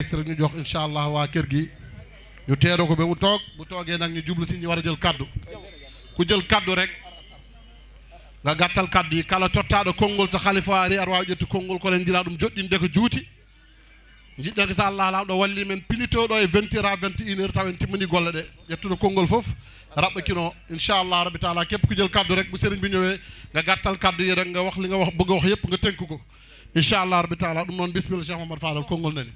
rek ñu jox inshallah waa kër gi ñu teero ko ba mu toog bu toogee nag ñu jublu si ñu war a jël kaddu ku jël kaddu rek nga gàttal kaddu yi kala tottaaɗo konngol so khalifa ari ar waawi ƴettu konngol ko len jila ɗum joɗɗinde ko juuti jiɗɗen ko so allah laaɓɗo walli men pilitoɗo e 20 heures à 21 heures taw en timmini golle ɗe ƴettuɗo konngol fof raɓɓa kino inchallah rabbi taala képp ku jël kaddu rek bu sëriñ bi ñëwee nga gàttal kaddu yi rek nga wax li nga wax bëgg wax yépp nga tënk ko inchallah rabbi taala ɗum noon bismillah Cheikh Mamadou Fadal konngol nani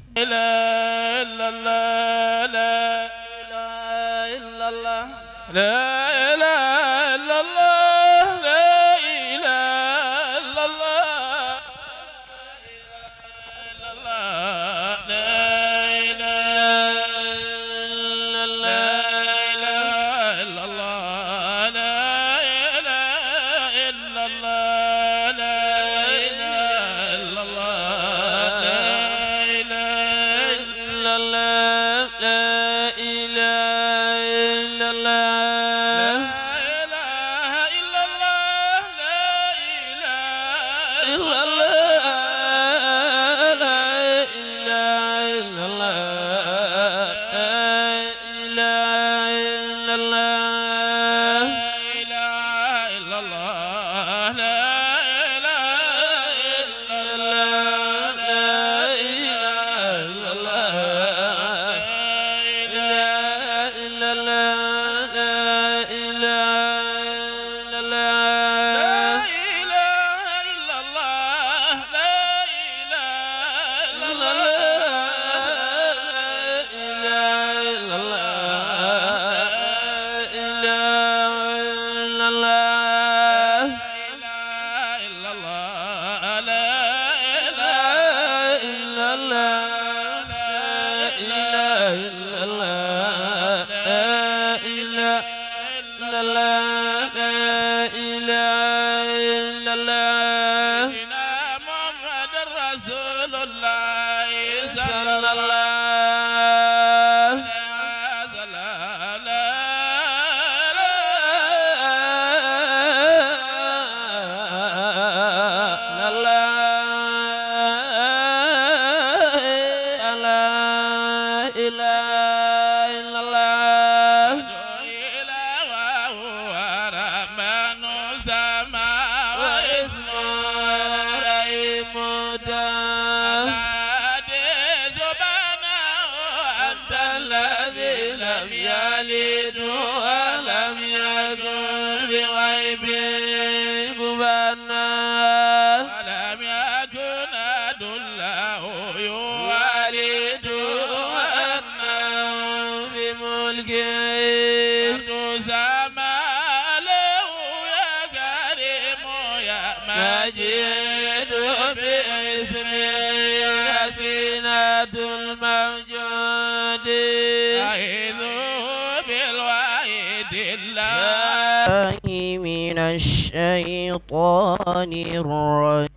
من الشيطان الرجيم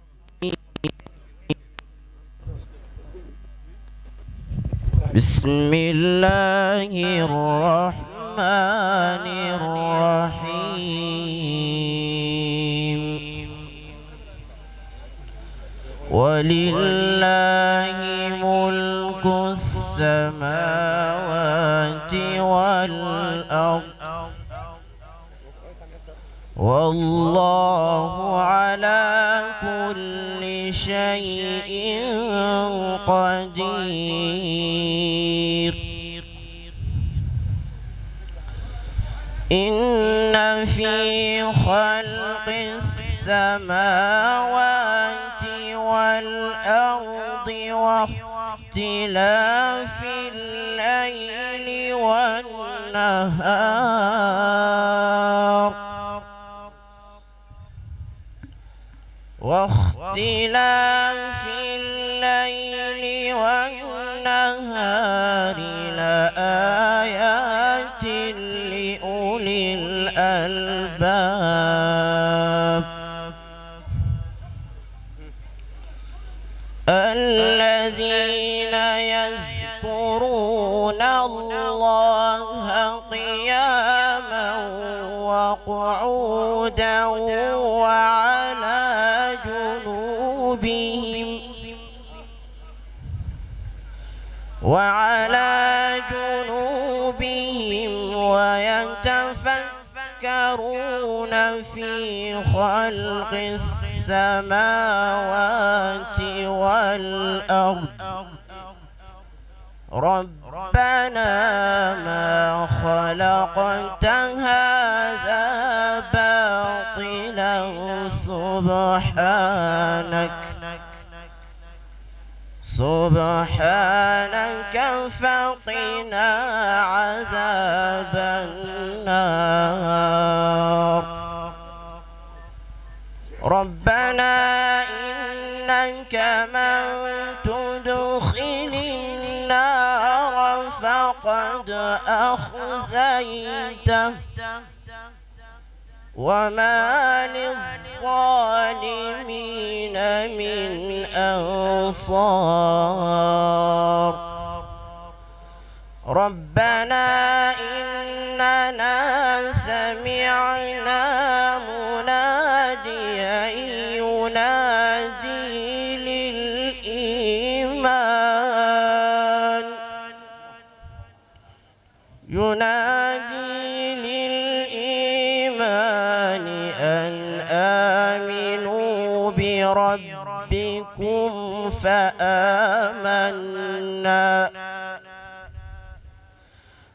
بسم الله الرحمن الرحيم ولله ملك السماوات والأرض والله على كل شيء قدير إن في خلق السماوات والأرض واختلاف الليل والنهار لآيات لأولي الألباب الذين يذكرون الله قياما وقعودا وعلى جنوبهم وعلى جنوبهم ويتفكرون في خلق السماوات والأرض ربنا ما خلقت هذا باطلا سبحانك فقنا عذاب النار ربنا إنك من تدخل النار فقد أخزيته وما للظالمين من أنصار ربنا إننا سمعنا مناديا ينادي للإيمان أن آمنوا بربكم فآمنا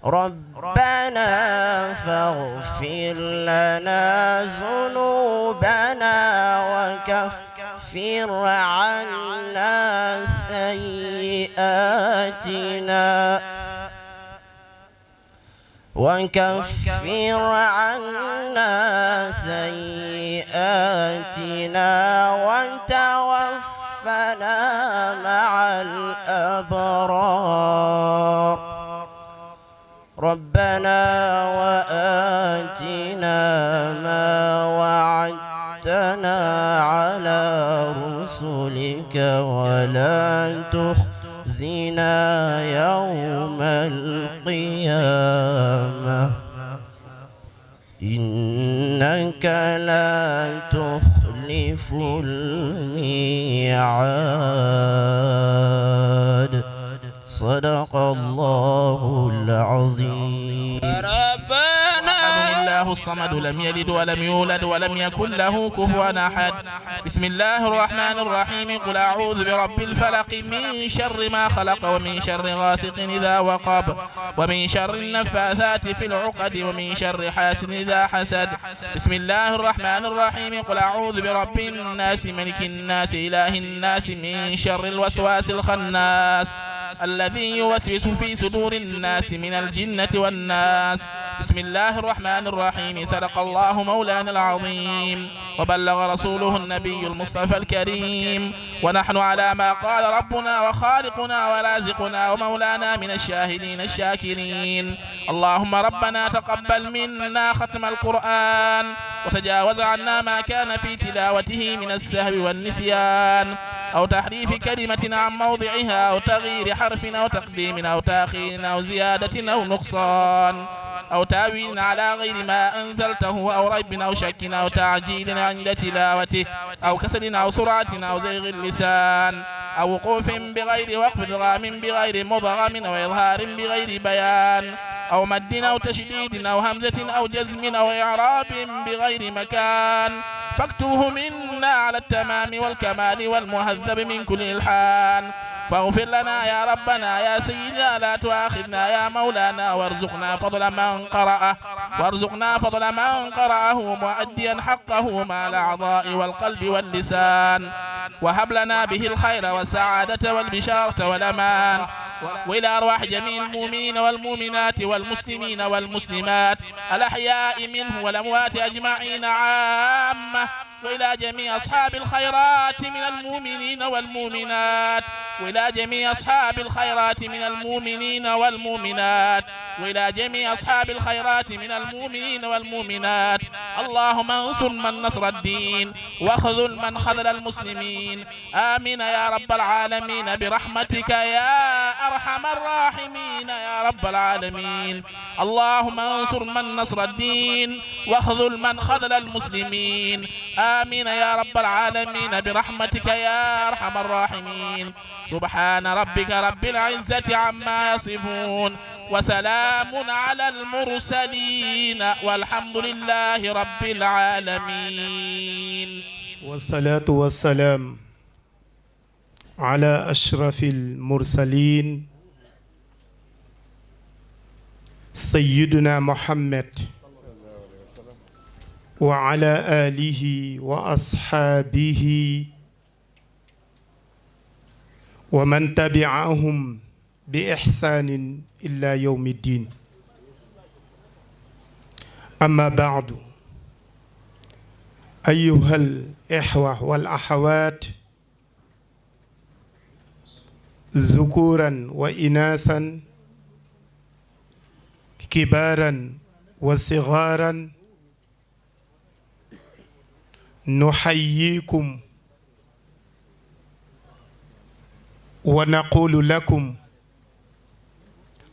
ربنا فاغفر لنا ذنوبنا وكفر عنا سيئاتنا وتوفنا مع الأبرار ربنا وآتنا ما وعدتنا على رسلك ولا تخزنا يوم القيامة إنك لا تخلف الميعاد صدق الله العظيم الله الصمد لم يلد ولم يولد ولم يكن له كفوا أحد بسم الله الرحمن الرحيم قل أعوذ برب الفلق من شر ما خلق ومن شر غاسق إذا وقب ومن شر النفاثات في العقد ومن شر حاسد إذا حسد بسم الله الرحمن الرحيم قل أعوذ برب الناس ملك الناس إله الناس من شر الوسواس الخناس الذي يوسوس في صدور الناس من الجنة والناس بسم الله الرحمن الرحيم صدق الله مولانا العظيم وبلغ رسوله النبي المصطفى الكريم ونحن على ما قال ربنا وخالقنا ورازقنا ومولانا من الشاهدين الشاكرين اللهم ربنا تقبل منا ختم القرآن وتجاوز عنا ما كان في تلاوته من السهو والنسيان أو تحريف كلمة عن موضعها أو تغيير حرف أو تقديم أو تأخير أو زيادة أو نقصان أو تأويل على غير ما أنزلته أو ريب أو شك أو تعجيل عند تلاوته أو كسل أو سرعة أو زيغ اللسان أو وقوف بغير وقف إدغام بغير مضغم أو إظهار بغير بيان أو مد أو تشديد أو همزة أو جزم أو إعراب بغير مكان فاكتبه منا على التمام والكمال والمهذب من كل إلحان فاغفر لنا يا ربنا يا سيدنا لا تؤاخذنا يا مولانا وارزقنا فضل من قرأه مؤديا حقه مع الأعضاء والقلب واللسان وهب لنا به الخير والسعادة والبشارة والأمان وإلى أرواح جميع المؤمنين والمؤمنات والمسلمين والمسلمات الأحياء منه والأموات أجمعين عامة وإلى جميع أصحاب الخيرات من المؤمنين والمؤمنات وإلى جميع أصحاب الخيرات من المؤمنين والمؤمنات وإلى جميع أصحاب الخيرات من المؤمنين والمؤمنات اللهم انصر من نصر الدين واخذل من خذل المسلمين آمين يا رب العالمين برحمتك يا أرحم الراحمين يا رب العالمين اللهم انصر من نصر الدين واخذل من خذل المسلمين آمين يا رب العالمين برحمتك يا أرحم الراحمين. سبحان ربك رب العزة عما يصفون وسلام على المرسلين والحمد لله رب العالمين. والصلاة والسلام على أشرف المرسلين سيدنا محمد وعلى آله وأصحابه ومن تبعهم بإحسان إلى يوم الدين. أما بعد، أيها الإخوة والأخوات ذكورا وإناثا كبارا وصغارا، نحييكم ونقول لكم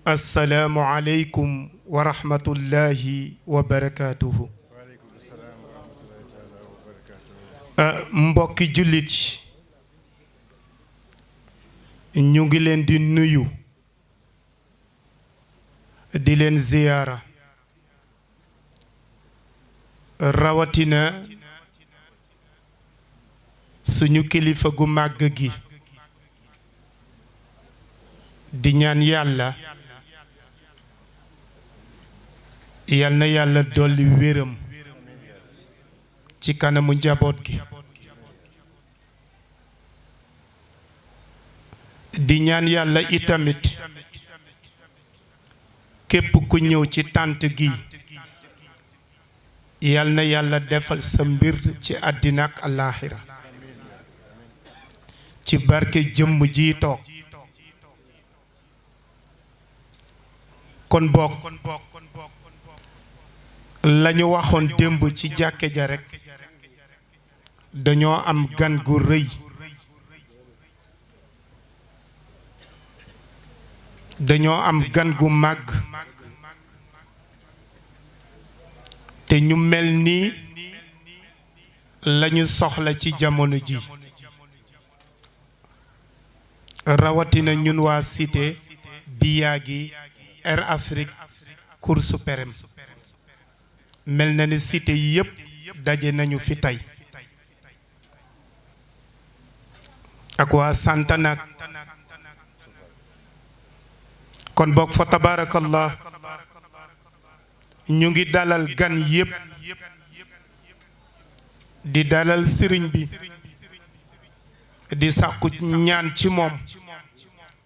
السلام عليكم ورحمة الله وبركاته. mbokki jullit ñu ngi leen di nuyu di leen ziyaara, rawatina suñu kilifa gu màgg gi di ñaan yàlla yal na yàlla dolli wéram ci kanamu njaboot gi, di ñaan yàlla itamit képp ku ñëw ci tànt gi yal na yàlla defal sa mbir ci àddina ak alaaxira ci barke jëmm ji toog. kon bokk lañu waxoon démb ci jàkke ja rekk, dañoo am gan gu rëy, dañoo am gan gu màgg, te ñu mel nii lañu soxla ci jamono ji, rawatina ñun waa cité Biyaagi Air Afrique Cour Suprême. mel na ni cité yépp daje nañu fi tey ak waa Santanaak. kon bokk fa tabarakallah ñu ngi dalal gan yépp, di dalal sëriñ bi, di sàkku ñaan ci moom,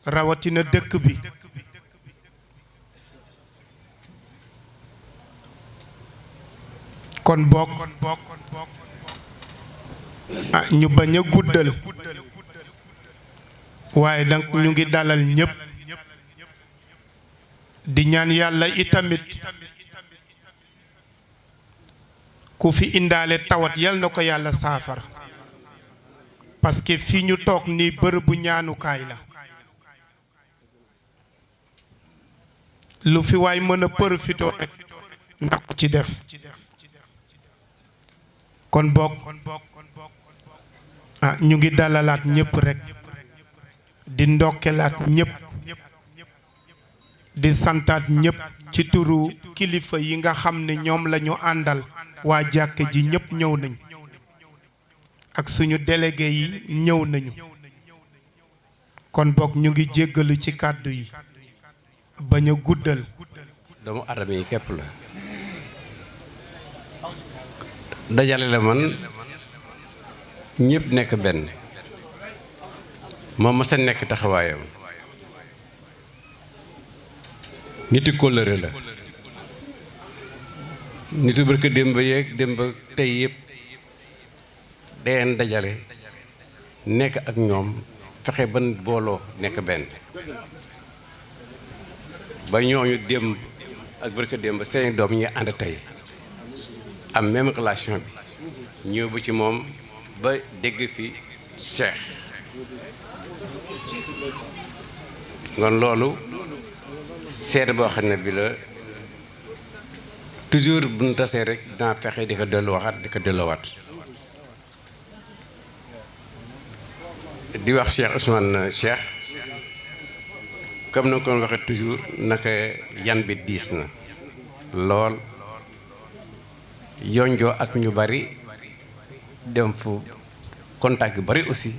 rawatina dëkk bi. kon bokk ñu bañ a guddal, waaye donc ñu ngi dalal ñépp, di ñaan yàlla itamit ku fi indaale tawat yal na ko yàlla saafara, parce que fi ñu toog nii bërëbu ñaanukaay la. lu fi waay mën a profité rek ndax ci def. kon bokk ñu ngi dalalaat ñépp rek, di ndokkelaat ñépp, di santaat ñépp ci turu kilifa yi nga xam ne ñoom lañu àndal. waa jàkk ji ñépp ñëw nañ ak suñu délégué yi ñëw nañu. kon bokk ñu ngi jéggalu ci kàddu yi bañ a guddal. doomu adama yi képp la dajale la man ñépp nekk benn moom ma sa nekk taxawaayam. niti kóllëre la, nitu barka démb yeeg démb tey yëpp dayeen dajale nekk ak ñoom, fexe ban booloo nekk benn ba ñooñu démb ak barka démb seeni doom ñuy ànd tey am même relation bi, ñëw ba ci moom ba dégg fi Cheikh. ngoon loolu seet boo xam ne bi la toujours bu ñu tasee rek dinaa fexe di ko delluwaat di wax Cheikh Ousmane Cheikh comme na ko waxee toujours naka yan bi diis na lool yonjoo ak ñu bari dem fu contact yu bari aussi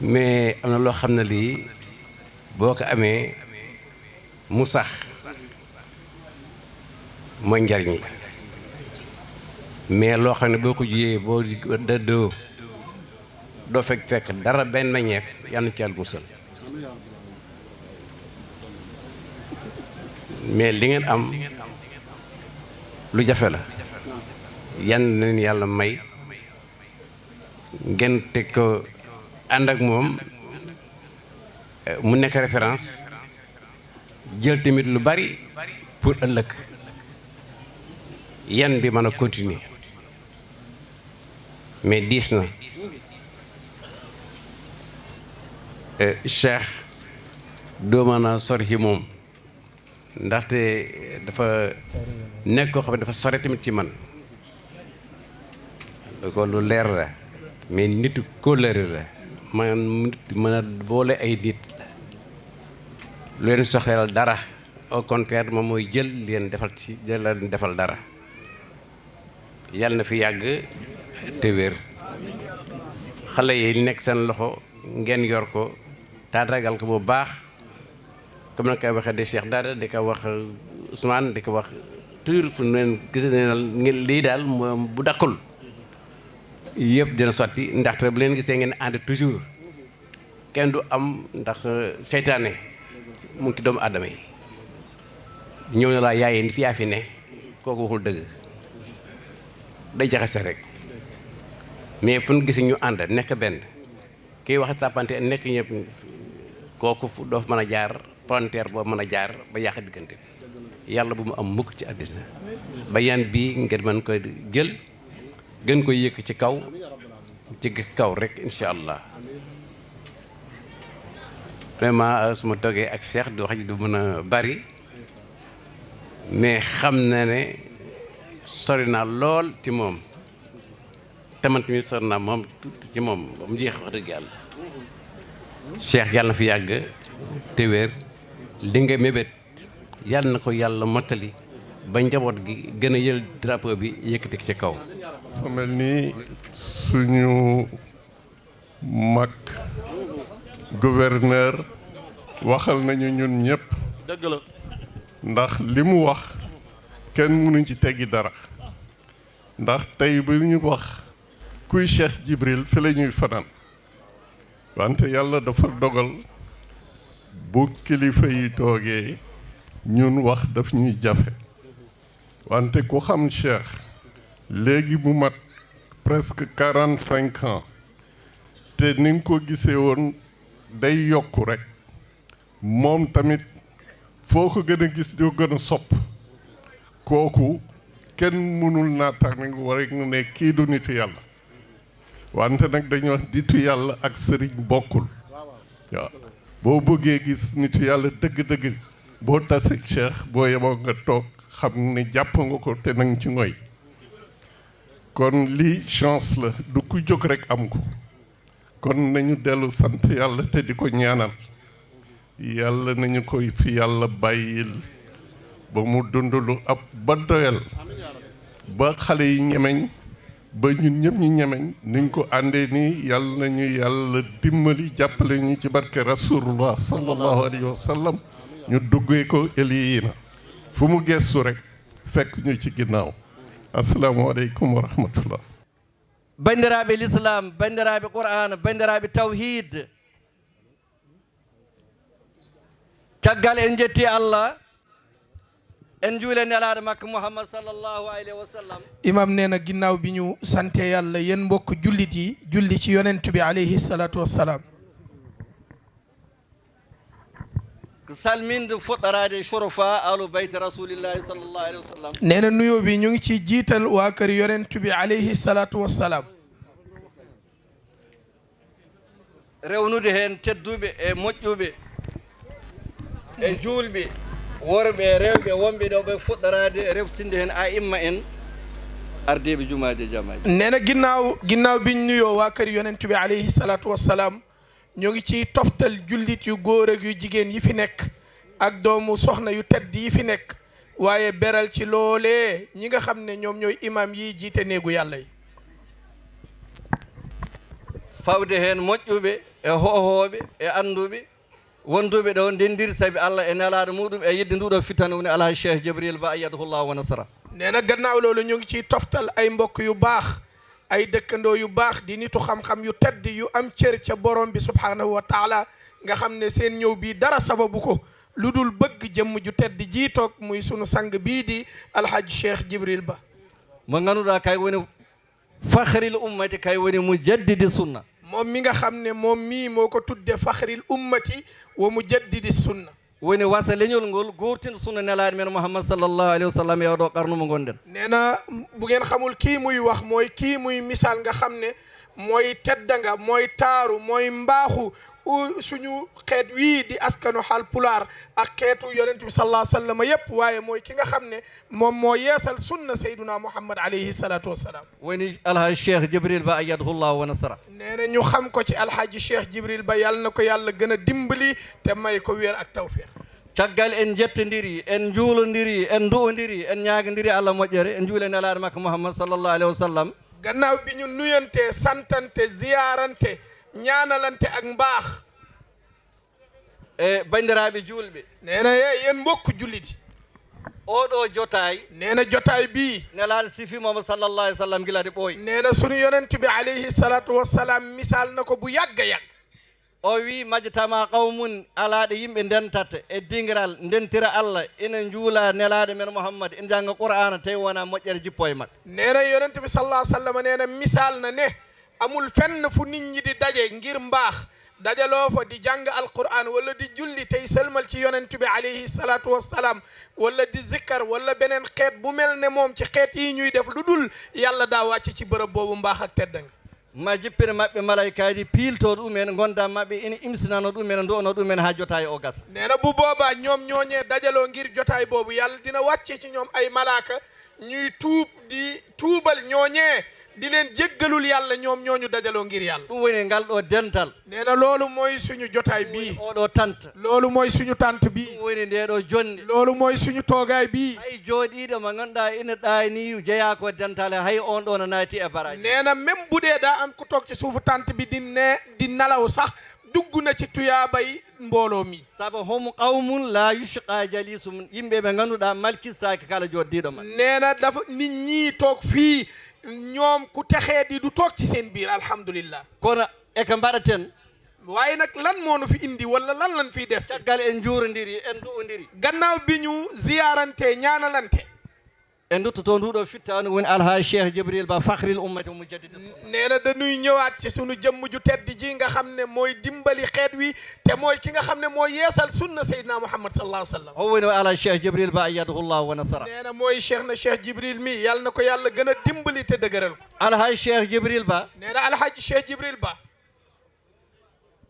mais am na loo xam ne lii boo ko amee mu sax mooy njariñ la mais loo xam ne boo ko jiyee boo dëddoo doo fekk dara benn meññeef yàlla na ci yàlla musal mais li ngeen am lu jafe la yan leen yàlla may ngeen teg ko ànd ak moom mu nekk référence jël tamit lu bari pour ëllëg yan bi mën a continuer mais diis na Cheikh doo mën a sori ci moom ndaxte dafa nekk koo xam ne dafa sore tamit ci man ko lu leer la mais nitu kóllëre la man nit mën a boole ay nit lu leen soxleel dara au contraire moom mooy jël leen defal ci jël leen defal dara yàlla na fi yàgg te wér xale yi nekk seen loxo ngeen yor ko taatagal ko bu baax comme na koy waxee de Cheikh Dada di ko wax Ousmane di ko wax toujours fu neen gis ne lii daal moom bu dakkul yëpp dina sotti ndaxte bu leen gisee ngeen ànd toujours kenn du am ndax seytaane mu ngi ci doomu aadama yi ñëw na laa yaayee ni fi yaa fi ne kooku waxul dëgg day jaxase rek mais fu ñu gisee ñu ànd nekk benn kii wax tàppante nekk ñëpp kooku fu doo mën a jaar palanteer boo mën a jaar ba yàq diggante bi yàlla bu mu am mukk ci àddina ba yan bii ngeen mën ko jël gën ko yëkk ci kaw rek incha allah vraiment su ma toogee ak Cheikh di wax ji du mën a bari mais xam na ne sori naa lool ci moom te man tamit sori naa moom tuuti ci moom ba mu jeex wax dëgg yàlla Cheikh yàlla na fi yàgg te wér li nga mébét yàlla na ko yàlla mottali ba njaboot gi gën a yël drapeau bi yëkkati ci kaw. fa mel ni suñu mag gouverneur waxal nañu ñun ñëpp. dëgg la. ndax li mu wax kenn mënuñ ci teggi dara ndax tey bu ñu wax kuy Cheikh Djibril fi la ñuy fanaan wante yàlla dafa dogal bu kilifa yi toogee ñun wax daf ñuy jafe wante ku xam Cheikh léegi mu mat presque 45 ans te ni nga ko gisee woon day yokku rek moom tamit foo ko gën a gis doo gën a sopp kooku kenn mënul naa tax ni nga war a ne kii du nitu yàlla wante nag dañuy wax nitu yàlla ak sëriñ bokkul waaw boo bëggee gis nitu yàlla dëgg-dëgg boo tasee Cheikh boo yemoo nga toog xam ne jàpp nga ko te nang ci ngoy kon lii chance la du ku jóg rek am ko kon nañu dellu sant yàlla te di ko ñaanal yàlla nañu koy fi yàlla bàyyil ba mu dund lu ab ba doyal ba xale yi ñemeñ ba ñun ñëpp ñu ñemeñ niñ ko àndee nii yàlla nañu yàlla dimbali jàppale ñu ci barke rasulullah sallallahu alayhi wa sallam ñu duggee ko eliina fu mu gestu rek fekk ñu ci ginnaaw assalamu aleykum wa rahmatullah bandiraɓe l'islam bandiraɓe qur'an bandiraɓe tawhid caggal en jetti Allah en juule nelaɗo makko Muhammad sallallahu alayhi wa sallam. imam nee na ginnaaw bi ñu sante yàlla yéen mbokk jullit yi julli ci yonent bi alayhi salatu wassalaam salminde fuɗɗarade shorofa alu bayti rasulillahi sallallahu alayhi wa sallam. nee na nuyoo bi ñu ngi ci jiital waa kër yonent bi alayhi salatu wassalaam rewnude heen tedduɓe e moƴƴuɓe e juulɓe worɓe rewɓe wonɓe ɗo ɓe fuɗɗarade reftinde heen a imma en ardiɓe jumaji jamaji nee na ginnaaw biñ nuyoo waa kër yonent bi alayhi salaatu wassalaam ñoo ngi ci toftal jullit yu góor ak yu jigéen yi fi nekk ak doomu soxna yu tedd yi fi nekk waaye beral ci loolee ñi nga xam ne ñoom ñooy imam yi jiite néegu yàlla yi fawde heen moƴƴuɓe e hohooɓe e annduɓe wonduɓe ɗo ndenndiri sabi Allah e nelaaɗo muɗum e yidde nduɗo fittan woni alhaji Cheikh Djibril Ba ayyadahullah wa nasara nee na gannaaw loolu ñu ngi ciy toftal ay mbokk yu baax ay dëkkandoo yu baax di nitu xam-xam yu tedd yu am cër ca borom bi subhaanahu wa taala nga xam ne seen ñëw bii dara sababu ko lu dul bëgg jëmm ju tedd jii toog muy sunu sang bii di alhaji Cheikh Djibril Ba mo ngannduɗaa kay woni fakhril ummati kay woni mujaddidi sunna moom mi nga xam ne moom mii moo ko tudde fakhril ummati wa mujaddidi sunna woni wasa leñol ngol goortin sunna nelaaɗo men Muhammad sallallahu alayhi wa sallam e oɗo qarnu mo gonɗen nee na bu ngeen xamul kii muy wax mooy kii muy misaal nga xam ne mooy teddanga mooy taaru mooy mbaaxu suñu xeet wii di askanu xaal pulaar ak xeetu yonent bi sallallahu alayhi wa sallam yëpp waaye mooy ki nga xam ne moom moo yeesal sunna sayduna Muhammad alayhi salatu wassalaam woni alhaji Cheikh Djibril Ba ayyadahullah wa nasara nee na ñu xam ko ci alhaji Cheikh Djibril Ba yàlla na ko yàlla gën a dimbali te may ko wér ak tawfiq caggal en jettodiri en juulodiri en du'odiri en ñaagodiri Allah moƴƴere en juule nelaaɗo makko Muhammad sallallahu alayhi wa sallam gannaaw bi ñu nuyante santante ziyarante ñaanalante ak mbaax e bandiraɓe julɓe nee na yéen mbokk julliti oɗo jotaay nee na jotaay bii nelaaɗo sifimamo sallallahu alayhi wa sallam gilade ɓooyi nee na sunu yonent bi alayhi salatu wassalam misal na ko bu yàgga yàgg o wi majjatama qawmun alaaɗo yimɓe ndentata e dingiral ndentira Allah ina juula nelaaɗo men Muhammad ina janga Qur'ana tawi wona moƴƴere jippo e maɓɓe nee na yonent bi sallallahu alayhi wa sallam nee na misal na ne amul fenn fu nit ñi di daje ngir mbaax dajaloo fa di jàng alquran wala di julli tey sëlmal ci yonent bi alayhi salatu wassalam wala di zikkar wala beneen xeet bu mel ne moom ci xeet yi ñuy def lu dul yàlla daa wàcc ci bërëb boobu mbaax ak teddanga ma jippina maɓɓe malaikaji piilto ɗumen gonda maɓɓe ina imsinano ɗumen ndu'ono ɗumen ha jotaay o gas nee na bu boobaa ñoom ñooñee dajaloo ngir jotaay boobu yàlla dina wàcce ci ñoom ay malaaka ñuy di tuubal ñooñee di leen jéggalul yàlla ñoom ñooñu dajaloo ngir yàlla ɗum woni ngal ɗo dental nee na loolu mooy suñu jotaay bii oɗo tante loolu mooy suñu tante bii ɗum woni nde ɗo jonni loolu mooy suñu toogaay bii hay jooɗiɗo mo ganduɗa ina ɗayni jeeya ko dental hay on ɗo no naati e baraji nee na même bu dee daa am ku toog ci suufu tante bi di nalaw sax dugg na ci tuyaabay mbooloo mi sabu hum qawmun la yushqa jalisum yimɓe ɓe ganduɗa malkissaki kala joɗɗiɗo ma nee na dafa nit ñi toog fii ñoom ku texee di du toog ci seen biir alhamdulillah kono eko mbaɗaten waaye nag lan moo nu fi indi wala lan lan fiy def caggal en juurodiri en du'odiri gannaaw bi ñu ziyarante ñaanalante en duttoto nduɗo fittano woni alhaji Cheikh Djibril Ba fakhril ummati mujaddid nee na dañuy ñëwaat ci sunu jëmm ju tedd ji nga xam ne mooy dimbali xeet wi te mooy ki nga xam ne mooy yeesal sunna Seydina Muhammad sallallahu alayhi wa sallam o woni alhaji Cheikh Djibril Ba ayyadahullah wa nasara nee na mooy Cheikh na Cheikh Djibril mi yàlla na ko yàlla gën a dimbali te dëgëral ko alhaji Cheikh Djibril Ba nee na alhaji Cheikh Djibril Ba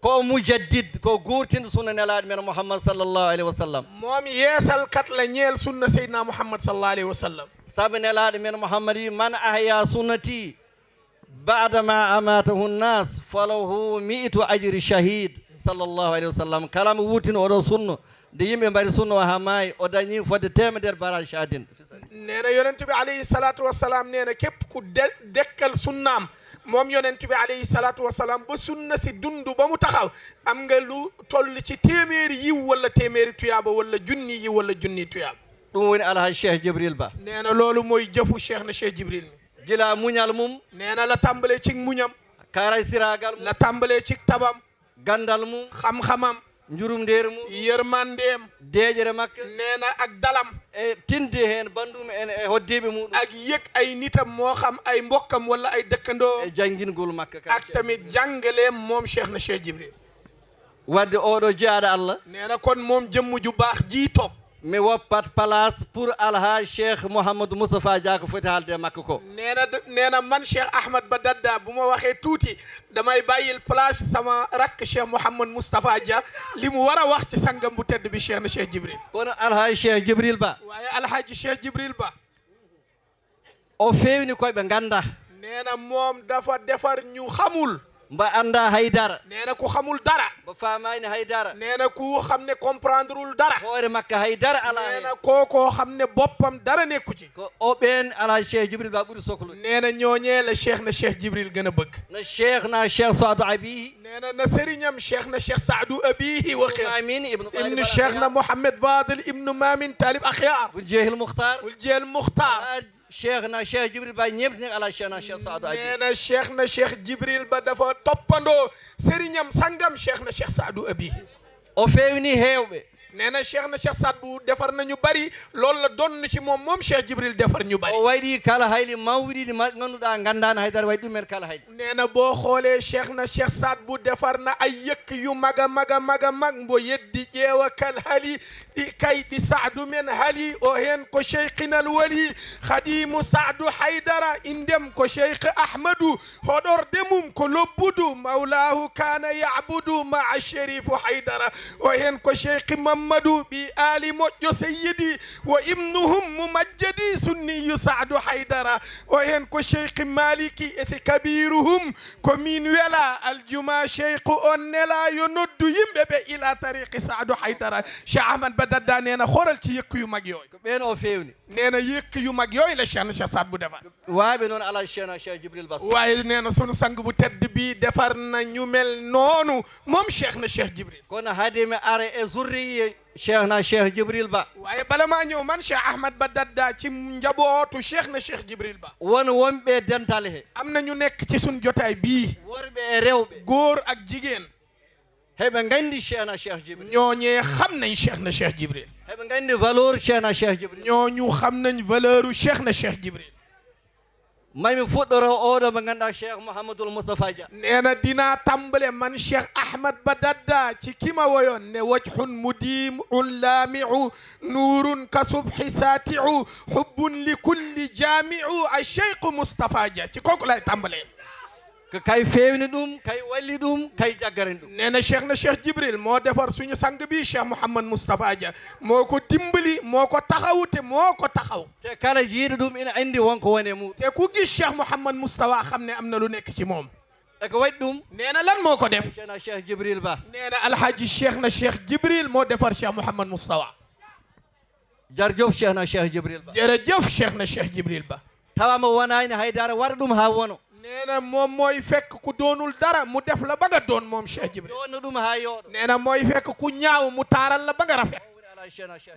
ko mujaddid ko guurtinɗo sunna nelaaɗo men Muhammad sallallahu alayhi wa sallam moom yeesal kat la ñeel sunna Seydina Muhammad sallallahu alayhi wa sallam sabu nelaaɗo men Muhammad wi man ahya sunnati badama amatahu nnas falahu mi'atu ajri shahid sallallahu alayhi wa sallam kala mo wuurtini oɗo sunna nde yimɓe mbaɗi sunna o ha maayi o dañi fodde temedere bara shahidin nee na yonent bi alayhi salatu wassalam nee na képp ku dekkal sunnaam moom yonent bi alayhi salatu wassalam ba sunna si dundu ba mu taxaw am nga lu toll ci téeméeri yiw wala téeméeri tuyaaba wala junni yiw wala junni tuyaaba ɗum woni alhaji Cheikh Djibril Ba nee na loolu mooy jëfu Cheikh na Cheikh Djibril mi gila muñal mum nee na la tàmbalee ci muñam karay siragal mum la tàmbalee ci tabam gandal mum xam-xamam njurum ndeer mum yërmandeem deejere makka nee na ak dalam e tinde heen bandum en e hoddiɓe muɗum ak yëg ay nitam moo xam ay mbokkam wala ay dëkkandoo e janngingol makka ak tamit jàngaleem moom Cheikh na Cheikh Djibril wadde oɗo jeyaaɗo Allah nee na kon moom jëmm ju baax jii toog mi woppat place pour alhaji Cheikh Mouhamadou Moustapha Dia ko foti haalde makko ko nee na man Cheikh Ahmad Ba Dadda bu ma waxee tuuti damay bàyyil place sama rakk Cheikh Mouhamad Moustapha Dia li mu war a wax ci sangam bu tedd bi Cheikh na Cheikh Djibril kono alhaji Cheikh Djibril Ba waaye alhaji Cheikh Djibril Ba o fewni koɓe ganda nee na moom dafa defar ñu xamul mba anda haydara nee na ku xamul dara mba famani haydara nee na ku xam ne comprendreul dara hoore makka haydara ala nee hen na kookoo xam ne boppam dara nekku ci ko o ɓen ala cheikh Djibril ba ɓuuri sohlude nee na ñooñee la cheikh na cheikh Djibril gën a bëgg na cheikh Saadou Abihi nee na sëriñam cheikh na cheikh Saadou Abihi waxee Mamin ibnu cheikh na Mouhamed Fadel ibnu Mamin Talib Akhyar bul jeehil Mukhtar bul jeel Mukhtar cheikh Djibril ba ñebtini ala cheikh Saadou Abihi nee na cheikh na cheikh Djibril ba dafa toppandoo sëriñam sangam cheikh na cheikh Saadou Abihi o fewni hewɓe nee na cheikh na cheikh Saadou defar na ñu bari loolu la doon ci moom cheikh Djibril defar ñu bari o waɗi kala hayli mawɗiɗi ganduɗa gandano haydara waɗi ɗumen kala hayli nee na boo xoolee cheikh na cheikh Saadou defar na ay yëkk yu mag a mag a mag a mag mbo yeddi ƴeewa kan hali ɗi kayɗi Saadou men hali o hen ko cheikhinal wali khadimu Saadou haydara indem ko cheikh Ahmadou hoɗorde mum ko lobbudu mawlahu kana yabudu maa sherifu haydara o hen ko cheikh Mamadou bi ali moƴƴo seyyidi wo ibnuhum mumajjadi sunniyu Saadou haydara o hen ko cheikh maliki e si kabiruhum ko min wela aljuma cheikh on nela yo noddu yimɓe ɓe ila tariqi Saadou haydara cheikh Ahmad Badadda nee na xoolal ci yëkk yu mag yooyu ko ɓen o fewni nee na yëkk yu mag yooyu la cheikh na cheikh Saad bu defar waaɓe noon ala cheikh Djibril Bas waaye nee na sunu sang bu tedd bi defar na ñu mel noonu moom cheikh na cheikh Djibril kono haademi are e zurriye cheikh Djibril Ba waaye bala maa ñëw man cheikh Ahmad Badadda ci njabootu cheikh na cheikh Djibril Ba wonɓe dental he am na ñu nekk ci sun jotaay bii worɓe e rewɓe góor ak jigéen heɓe gandi cheikh Djibril ñooñee xam nañ cheikh na cheikh Djibril heɓe gandi valeur cheikh Djibril ñooñu xam nañ valeur cheikh na cheikh Djibril maymi fuɗɗoro oɗo mo ganduɗa cheikh Mouhamadoul Moustapha Dia nee na dinaa tàmbale man cheikh Ahmad Badadda ci kima woyoon ne wajhun mudimun laamiu nuurun ka subhi saati'u hubbun li kulli jaami'u a cheikh Moustapha Dia ci kooku lay tàmbalee ko kay fewni ɗum kay walli ɗum kay jaggaren ɗum nee na cheikh Djibril moo defar suñu sang bi cheikh Mouhamad Moustapha Dia moo ko dimbali moo ko taxaw te moo ko taxaw te kala jiiɗo ɗum ina andi wonko woni e muɗum te ku gis cheikh Mouhamad Moustapha xam ne am na lu nekk ci moom e ko waɗi ɗum nee na lan moo ko def cheikh Djibril Ba nee na alhaji cheikh Djibril moo defar cheikh Mouhamad Moustapha jarjof cheikh Djibril Ba jërëjëf cheikh Djibril Ba tawama wonani haydara waɗa ɗum ha wono nee na moom mooy fekk ku doonul dara mu def la ba nga doon moom cheikh Djibril ɗonna ɗum ha yooɗo nee na mooy fekk ku ñaaw mu taaral la ba nga rafet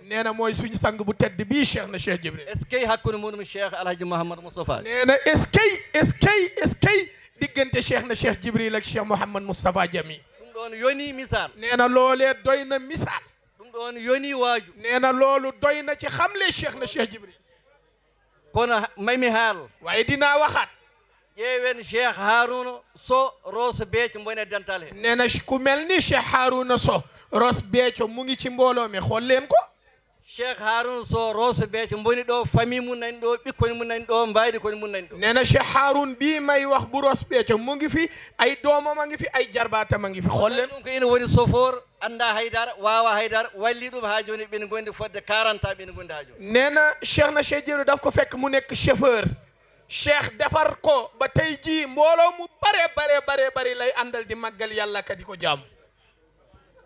nee na mooy suñu sang bu tedd bii cheikh na cheikh Djibril est-ce que hakkude muɗum cheikh alhaji Mouhamadou Moustapha nee na est-ce que diggante cheikh na cheikh Djibril ak cheikh Mouhamad Moustapha Jami ɗum ɗon yoni misal nee na loolee doy na misaal ɗum ɗon yoni waaju nee na loolu doy na ci xamle cheikh na cheikh Djibril kono maymi haal waaye dinaa waxaat ƴeewen cheikh Harouna Sow Rosso Béthio mbone dental he nee na ku mel ni cheikh Harouna Sow Rosso Béthio mu ngi ci mbooloo mi xool leen ko cheikh Harouna Sow Rosso Béthio mboni ɗo famille mum nani ɗo ɓikkoni mum nani ɗo mbaydi koni mum nani ɗo nee na cheikh Haroun bii may wax bu Rosso Béthio mu ngi fi ay doomam a ngi fi ay jarbaatam a ngi fi xool leen ɗum ko ina woni sofor anda haydara wawa haydara walli ɗum ha joni ɓen gondi fodde 40 ans ɓen gondi ha joni nee na cheikh Djibril daf ko fekk mu nekk chauffeur cheikh defar ko ba tey jii mbooloo mu bare lay àndal di màggal yàlla ka di ko jaamu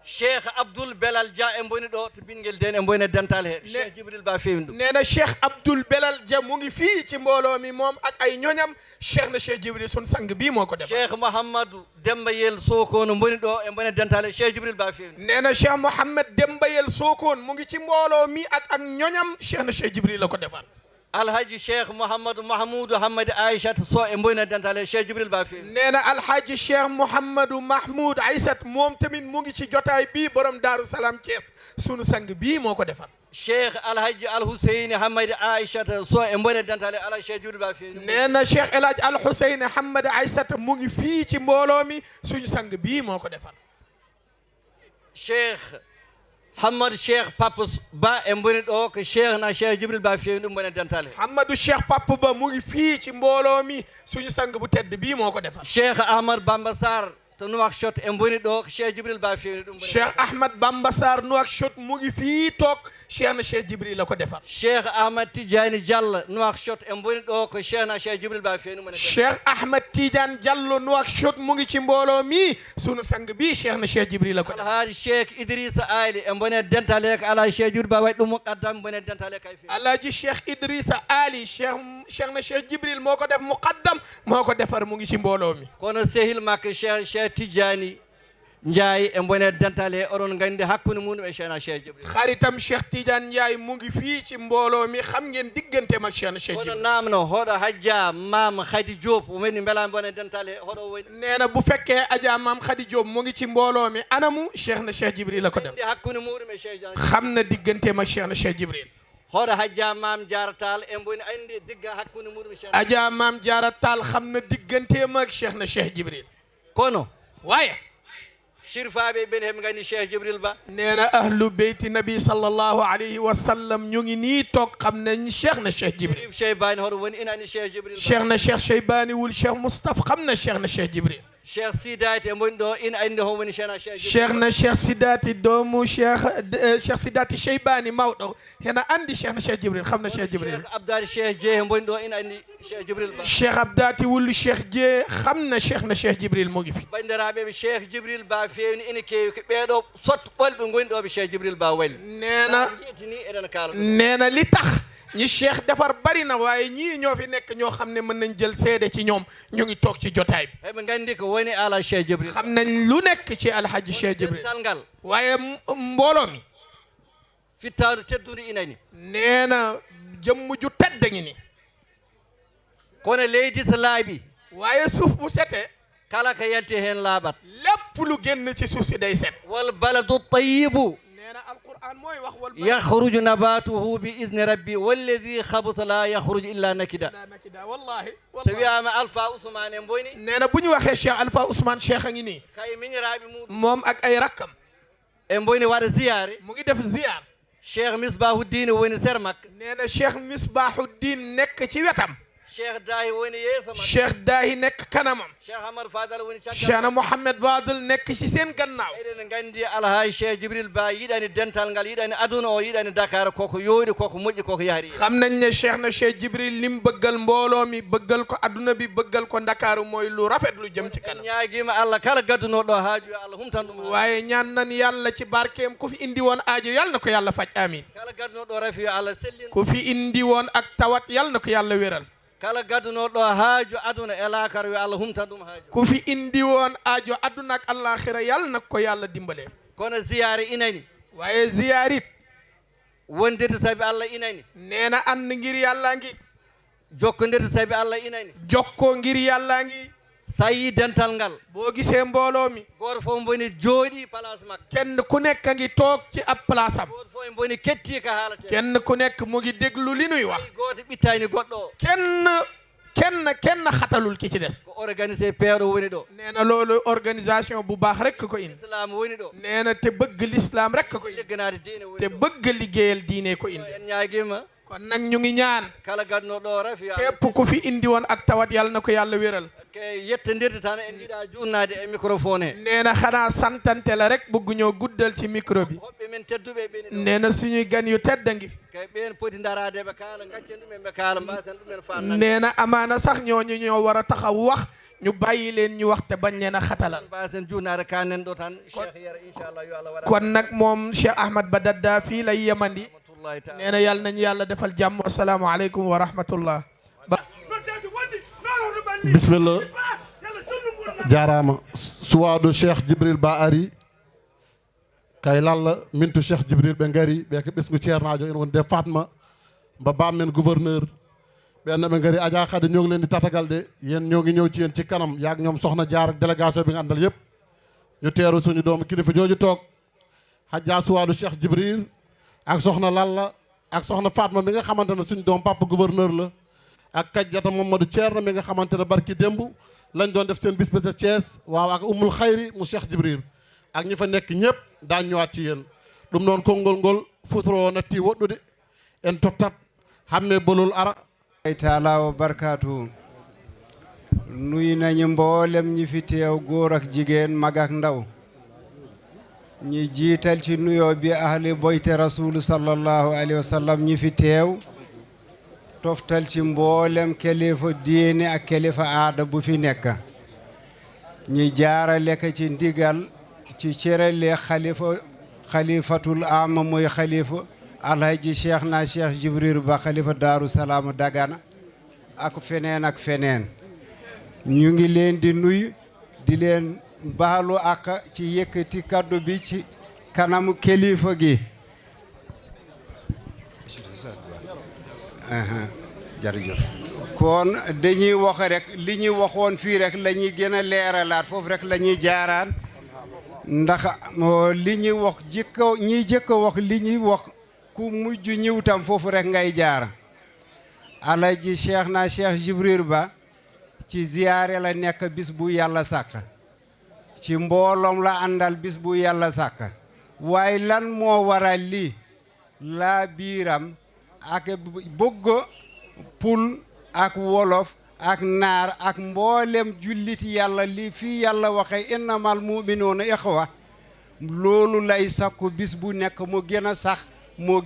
cheikh Abdoul Belal Dia e mboni ɗo to ɓinguel den e mboni dental he cheikh Djibril Ba fewni ɗum nee na cheikh Abdoul Belal Dia mu ngi fii ci mbooloo mi moom ak ay ñoñam cheikh na cheikh Djibril sun sang bii moo ko def cheikh Mouhamadou Dembayel Sokone mboni ɗo e mboni dental he cheikh Djibril Ba fewni nee na cheikh Mouhamed Dembayel Sokone mu ngi ci mbooloo mi ak ñoñam cheikh na cheikh Djibril la ko defar alhaji cheikh Mouhamadou Mahmoudou Hamadi Aïchata Sow e mboni dental he cheikh Djibril Ba fewni nee na alhaji cheikh Mouhamadou Mahmoud Aïssat moom tamit mu ngi ci jotaay bii borom Daaru Salaam Thiès sunu sang bii moo ko defar cheikh alhaji Alhuseyni Hamadi Aïchata Sow e mboni dental he alhaji cheikh Djibril Ba fewni nee na cheikh El Hadj Alhuseyni Hamadi Aïssat mu ngi fii ci mbooloo mi suñu sang bii moo ko defar cheikh Hammadou Cheikh Papa Ba e mboni ɗo ko cheikh na cheikh Djibril Ba fewni ɗum mbone dental he Hammadou Cheikh Papa Ba mu ngi fii ci mbooloo mi suñu sang bu tedd bii moo ko defar cheikh Ahmad Bamba Sarr to Nouakchott e boni ɗo ko Cheikh Djibril ba feewni ɗum Cheikh Ahmad Bamba Sarr Nouakchott mu ngi fii toog Cheikh na Cheikh Djibril la ko defar Cheikh Ahmad Tidiane Diallo Nouakchott e boni ɗo ko Cheikh na Cheikh Djibril ba feewni mone Cheikh Ahmad Tidiane Diallo Nouakchott mu ngi ci mbooloo mi sunu sang bi Cheikh na Cheikh Djibril la ko defar alhaji Cheikh Idrissa Ali e boni dentale ko alhaji Cheikh Djibril ba waɗi ɗum muqaddam boni dentale kay feewi alhaji Cheikh Idrissa Ali Cheikh na Cheikh Djibril moo ko def muqaddam moo ko defar mu ngi ci mbooloo mi kono sehil makko Cheikh Tidiane Ndiaye e bone dentale oɗon gandi hakkude mum e Cheikh na Cheikh Djibril xaritam Cheikh Tidiane Ndiaye mu ngi fii ci mbooloo mi xam ngeen diggante mag Cheikh na Cheikh Djibril kono namno hoɗo hajja mam Khady Diop woni mbela bone dentale hoɗo woni nee na bu fekkee Adja Maam Khady Diop mu ngi ci mbooloo mi anamu Cheikh na Cheikh Djibril la ko def hakkude muɗum e Cheikh xam na diggante mag Cheikh na Cheikh Djibril hoɗo hajja mam jaratal e boni andi digga hakkude muɗum Cheikh Adja Maam Jaratal xam na diggante mag Cheikh na Cheikh Djibril kono waaye shirfaɓe ɓen heɓe gandi Cheikh Djibril ba nee na ahlu beyti nabi sallallahu alayhi wa sallam ñu ngi nii toog xam nañ Cheikh na Cheikh Djibril Cheybani hoɗo woni ina andi Cheikh Djibril Cheikh na Cheikh Cheybani wul Cheikh Moustapha xam na Cheikh na Cheikh Djibril Cheikh Sidati e boni ɗo ina andi ho woni Cheikh na Cheikh Djibril Cheikh na Cheikh Sidati doomu Cheikh Sidati Cheybani mawɗo hena andi Cheikh na Cheikh Djibril xam na Cheikh Djibril Cheikh Abdati Cheikh Dieye e boni ɗo ina andi Cheikh Djibril ba Cheikh Abdati wul Cheikh Dieye xam na Cheikh na Cheikh Djibril mu ngi fi bandiraɓeɓe Cheikh Djibril ba feewni ina keewi ko ɓeeɗo sot ɓolɓe goni ɗo ɓe Cheikh Djibril ba wali neena jeetini eɗen kaala neena li tax ñi Cheikh defar bari na waaye ñii ñoo fi nekk ñoo xam ne mën nañ jël seede ci ñoom ñu ngi toog ci jotaay bi heɓe gandi ko woni ala Cheikh Djibril xam nañ lu nekk ci alhaji Cheikh Djibril tal ngal waaye mbooloo mi fittaaru teddude inani neena jëmm ju tedd ngi ni kono leydi so laaɓi waaye suuf bu setee kala ko yalti heen laaɓat lépp lu génn ci suuf si day set wal baladu tayibu neena alquran mooy wax wal yakhruju nabatuhu bi izni rabbi walladi khabuta la yakhruju illa nakida wallahi so wiyama Alpha Ousmane en boni neena bu ñu waxee Cheikh Alpha Ousmane Cheikh a ngi nii kay miñiraaɓe muɗum moom ak ay rakkam en boni waɗa ziyare mu ngi def ziyar Cheikh Misbahuddin woni ser makko neena Cheikh Misbahuddin nekk ci wetam Cheikh Dahi woni yeeso makko Cheikh Dahi nekk kanamam Cheikh Hamad Fadal woni Cheikh Mouhamed Fadal nekk ci seen gannaaw eɗen gandi alhaji Cheikh Djibril Ba yiɗani dental ngal yiɗani aduna o yiɗani Dakar koko yooɗi koko moƴƴi koko yaari xam nañ ne Cheikh na Cheikh Djibril lim bëggal mbooloo mi bëggal ko aduna bi bëggal ko Dakar mooy lu rafet lu jëm ci kanam ñaagima Allah kala gaddunoɗo haaju yo Allah humtan ɗum waaye ñaan nan yàlla ci barkeem ku fi indi woon aajo yàlla na ko yàlla faj amin kala gaddunoɗo rafi yo Allah sellin ku fi indi woon ak tawat yàlla na ko yàlla wéral kala gaddunoɗo haaju aduna e laakar yo Allah humtan ɗum haaju ku fi indi woon aajo aduna ak alaxira yàlla na ko yàlla dimbale kono ziyare inani waaye ziyarit wondirde sabi Allah inani nee na ànd ngir yàllaa ngi jokkondirde sabi Allah inani jokkoo ngir yàllaa ngi sa yi dental ngal boo gisee mbooloo mi goto fof mboni jooɗi place makko kenn ku nekk a ngi toog ci ab place am goto fof e mboni ketti ko haalate kenn ku nekk mu ngi déglu li nuy wax goto ɓittani goɗɗo o kenn xatalul ki ci des ko organisé peeɗo woni ɗo nee na loolu organisation bu baax rek ko indi islam woni ɗo nee na te bëgg l'islam rek ko indi legganade diine woni te bëgg liggéeyal diine ko indi en ñaaguima kon nag ñu ngi ñaan kala gaddunoɗo rafi képp ku fi indi woon ak tawat yàlla na ko yàlla wéral ke yettodirde tan en jiiɗa junnade e microphone he nee na xanaa santante la rek bëgg ñoo guddal ci micro bi hoɓɓe men tedduɓe ɓeni ɗo nee na suñuy gan yu tedd ngi fi kay ɓen poti darade ɓe kaala gaccen ɗumen ɓe kaala mbasen ɗumen famnade nee na amaana sax ñooñu ñoo war a taxaw wax ñu bàyyi leen ñu wax te bañ leen a xatalal mbasen junnade kanen ɗo tan Cheikh yara inchallah yo Allah waɗa kon nag moom Cheikh Ahmad Ba Dadda fii lay yemandi rahmatullahi taala nee na yàlla nañu yàlla defal jàmm assalaamu aleykum wa rahmatullah bismillah jarama suwaɗo Cheikh Djibril Ba ari kay lalla mintu Cheikh Djibril ɓe ngari ɓe ko ɓesgu ceernajo en wonde Fatma mba bammen gouverneur ɓenne ɓe ngari Adja Khady ñoo ngi leen di tatagal de yéen ñoo ngi ñëw ci yéen ci kanam yaag ñoom soxna jaar ak délégation bi nga àndal yëpp ñu teeru suñu doomu kilifa jooju toog Hadja suwaɗo Cheikh Djibril ak soxna Lalla ak soxna Fatma mi nga xamante ne suñu doom papa gouverneur la ak kajjata Mamadou Thierno mi nga xamante ne barki démb lañ doon def seen bis ba ca Thiès waaw ak umul xayri mu Cheikh Djibril ak ñi fa nekk ñëpp daañ ñëwaat ci yéen ɗum noon konngol ngol futoro natti woɗɗude en tottat hamme bolol ara taala wa barakatuhu nuyu nañu mboolem ñi fi teew góor ak jigéen mag ak ndaw ñi jiital ci nuyoo bi ahli boyte rasulu sallallahu alayhi wa sallam ñi fi teew toftal ci mboolem kilifa diine ak kilifa aada bu fi nekk ñi jaarale ko ci ndigal ci cërale xalifatul am muy xalifa alhaji cheikh na cheikh Djibril ba xalifa Daaru Salaam Dagana ak feneen ñu ngi leen di nuyu di leen baalu ak ci yëkkati kaddu bi ci kanamu kilifa gi jërëjëf kon dañuy wax rek li ñuy waxoon fii rek la ñuy gën a leeralaat foofu rek la ñuy jaaraan ndax li ñuy wax jëkk wax li ñuy wax ku mujj ñëw tam foofu rek ngay jaar alaji cheikh na cheikh Djibril ba ci ziyaare la nekk bis bu yàlla sàkk ci mbooloom la àndal bis bu yàlla sàkk waaye lan moo waral lii laa biiram ak bëgg pul ak wolof ak naar ak mboolem jullit yàlla li fii yàlla waxe innamal mu'minuuna ixwa loolu lay sakku bis bu nekk mu gën a sax mu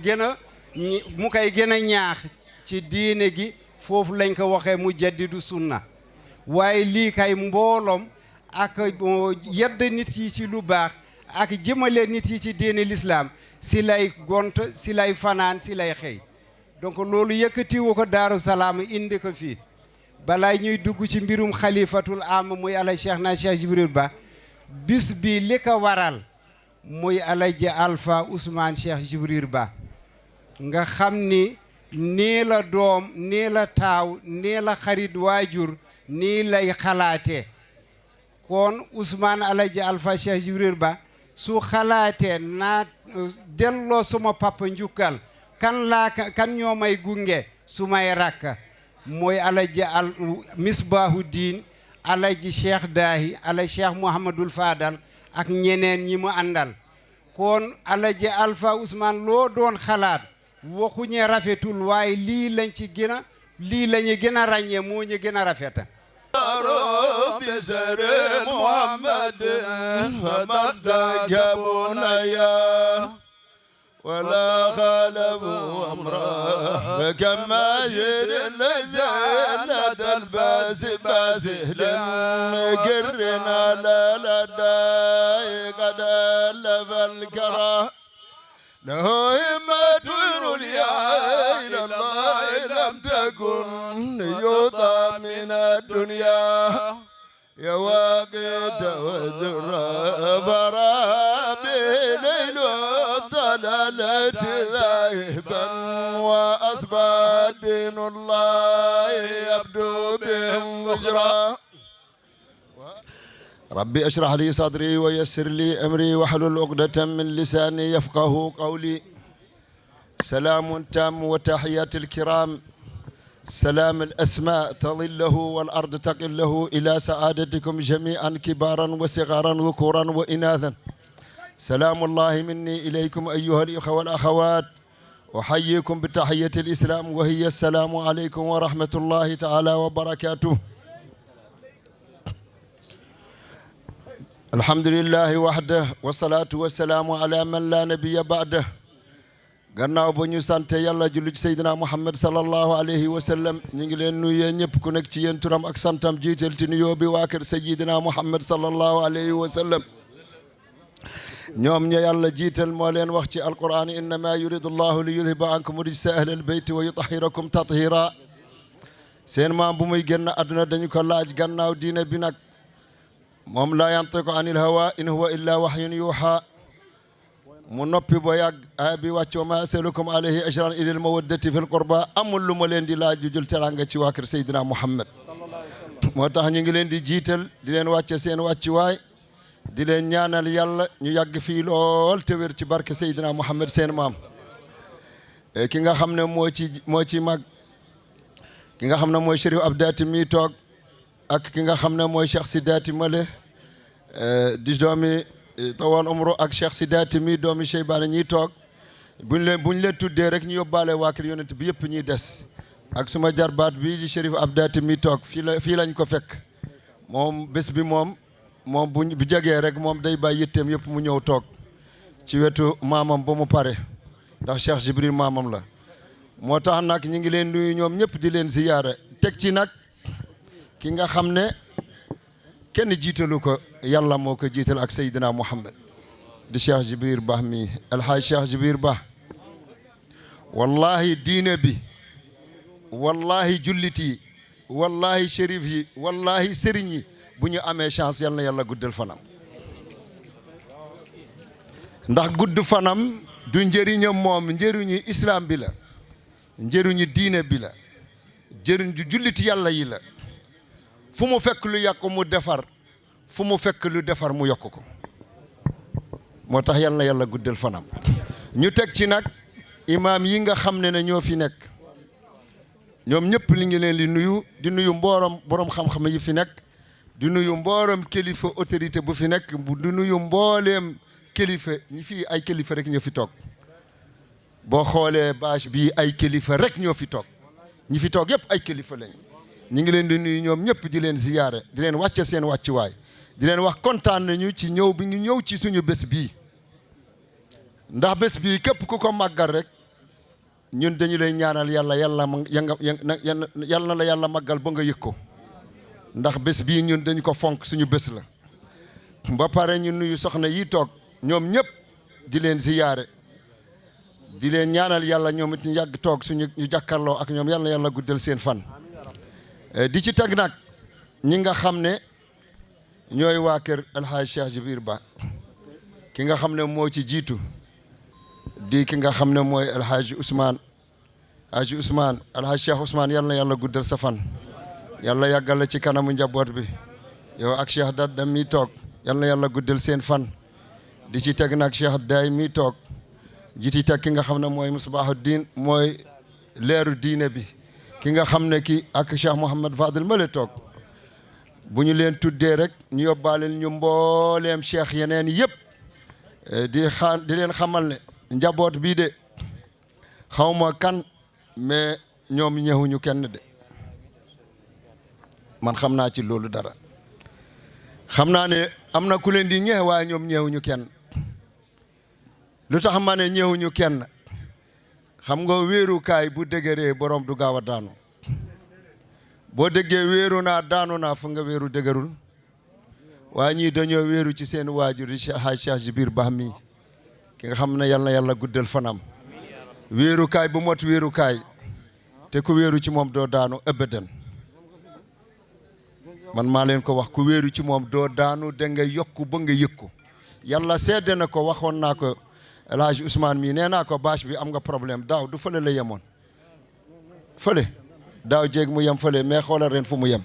koy gën a ñaax ci diine gi foofu lañ ko waxee mu jaddidu sunna waaye lii kay mbooloom ak yedd nit yi ci lu baax ak jëmale nit yi ci diine l'islam si lay gont si lay fanaan si lay xëy donc loolu yëkkatiwu ko Daaru Salaam indi ko fii balaa ñuy dugg ci mbirum xalifatul am muy ala cheikh na cheikh Djibril ba bis bi li ko waral muy alaji alpha Ousmane cheikh Djibril ba nga xam ni nii la doom nii la taaw nii la xarit waajur nii lay xalaatee kon Ousmane alaji alpha cheikh Djibril ba su xalaatee naa delloo suma papa njukkal kan ñoo may gunge su may rakk mooy alaji misbaahu diin alaji cheikh daahi ala cheikh mouhamadul fadal ak ñeneen ñi mu àndal kon alaji alpha Ousmane loo doon xalaat waxuñe rafetul waaye lii lañu gën a ràññee moo ñu gën a rafeta بسر محمد فمرتكبون ولا خالفوا أمره فكما جد لزالة الباس باسهل قرنا لا لداي قد ألف الكره له همة اليا إلى الله لم تكن يوطى من الدنيا يا واقد وذر فرابي ليل الضلالة ذاهبا وأصبح دين الله يبدو بهم وجرا ربي اشرح لي صدري ويسر لي أمري واحلل عقدة من لساني يفقه قولي سلام تام وتحيات الكرام سلام الأسماء تظله والأرض تقله إلى سعادتكم جميعا كبارا وصغارا ذكورا وإناثا سلام الله مني إليكم أيها الإخوة والأخوات أحييكم بتحية الإسلام وهي السلام عليكم ورحمة الله تعالى وبركاته الحمد لله وحده والصلاة والسلام على من لا نبي بعده gannaaw ba ñu sante yàlla julli ci Seydina Muhammad sallallahu alayhi wa sallam ñu ngi leen nuyu ñëpp ku nekk ci yéen turam ak santam jiital ci nuyoo bi waa kër Seydina Muhammad sallallahu alayhi wa sallam ñoom ña yàlla jiital moo leen wax ci alquran innama yuridu llahu li yudhiba ankum rijsa ahlal bayti wa yutahhirakum tathira seen maam bu muy génn àdduna dañu ko laaj gannaaw diine bi nag moom laa yantiqu anil hawa in huwa illa wahyun yuha mu noppi ba yàgg aaya bi wàcc wa ma asalukum alayhi ajran ilal mawaddati fil qurba amul lu ma leen di laaj jujul teranga ci waa kër Seydina Muhammad moo tax ñu ngi leen di jiital di leen wàcce seen wàccuwaay di leen ñaanal yàlla ñu yàgg fii lool te wér ci barke Seydina Muhammad seen maam ki nga xam ne moo ci mag ki nga xam ne mooy Chérif Abdati mi toog ak ki nga xam ne mooy Cheikh Sidati Male di doomi tawal umru ak Cheikh Sidati mi doomi Cheybane ñiy toog buñ leen tuddee rek ñu yóbbaale waa kër yonent bi yëpp ñuy des ak suma jarbaat bi di Chérif Abdati mi toog fii lañ ko fekk moom bés bi moom bu jegee rek moom day bàyyi yitteem yëpp mu ñëw toog ci wetu maamam ba mu pare ndax Cheikh Djibril maamam la moo tax nag ñu ngi leen nuyu ñoom ñëpp di leen ziyaara teg ci nag ki nga xam ne kenn jiitalu ko yàlla moo ko jiital ak Seydina Muhammad di Cheikh Djibril Bah mi alhaaj Cheikh Djibril Bah wallahi diine bi wallahi jullit yi wallahi shérif yi wallahi sëriñ yi bu ñu amee chance yal na yàlla guddal fanam ndax gudd fanam du njëriñam moom njëriñu islam bi la njëriñu diine bi la njëriñ ju jullit yàlla yi la fu mu fekk lu yàq mu defar fu mu fekk lu defar mu yokk ko moo tax yal na yàlla guddal fanam ñu teg ci nag imaam yi nga xam ne ñoo fi nekk ñoom ñëpp li ngi leen di nuyu mboorom borom xam-xam yi fi nekk di nuyu mboorom kilifa autorité bu fi nekk di nuyu mbooleem kilifa ñi fi ay kilifa rek ñoo fi toog boo xoolee bâche bi ay kilifa rek ñoo fi toog ñi fi toog yëpp ay kilifa lañ ñi ngi leen di nuyu ñoom ñëpp di leen ziyaare di leen wàcce seen wàccuwaay di leen wax kontaan nañu ci ñëw bi ñu ñëw ci suñu bés bii ndax bés bii képp ku ko màggal rek ñun dañu lay ñaanal yàlla yàlla na la yàlla màggal ba nga yëg ko ndax bés bii ñun dañu ko fonk suñu bés la ba pare ñu nuyu soxna yi toog ñoom ñëpp di leen ziyaare di leen ñaanal yàlla ñoom it ñu yàgg toog suñu ñu jàkkarloo ak ñoom yàlla yàlla guddal seen fan di ci teg nag ñi nga xam ne ñooy waa kër alhaaj Cheikh Djibril Bah ki nga xam ne moo ci jiitu di ki nga xam ne mooy alhaaj Ousmane alhaaj Cheikh Ousmane yal na yàlla guddal sa fan yàlla yàggal la ci kanamu njaboot bi yow ak Cheikh Dadda mi toog yal na yàlla guddal seen fan di ci teg nag Cheikh Day mi toog di ci teg ki nga xam ne mooy Musbahuddin mooy leeru diine bi ki nga xam ne ki ak Cheikh Mouhamad Fadel male toog bu ñu leen tuddee rek ñu yóbbaaleel ñu mbooleem cheikh yeneen yëpp di leen xamal ne njaboot bii de xawma kan mais ñoom ñëwuñu kenn de man xam naa ci loolu dara xam naa ne am na ku leen di ñeex waaye ñoom ñëwuñu kenn lu tax ma ne ñëwuñu kenn xam nga wéerukaay bu dëgëree borom du gaaw a daanu boo déggee wéeru naa daanu naa fu nga wéeru dëgërul waaye ñii dañoo wéeru ci seen waajur di Cheikh Djibril Bah mi ki nga xam ne yal na yàlla guddal fanam wéerukaay bu mot wéerukaay te ku wéeru ci moom doo daanu abadan man maa leen ko wax ku wéeru ci moom doo daanu da nga yokku ba nga yëg ko yàlla seede na ko waxoon naa ko El Hadj Ousmane mii nee naa ko bâche bi am nga problème daaw du fële la yemoon fële daaw jéeg mu yem fële mais xoolal ren fu mu yem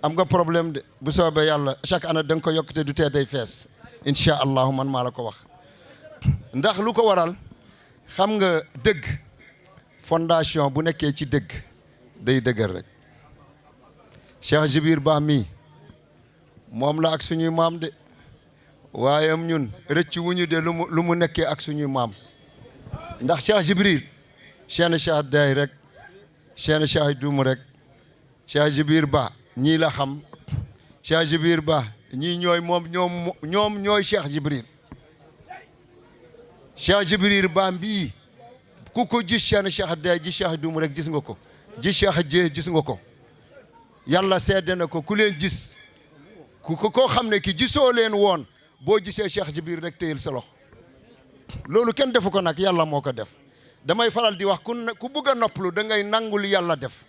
am nga problème de bu soobee yàlla chaque année da nga ko yokk te du tee day fees incha allahu man maa la ko wax ndax lu ko waral xam nga dëgg fondation bu nekkee ci dëgg day dëgër rek Cheikh Djibril Bah mii moom la ak suñuy maam de waaye ñun rëcc wuñu de lu mu nekkee ak suñuy maam ndax Cheikh Djibril Cheikh Cheikh Day rek Cheikh Cheikh Duum rek Cheikh Djibril Bah ñii la xam Cheikh Djibril Bah ñii ñooy ñoom ñooy Cheikh Djibril Cheikh Djibril Bah bii ku ko gis Cheikh Day gis Cheikh Duum rek gis nga ko gis Cheikh Jee gis nga ko yàlla seede na ko ku leen gis koo xam ne ki gisoo leen woon boo gisee Cheikh Djibril rek téyel sa loxo loolu kenn defu ko nag yàlla moo ko def damay faral di wax ku bëgg a noppalu da ngay nangul yàlla def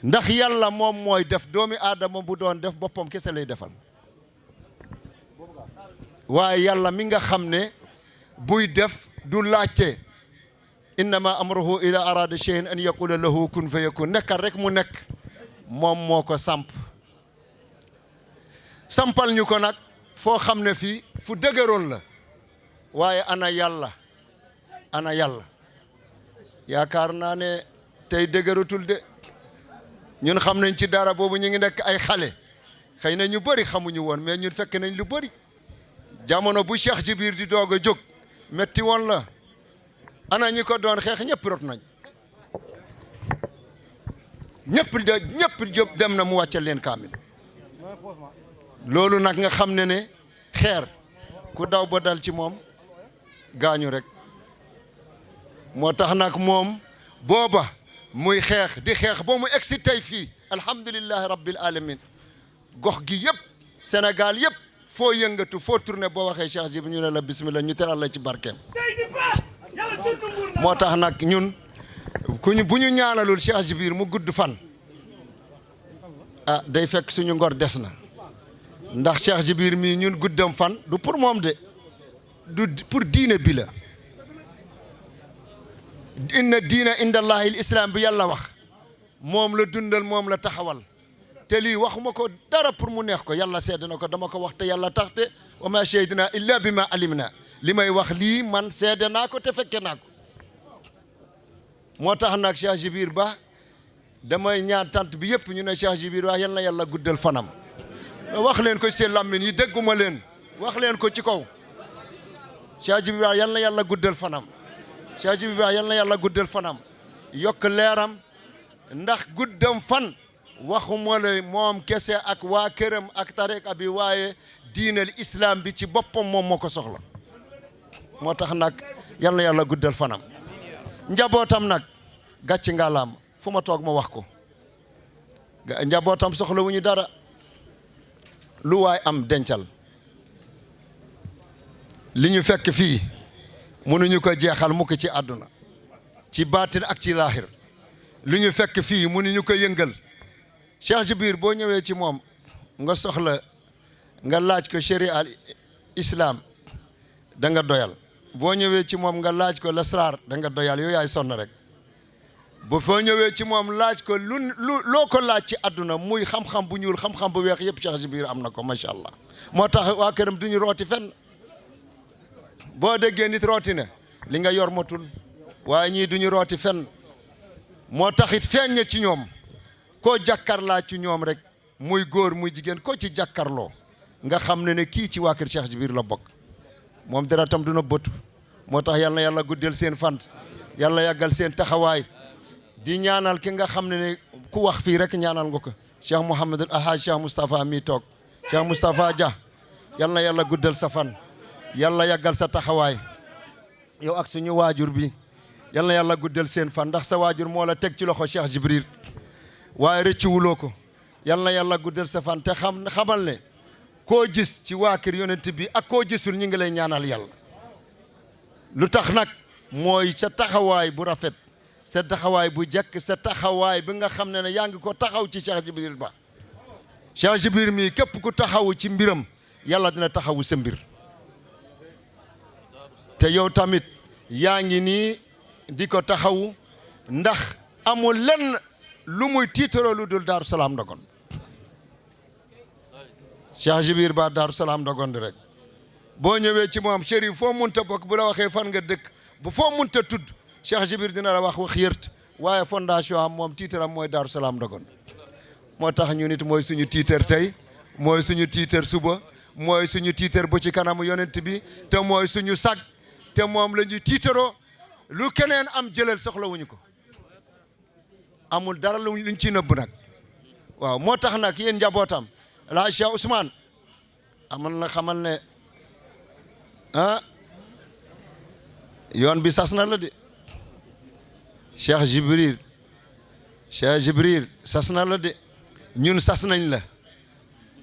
ndax yàlla moom mooy def doomi aadama bu doon def boppam kese lay defal waaye yàlla mi nga xam ne buy def du laajte innama amruhu ila arada shay'in an yaqula lahu kun fayakun nekkal rek mu nekk moom moo ko sampal ñu ko nag foo xam ne fii fu dëgëroon la waaye ana yàlla yaakaar naa ne tey dëgëratul de ñun xam nañ ci dara boobu ñu ngi nekk ay xale xëy na ñu bëri xamuñu woon mais ñun fekk nañ lu bëri jamono bu Cheikh Djibril di doog a jóg metti woon la ana ñi ko doon xeex ñëpp rot nañ ñëpp dem na mu wàccal leen kaamil loolu nag nga xam ne xeer ku daw ba dal ci moom gaañu rek moo tax nag moom booba muy xeex di xeex ba mu egsi tey fii alhamdulillahi rabbil alamin gox gi yëpp Sénégal yëpp foo yëngatu foo tourné boo waxee Cheikh Djibril ñu ne la bismillah ñu teral la ci barkeem moo tax nag ñun bu ñu ñaanalul Cheikh Djibril mu gudd fan ah day fekk suñu ngor des na ndax Cheikh Djibril mii ñun guddam fan du pour moom de du pour diine bi la inna diina inda allahi islam bi yàlla wax moom la dundal moom la taxawal te lii waxuma ko dara pour mu neex ko yàlla seede na ko dama ko wax te yàlla taxte wa ma shahidna illa bi ma alimna li may wax lii man seede naa ko te fekke naa ko moo tax nag Cheikh Djibril Ba damay ñaan tant bi yëpp ñu ne Cheikh Djibril Ba yal na yàlla guddal fanam wax leen ko seen làmmiñ yi dégguma leen wax leen ko ci kaw Cheikh Djibril Ba yal na yàlla guddal fanam Cheikh Djibril Ba yal na yàlla guddal fanam yokk leeram ndax guddam fan waxuma la moom kese ak waa këram ak tariqa bi waaye diinal islam bi ci boppam moom moo ko soxla moo tax nag yal na yàlla guddal fanam njabootam nag gàcc ngalaam fu ma toog ma wax ko njabootam soxla wu ñu dara lu waay am dencal li ñu fekk fii mënuñu ko jeexal mukk ci àdduna ci baatin ak ci laaxir lu ñu fekk fii mënuñu ko yëngal Cheikh Djibril boo ñëwee ci moom nga soxla nga laaj ko sharia al islam da nga doyal boo ñëwee ci moom nga laaj ko lasraar da nga doyal yow yaay sonn rek bu foo ñëwee ci moom laaj ko loo ko laaj ci àdduna muy xam-xam bu ñuul xam-xam bu weex yëpp Cheikh Djibril am na ko macha allah moo tax waa këram duñu rooti fenn boo déggee nit rooti ne li nga yor motul waaye ñii duñu rooti fenn moo taxit feeñ na ci ñoom koo jàkkarlaa ci ñoom rek muy góor muy jigéen ko ci jàkkarloo nga xam ne kii ci waa kër Cheikh Djibril la bokk moom dara tam du na bëtu moo tax yal na yàlla guddal seen fan yàlla yàggal seen taxawaay di ñaanal ki nga xam ne ku wax fii rek ñaanal nga ko Cheikh Mouhamadul Alhaaj Cheikh Moustapha mi toog Cheikh Moustapha Dia yal na yàlla guddal sa fan yàlla yàggal sa taxawaay yow ak suñu waajur bi yal na yàlla guddal seen fan ndax sa waajur moo la teg ci loxo Cheikh Djibril waaye rëccuwuloo ko yal na yàlla guddal sa fan te xamal ne koo gis ci waa kër yonent bi ak koo gisul ñu ngi lay ñaanal yàlla lu tax nag mooy sa taxawaay bu rafet sa taxawaay bu jekk sa taxawaay bi nga xam ne yaa ngi ko taxaw ci Cheikh Djibril Ba Cheikh Djibril mii képp ku taxawu ci mbiram yàlla dina taxawu sa mbir te yow tamit yaa ngi nii di ko taxawu ndax amul lenn lu muy tiitaroo lu dul Daaru Salaam Ndogon Cheikh Djibril Ba Daaru Salaam Ndogon rek boo ñëwee ci moom chérif foo munta bokk bu la waxee fan nga dëkk bu foo munta tudd Cheikh Djibril dina la wax yërt waaye fondation am moom tiitaram mooy Daaru Salaam Ndogon moo tax ñu nit mooy suñu tiitar tey mooy suñu tiitar suba mooy suñu tiitar bu ci kanamu yonent bi te mooy suñu sag te moom la ñu tiitaroo lu keneen am jëlal soxlawuñu ko amul dara luñ ci nëbb nag waaw moo tax nag yéen njabootam la Cheikh Ousmane amal na xamal ne yoon bi sas na la de Cheikh Djibril sas na la de ñun sas nañ la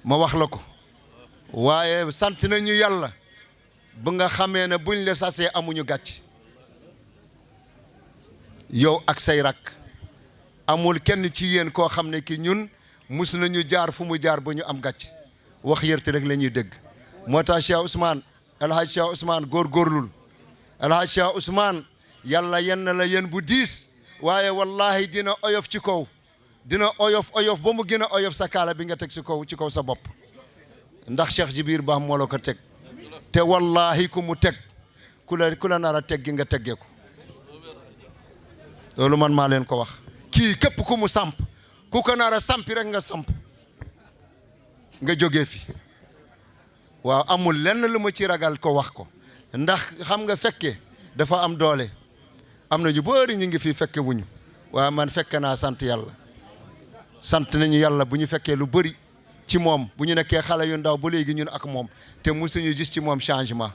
ma wax la ko waaye sant nañu yàlla bu nga xamee ne buñ la sasee amuñu gàcc yow ak say rak amul kenn ci yéen koo xam ne ki ñun mus nañu jaar fu mu jaar ba ñu am gàcc wax yërte rek la ñuy dégg moo tax Cheikh Ousmane Alhaaj Cheikh Ousmane góorgóorlul Alhaaj Cheikh Ousmane yàlla yenn la yéen bu diis waaye wallahi dina oyof ci kaw dina oyof ba mu gën a oyof sa kaala bi nga teg ci kaw sa bopp ndax Cheikh Djibril Ba moo la ko teg te wallahi ku mu teg ku la nar a teg gi nga teggee ko loolu man maa leen ko wax kii képp ku mu samp ku ko nar a sampi rek nga samp nga jógee fi waaw amul lenn lu ma ci ragal ko wax ko ndax xam nga fekke dafa am doole am na ñu bëri ñu ngi fi fekke wuñu waaye man fekke naa sant yàlla sant nañu yàlla bu ñu fekkee lu bëri ci moom bu ñu nekkee xale yu ndaw ba léegi ñun ak moom te musuñu gis ci moom changement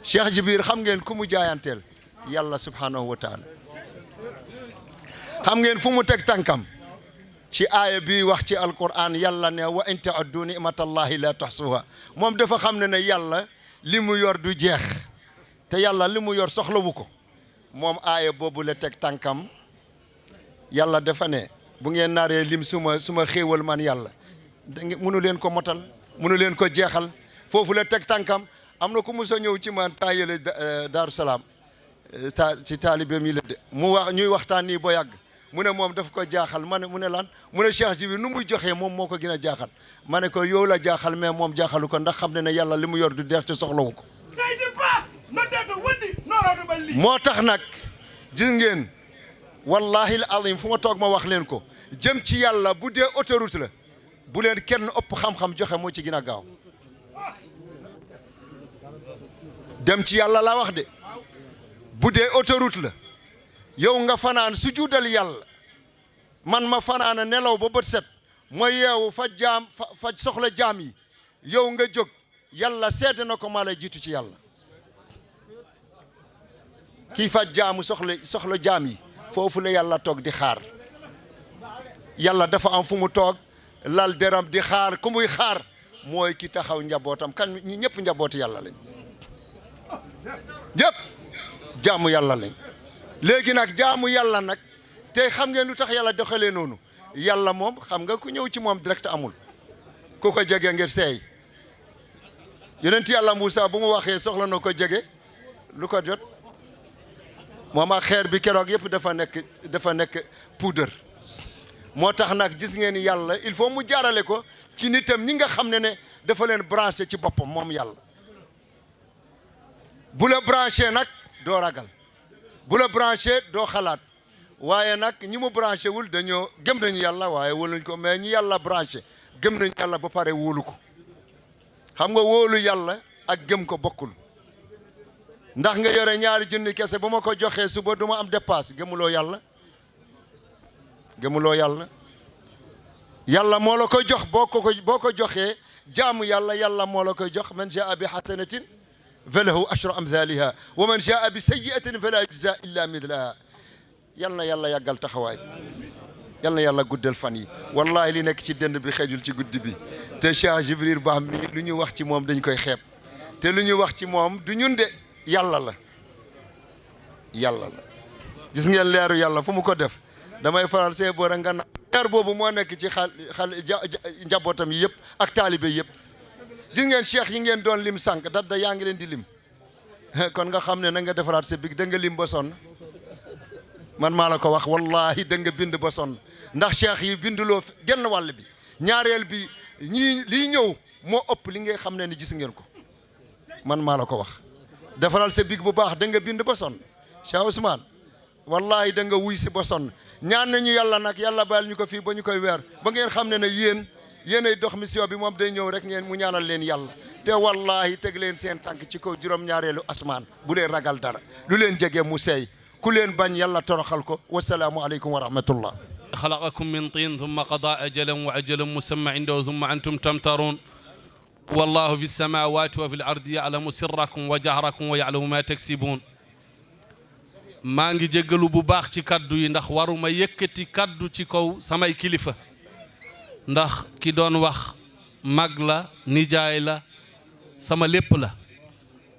Cheikh Djibril xam ngeen ku mu jaayanteel yàlla subhanahu wa taala xam ngeen fu mu teg tànkam ci aaya bi wax ci alquran yàlla ne wa in ta'uddu ni'matallahi la tuhsuha moom dafa xam ne yàlla li mu yor du jeex te yàlla li mu yor soxlawu ko moom aaya boobu la teg tànkam yàlla dafa ne bu ngeen naree lim suma xéewal man yàlla mënu leen ko motal mënu leen ko jeexal foofu la teg tànkam am na ku mu sa ñëw ci man taayale Daaru Salaam ci taalibeem yi la de mu wax ñuy waxtaan nii ba yàgg mu ne moom daf ko jaaxal ma ne mu ne lan mu ne Cheikh Djibril nu muy joxee moom moo ko gën a jaaxal ma ne ko yow la jaaxal mais moom jaaxalu ko ndax xam ne yàlla li mu yor du deex te soxlawu ko moo tax nag gis ngeen wallahi al azim fu ma toog ma wax leen ko jëm ci yàlla bu dee autoroute la bu leen kenn ëpp xam-xam joxe moo ci gën a gaaw dem ci yàlla laa wax de bu dee autoroute la yow nga fanaan su juudal yàlla man ma fanaan nelaw ba bët set ma yeewu faj soxla jaam yi yow nga jóg yàlla seede na ko maa lay jiitu ci yàlla kii faj jaamu soxla jaam yi foofu la yàlla toog di xaar yàlla dafa am fu mu toog lal deram di xaar ku muy xaar mooy ki taxaw njabootam kan ñi ñëpp njabooti yàlla lañ ñëpp jaamu yàlla lañ léegi nag jaamu yàlla nag te xam ngeen lu tax yàlla doxalee noonu yàlla moom xam nga ku ñëw ci moom direct amul ku ko jege ngir seey yonent yàlla Moussa bu mu waxee soxla na ko jege lu ko jot moom ak xeer bi keroog yëpp dafa nekk poudre moo tax nag gis ngeen yàlla il faut mu jaarale ko ci nitam ñi nga xam ne dafa leen branché ci boppam moom yàlla bu la branché nag doo ragal bu la branché doo xalaat waaye nag ñi mu branché wul dañoo gëm nañu yàlla waaye wóoluñ ko mais ñi yàlla branché gëm nañu yàlla ba pare wóolu ko xam nga wóolu yàlla ak gëm ko bokkul ndax nga yore ñaari junni kese bu ma ko joxee suba du ma am dépasse gëmuloo yàlla yàlla moo la koy jox boo ko joxee jaamu yàlla moo la koy jox man jaa bi hasanatin falahu ashru amthaliha wa man jaa bi sayyi'atin fala yujza illa mithlaha yal na yàlla yàggal taxawaay yal na yàlla guddal fan yi wallahi li nekk ci dënd bi xejul ci guddi bi te Cheikh Djibril Ba mi lu ñu wax ci moom dañ koy xeeb te lu ñu wax ci moom du ñun de yàlla la gis ngeen leeru yàlla fu mu ko def damay faral see boora nga na leer boobu moo nekk ci njabootam yi yëpp ak taalibe yëpp gis ngeen cheikh yi ngeen doon lim sànq dadda yaa ngi leen di lim kon nga xam ne na nga defaraat sa big da nga lim ba sonn man maa la ko wax wallahi da nga bind ba sonn ndax cheikh yi binduloo genn wàll bi ñaareel bi ñii lii ñëw moo ëpp li ngay xam ne ni gis ngeen ko man maa la ko wax defaral sa big bu baax da nga bind ba sonn Cheikh Ousmane wallahi da nga wuy si ba sonn ñaan nañu yàlla nag yàlla baal ñu ko fii ba ñu koy weer ba ngeen xam ne yéenay dox mission bi moom day ñëw rek ngeen mu ñaanal leen yàlla te wallahi teg leen seen tànk ci kaw juróom-ñaareelu asmaan bu leen ragal dara lu leen jege mu seey ku leen bañ yàlla toroxal ko wasalaamu aleykum wa rahmatullah خلقكم من طين ثم قضى أجلا وأجل مسمى عنده ثم أنتم تمترون والله في السماوات وفي الأرض يعلم سركم وجهركم ويعلم ما تكسبون maa ngi jéggalu bu baax ci kaddu yi ndax waruma yëkkati kaddu ci kaw samay kilifa ndax ki doon wax mag la nijaay la sama lépp la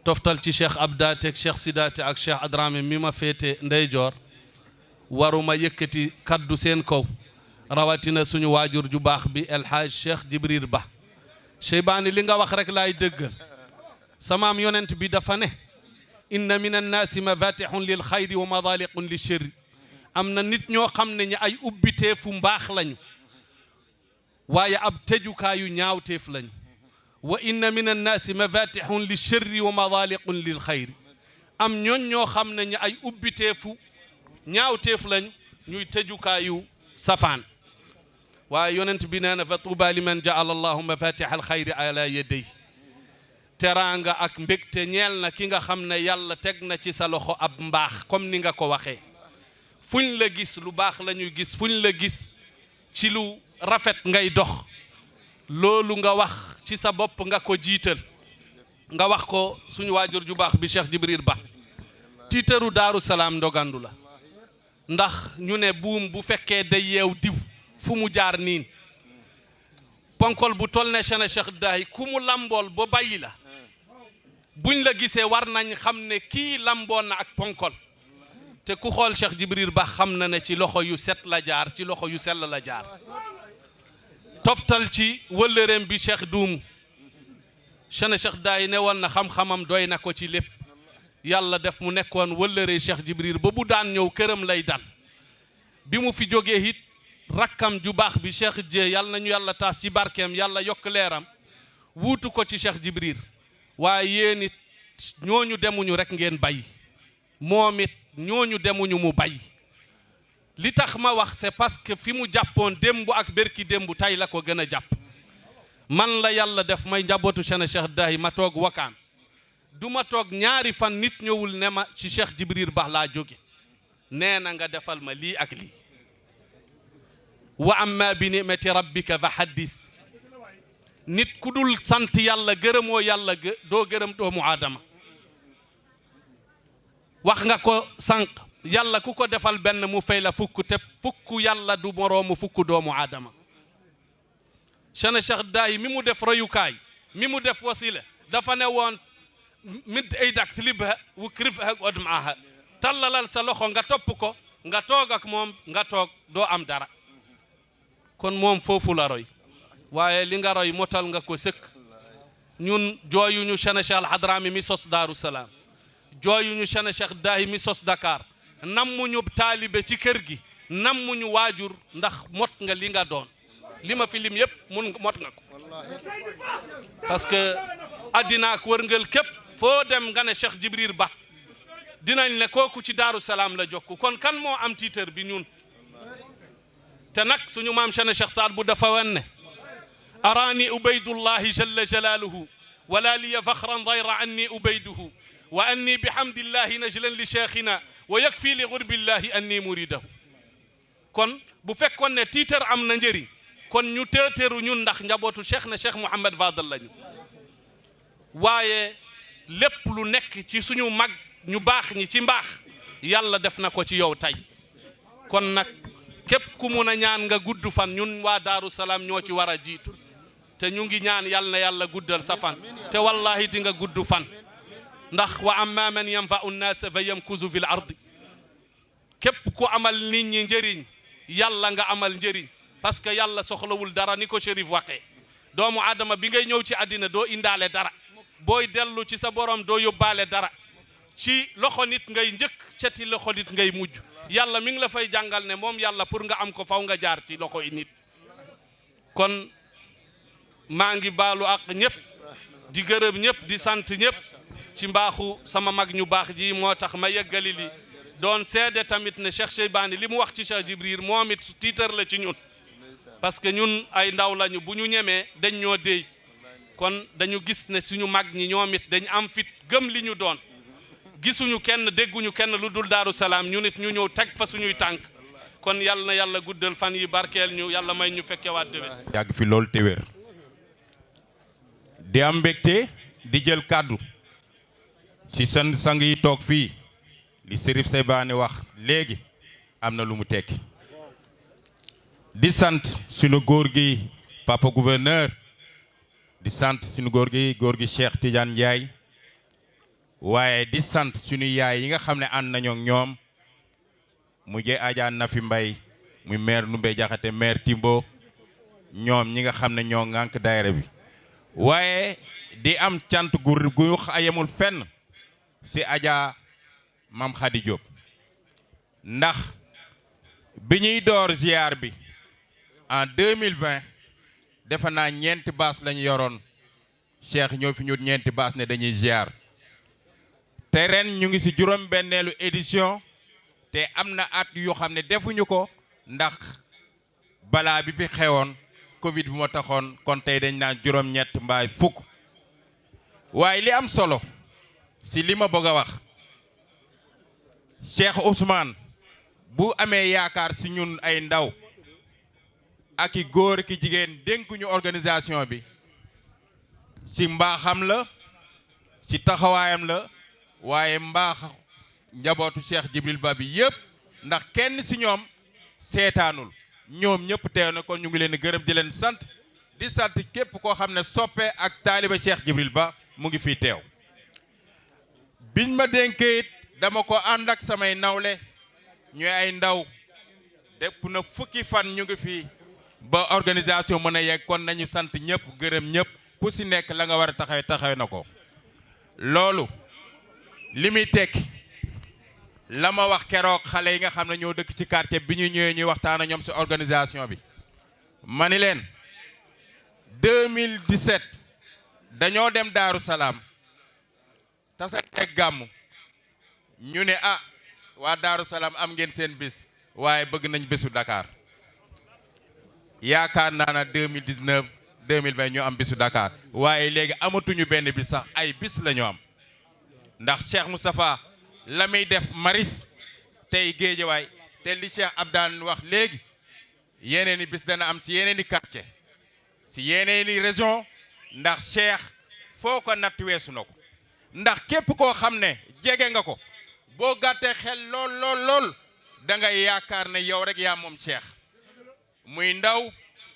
toftal ci Cheikh Abdaate ak Cheikh Sidaate ak Cheikh Adrame mi ma féete ndeyjoor waruma yëkkati kaddu seen kaw rawatina suñu waajur ju baax bi El Hadj Cheikh Djibril Ba Cheybani li nga wax rek laay dëggal samaam yonent bi dafa ne inna min annaasi mafatihun lil xayri wa madaliqun li sherri am na nit ñoo xam ne ñi ay ubbiteefu mbaax lañu waaye ab tëjukaayu ñaawteef lañu wa inna min annaasi mafatihun li sherri wa madaliqun lil xayri am ñooñ ñoo xam ne ñi ay ubbiteefu ñaawteef lañu ñuy tëjukaayu safaan waaye yonent bi nee na fa tuuba liman jaala allahu mafatiha al xayri ala yaday teraanga ak mbégte ñeel na ki nga xam ne yàlla teg na ci sa loxo ab mbaax comme ni nga ko waxee fuñ la gis lu baax la ñuy gis fuñ la gis ci lu rafet ngay dox loolu nga wax ci sa bopp nga ko jiital nga wax ko suñu waajur ju baax bi Cheikh Djibril Ba tiitaru Daaru Salaam ndogandu la ndax ñu ne buum bu fekkee day yeew diw fu mu jaar niin ponkol bu toll ne Cheikh Dahi ku mu lambool ba bàyyi la buñ la gisee war nañ xam ne kii lamboon na ak ponkol te ku xool Cheikh Djibril Ba xam na ne ci loxo yu set la jaar ci loxo yu sell la jaar toftal ci wëllëreem bi Cheikh Duumu Cheikh Dahi ne woon na xam-xamam doy na ko ci lépp yàlla def mu nekkoon wëllëre Cheikh Djibril ba bu daan ñëw këram lay dal bi mu fi jógee it rakkam ju baax bi Cheikh Dieye yàlla nañu yàlla taas ci barkeem yàlla yokk leeram wuutu ko ci Cheikh Djibril waaye yéen it ñooñu demuñu rek ngeen bay moom it ñooñu demuñu mu bay li tax ma wax c'est parce que fi mu jàppoon démb ak berki démb tay la ko gën a jàpp man la yàlla def may njabootu Cheikh Dahi ma toog wakaam du ma toog ñaari fan nit ñëwul ne ma ci Cheikh Djibril Ba laa jóge nee na nga defal ma lii ak lii wa amma bi ni'mati rabbika fa haddis nit ku dul sant yàlla gërëmoo yàlla doo gërëm doomu aadama wax nga ko sànq yàlla ku ko defal benn mu fay la fukk te fukk yàlla du moroomu fukk doomu aadama Cheikh Dahi mi mu def royukaay mi mu def wasila dafa ne woon mid ay dak libha wu krifha od maaha tallalal sa loxo nga topp ko nga toog ak moom nga toog doo am dara kon moom foofu la roy waaye li nga roy motal nga ko sëkk ñun jooyuñu Cheikh Al Hadrami mi sos Daaru Salaam jooyuñu Cheikh Dahi mi sos Dakar nammuñu taalibe ci kër gi nammuñu waajur ndax mot nga li nga doon li ma fi lim yëpp mun mot nga ko parce que addina ak wërngël képp foo dem nga ne Cheikh Djibril Ba dinañ ne kooku ci Daaru Salaam la jokku kon kan moo am tiitër bi ñun te nag suñu maam Cheikh Saad bu dafa wan ne araani ubaydullahi jalla jalaaluhu wala liya faxran dayra anni ubayduhu wa anni bihamdillahi najlan li cheikhina wa yakfi li gurbillahi anni muridahu kon bu fekkoon ne tiitër am na njëriñ kon ñu teeteeru ñun ndax njabootu Cheikh na Cheikh Mouhamed Fadal lañu waaye lépp lu nekk ci suñu mag ñu baax ñi ci mbaax yàlla def na ko ci yow tey kon nag képp ku mun a ñaan nga gudd fan ñun waa Daaru Salaam ñoo ci war a jiitu te ñu ngi ñaan yàlla na yàlla guddal sa fan te wallahi di nga gudd fan ndax wa amma man yanfa'u nnaasa fa yamkuzu fil ardi képp ku amal nit ñi njëriñ yàlla nga amal njëriñ parce que yàlla soxlawul dara ni ko Chérif waxee doomu aadama bi ngay ñëw ci àddina doo indaale dara booy dellu ci sa borom doo yóbbaale dara ci loxo nit ngay njëkk ceti loxo nit ngay mujj yàlla mi ngi la fay jàngal ne moom yàlla pour nga am ko faw nga jaar ci loxo yi nit kon maa ngi baalu ak ñëpp di gërëm ñëpp di sant ñëpp ci mbaaxu sama mag ñu baax ji moo tax ma yeggali li doon seede tamit ne Cheikh Cheybani li mu wax ci Cheikh Djibril moom it tiitar la ci ñun parce que ñun ay ndaw lañu bu ñu ñemee dañ ñoo déy kon dañu gis ne suñu mag ñi ñoom it dañ am fit gëm li ñu doon gisuñu kenn dégguñu kenn lu dul Daaru Salaam ñu nit ñu ñëw teg fa suñuy tànk kon yàlla na yàlla guddal fan yi barkeel ñu yàlla may ñu fekke waat déwén yàgg fi loolu te wér di am mbégte di jël kàddu ci seen sang yi toog fii li Chérif Cheybani wax léegi am na lu mu tekki di sant suñu góor gi papa gouverneur di sant suñu góor gi Cheikh Tidiane Ndiaye waaye di sant suñu yaay yi nga xam ne ànd nañoo ak ñoom mu jee Adja Nafi Mbaye muy maire Numbe Jaxate maire Timbo ñoom ñi nga xam ne ñoo ŋànk daayira bi waaye di am cant gu yemul fenn si Adja Mam Khady Diop ndax bi ñuy door ziar bi en 2020 defe naa ñeenti baas lañu yoroon Cheikh ñoo fi ñut ñeenti baas ne dañuy ziar te ren ñu ngi si juróom-benneelu édition te am na at yoo xam ne defuñu ko ndax balaa bi fi xewoon Covid bi moo taxoon kon tey dañ naan juróom-ñett mbaay fukk waaye li am solo si li ma bëgg a wax Cheikh Ousmane bu amee yaakaar si ñun ay ndaw ak i góor ki jigéen dénkuñu organisation bi ci mbaaxam la ci taxawaayam la waaye mbaax njabootu Cheikh Djibril Ba bi yëpp ndax kenn ci ñoom seetaanul ñoom ñëpp teew na kon ñu ngi leen di gërëm di leen sant di sant képp koo xam ne soppe ak taaliba Cheikh Djibril Ba mu ngi fii teew biñ ma dénkee it dama ko ànd ak samay nawle ñooy ay ndaw dépp na fukki fan ñu ngi fii ba organisation mën a yegg kon nañu sant ñëpp gërëm ñëpp ku ci nekk la nga war a taxaw na ko loolu li muy tekki la ma wax keroog xale yi nga xam ne ñoo dëkk ci quartier bi ñu ñëwee ñuy waxtaan ak ñoom ci organisation bi ma ni leen 2017 dañoo dem Daaru Salaam tasa teg gàmmu ñu ne waa Daaru Salaam am ngeen seen bis waaye bëgg nañ bésu Dakar yaakaar naa na 2019 2020 ñu am bisu Dakar waaye léegi amatuñu benn bis sax ay bis la ñu am ndax Cheikh Moustapha la muy def maris tey Géejawaay te li Cheikh Abdaan wax léegi yeneen i bis dana am ci yeneen i quartier ci yeneen i région ndax Cheikh foo ko natt weesu na ko ndax képp koo xam ne jege nga ko boo gàttee xel lool da ngay yaakaar ne yow rek yaa moom Cheikh muy ndaw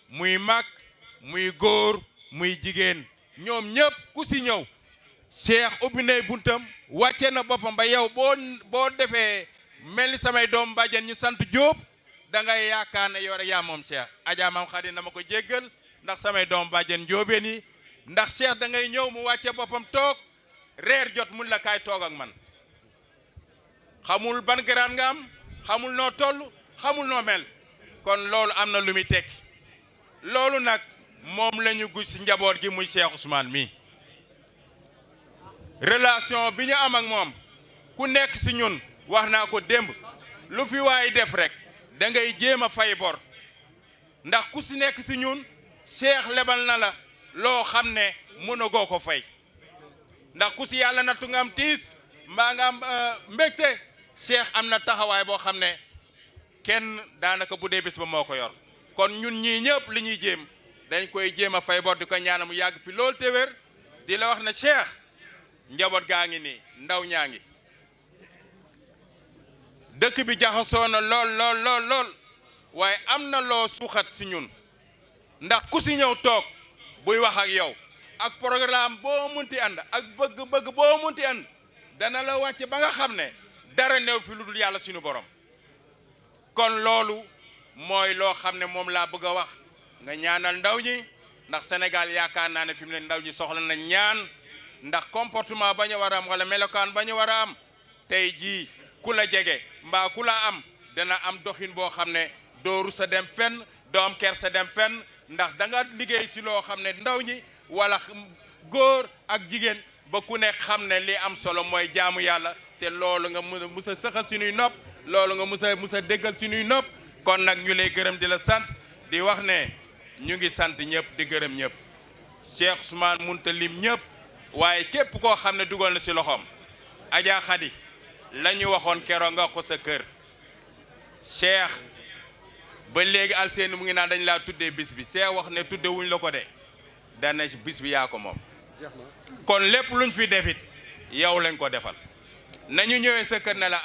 muy mag muy góor muy jigéen ñoom ñëpp ku ci ñëw Cheikh ubbi na buntam wàcce na boppam ba yow boo defee mel ni samay doom bàjjen ñu sant Jóob da ngay yaakaar ne yow rek yaa moom Cheikh Adja Maam Xadi na ma ko jéggal ndax samay doom bàjjen Jóobeen yi ndax Cheikh da ngay ñëw mu wàcce boppam toog reer jot mun la kaay toog ak man xamul ban grade nga am xamul noo toll xamul noo mel kon loolu am na lu muy tekki loolu nag moom la ñu gis ci njaboot gi muy Cheikh Ousmane mi relation bi ñu am ak moom ku nekk ci ñun wax naa ko démb lu fi waay def rek da ngay jéem a fay bor ndax ku ci nekk ci ñun Cheikh lebal na la loo xam ne mënagoo ko fay ndax ku ci yàlla nattu nga am tiis mbaa nga am mbégte Cheikh am na taxawaay boo xam ne kenn daanaka bu dee bis ba moo ko yor kon ñun ñii ñëpp li ñuy jéem dañ koy jéem a fay bor di ko ñaanal mu yàgg fi loolu te wér di la wax ne Cheikh njaboot gaa ngi nii ndaw ñaa ngi dëkk bi jaxasoo na lool waaye am na loo suuxat ci ñun ndax ku ci ñëw toog buy wax ak yow ak programme boo munti ànd ak bëgg-bëgg boo munti ànd dana la wàcce ba nga xam ne dara néew fi lu dul yàlla suñu borom kon loolu mooy loo xam ne moom laa bëgg a wax nga ñaanal ndaw ñi ndax Sénégal yaakaar naa ne fi mu ne ndaw ñi soxla na ñaan ndax comportement ba ñu war a am wala melokaan ba ñu war a am tey jii ku la jege mbaa ku la am dana am doxin boo xam ne doo rus a dem fenn doo am kersa dem fenn ndax da nga liggéey ci loo xam ne ndaw ñi wala góor ak jigéen ba ku nekk xam ne li am solo mooy jaamu yàlla te loolu nga mus a sëxal suñuy nopp loolu nga mus a déggal suñuy nopp kon nag ñu lay gërëm di la sant di wax ne ñu ngi sant ñëpp di gërëm ñëpp Cheikh Ousmane munta lim ñëpp waaye képp koo xam ne dugal na ci loxoom Adja Khady la ñu waxoon keroog nga ko sa kër Cheikh ba léegi Alseyni mu ngi naan dañ laa tuddee bis bi Cheikh wax ne tudde wuñ la ko de dana bis bi yaa ko moom kon lépp luñ fi defit yow lañ ko defal nañu ñëwee sa kër ne la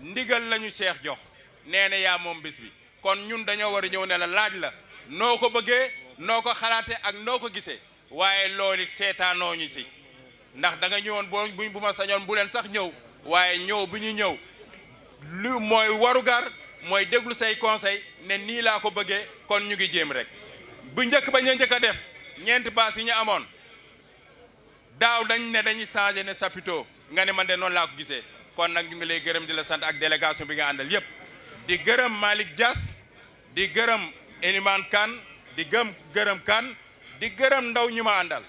ndigal lañu Cheikh jox nee na yaa moom bis bi kon ñun dañoo war a ñëw ne la laaj la noo ko bëggee noo ko xalaate ak noo ko gisee waaye loolu it seetaanoo ñu ci ndax da nga ñëwoon bu ma sañoon bu leen sax ñëw waaye ñëw bi ñu ñëw lu mooy warugar mooy déglu say conseil ne nii laa ko bëggee kon ñu ngi jéem rek bu njëkk ba ñu njëkk a def ñeenti baas yi ñu amoon daaw dañ ne dañuy changé ne sapito nga ne man de noonu laa ko gisee kon nag ñu ngi lay gërëm di la sant ak délégation bi nga àndal yépp di gërëm Malick Dias di gërëm Elimane Kane di gërëm Kane di gërëm ndaw ñi ma àndal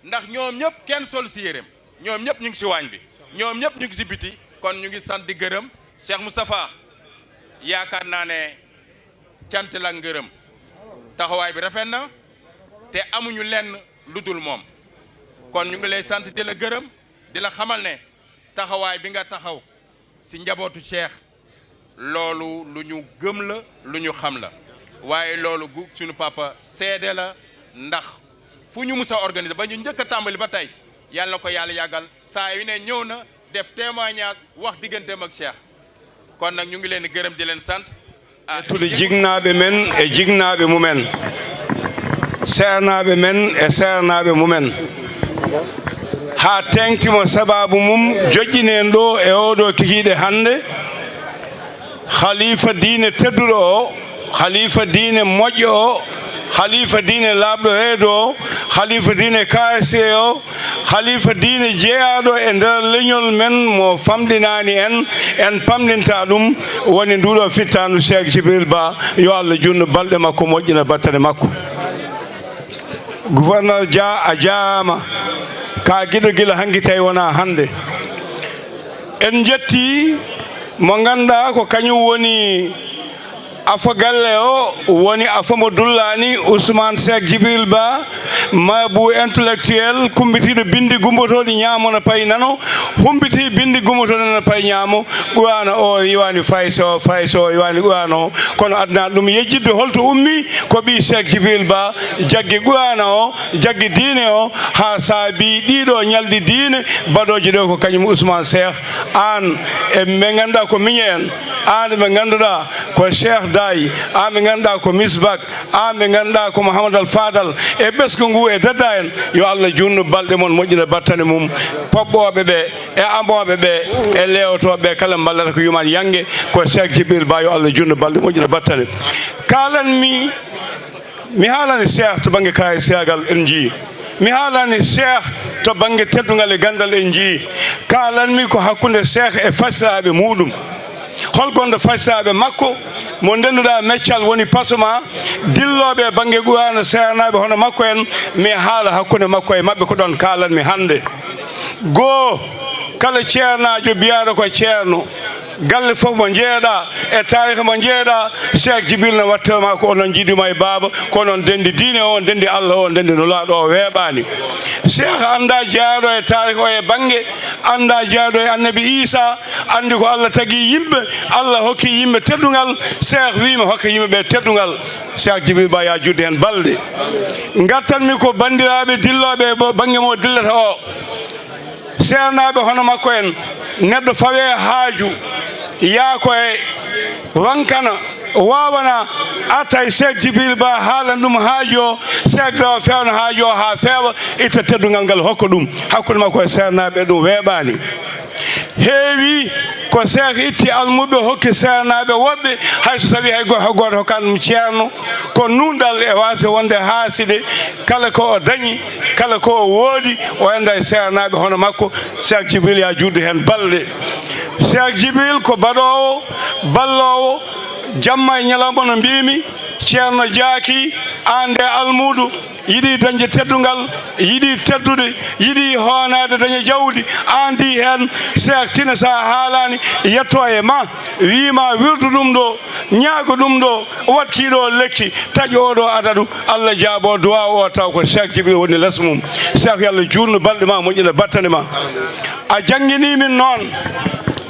ndax ñoom ñëpp kenn sol ci yéreem ñoom ñëpp ñu ngi ci waañ bi ñoom ñëpp ñu ngi ci biti kon ñu ngi sant di gërëm Cheikh Moustapha yaakaar naa ne cant la ngërëm taxawaay bi rafet na te amuñu lenn lu dul moom kon ñu ngi lay sant di la gërëm di la xamal ne taxawaay bi nga taxaw ci njabootu Cheikh loolu lu ñu gëm la lu ñu xam la waaye loolu gu suñu papa seede la ndax fu ñu mus a organiser ba ñu njëkk a tàmbali ba tey yàlla na ko yàlla yàggal saa yu ne ñëw na def témoignage wax digganteem ak Cheikh kon nag ñu ngi leen di gërëm di leen sant tude jignaaɓe men e jignaaɓe mumen seernaaɓe men e seernaaɓe mumen haa teŋtimo sababu mum joƴƴineen ɗo e oɗo kikiiɗe hannde khalifa diine tedduɗo o khalifa diine moƴƴo o khalifa diine laaɓɗo reedo o khalifa diine KSC o khalifa diine jeeyaɗo e nder leñol men mo famɗinani en pamɗinta ɗum woni nduɗo fittandu Cheikh Djibril Ba yo Allah junno balɗe makko moƴƴina battane makko gouverneur Dia a jaama ka giɗo gila hanki tawi wona hannde en jetti mo ganduɗa ko kañum woni afa galle o woni afa mo dullani Ousmane Cheikh Djibril Ba mabu intellectuel kumbitiɗo bindi gumbotoɗi ñaamo no payi nano humbiti bindi gumbotoɗi no payi ñaamo ɓuwana o yiwani fayso yiwani ɓuwana o kono adna ɗum yejjidde holto ummi ko ɓi Cheikh Djibril Ba jaggi ɓuwana o jaggi diine o ha saabi ɗiɗo ñalɗi diine baɗoje ɗo ko kañum Ousmane Cheikh an e ɓe ganduɗa ko miñe en an ɓe ganduɗa ko Cheikh Dayi an ɓe ganduɗa ko Misbak an ɓe ganduɗa ko Mouhamadou Al Fadal e ɓesgu ngu e dada en yo Allah junnu balɗe mon moƴƴina battane mum poɓɓoɓe ɓe e amoɓe ɓe e lewtoɓe ɓe kala ballata ko yuman yangue ko Cheikh Djibril Ba yo Allah junnu balɗe moƴƴina battane kalanmi mi haalani Cheikh to banggue kayitagal en jii mi haalani Cheikh to banggue teddugal e gandal en jii kalanmi ko hakkude Cheikh e fasiraɓe muɗum holgonɗo fasiraɓe makko mo ndenduɗa meccal woni pasoma dilloɓe banggue ɓuwana seernaɓe hono makko en mi haala hakkude makko e mabɓe ko ɗon kalanmi hannde goo kala ceernajo biyaɗo ko ceerno galle fof mo jeeɗa e tariha mo jeeɗa Cheikh Djibril no wattema ko onon jiiduma e baaba ko onon dendi diine o dendi Allah o dendi no laaɗo o weeɓani Cheikh anda jeyaaɗo e tariha o e banggue anda jeyaaɗo e annabi Isa andi ko Allah tagui yimɓe Allah hokki yimɓe teddugal Cheikh wima hokka yimɓeɓe teddugal Cheikh Djibril Ba ya judde hen balɗe gattanmi ko bandiraɓe dilloɓe banggue mo dillata o seernaɓe hono makko en neɗɗo fawe haaju yaako e wankana wawana atta e Cheikh Djibril Ba haalan ɗum haaju o Cheikh dawa fewna haaju o ha feewa itta teddugal ngal hokka ɗum hakkude makko e seernaɓe ɗum weeɓani heewi ko Cheikh itti almuɓe hokki seernaɓe woɓɓe hayso tawi hay goto hokkan ɗum ceerno ko nunɗal e wasa wonde haaside kala ko o dañi kala ko o woodi o enda e seernaɓe hono makko Cheikh Djibril ya judde hen balɗe Cheikh Djibril ko baɗowo ballowo jamma e ñalawma no mbimi ceerno jaaki ande almuɗo yiɗi dañde teddugal yiɗi teddude yiɗi hoonade daña jawdi andi hen Cheikh tina sa haalani yetto e ma wima wirdu ɗum ɗo ñaago ɗum ɗo watkiɗo lekki taƴo oɗo adadu Allah jaabo duwa o taw ko Cheikh Djibril woni less mum Cheikh yo Allah jurno balɗe ma moƴƴina battane ma a jangguinimin noon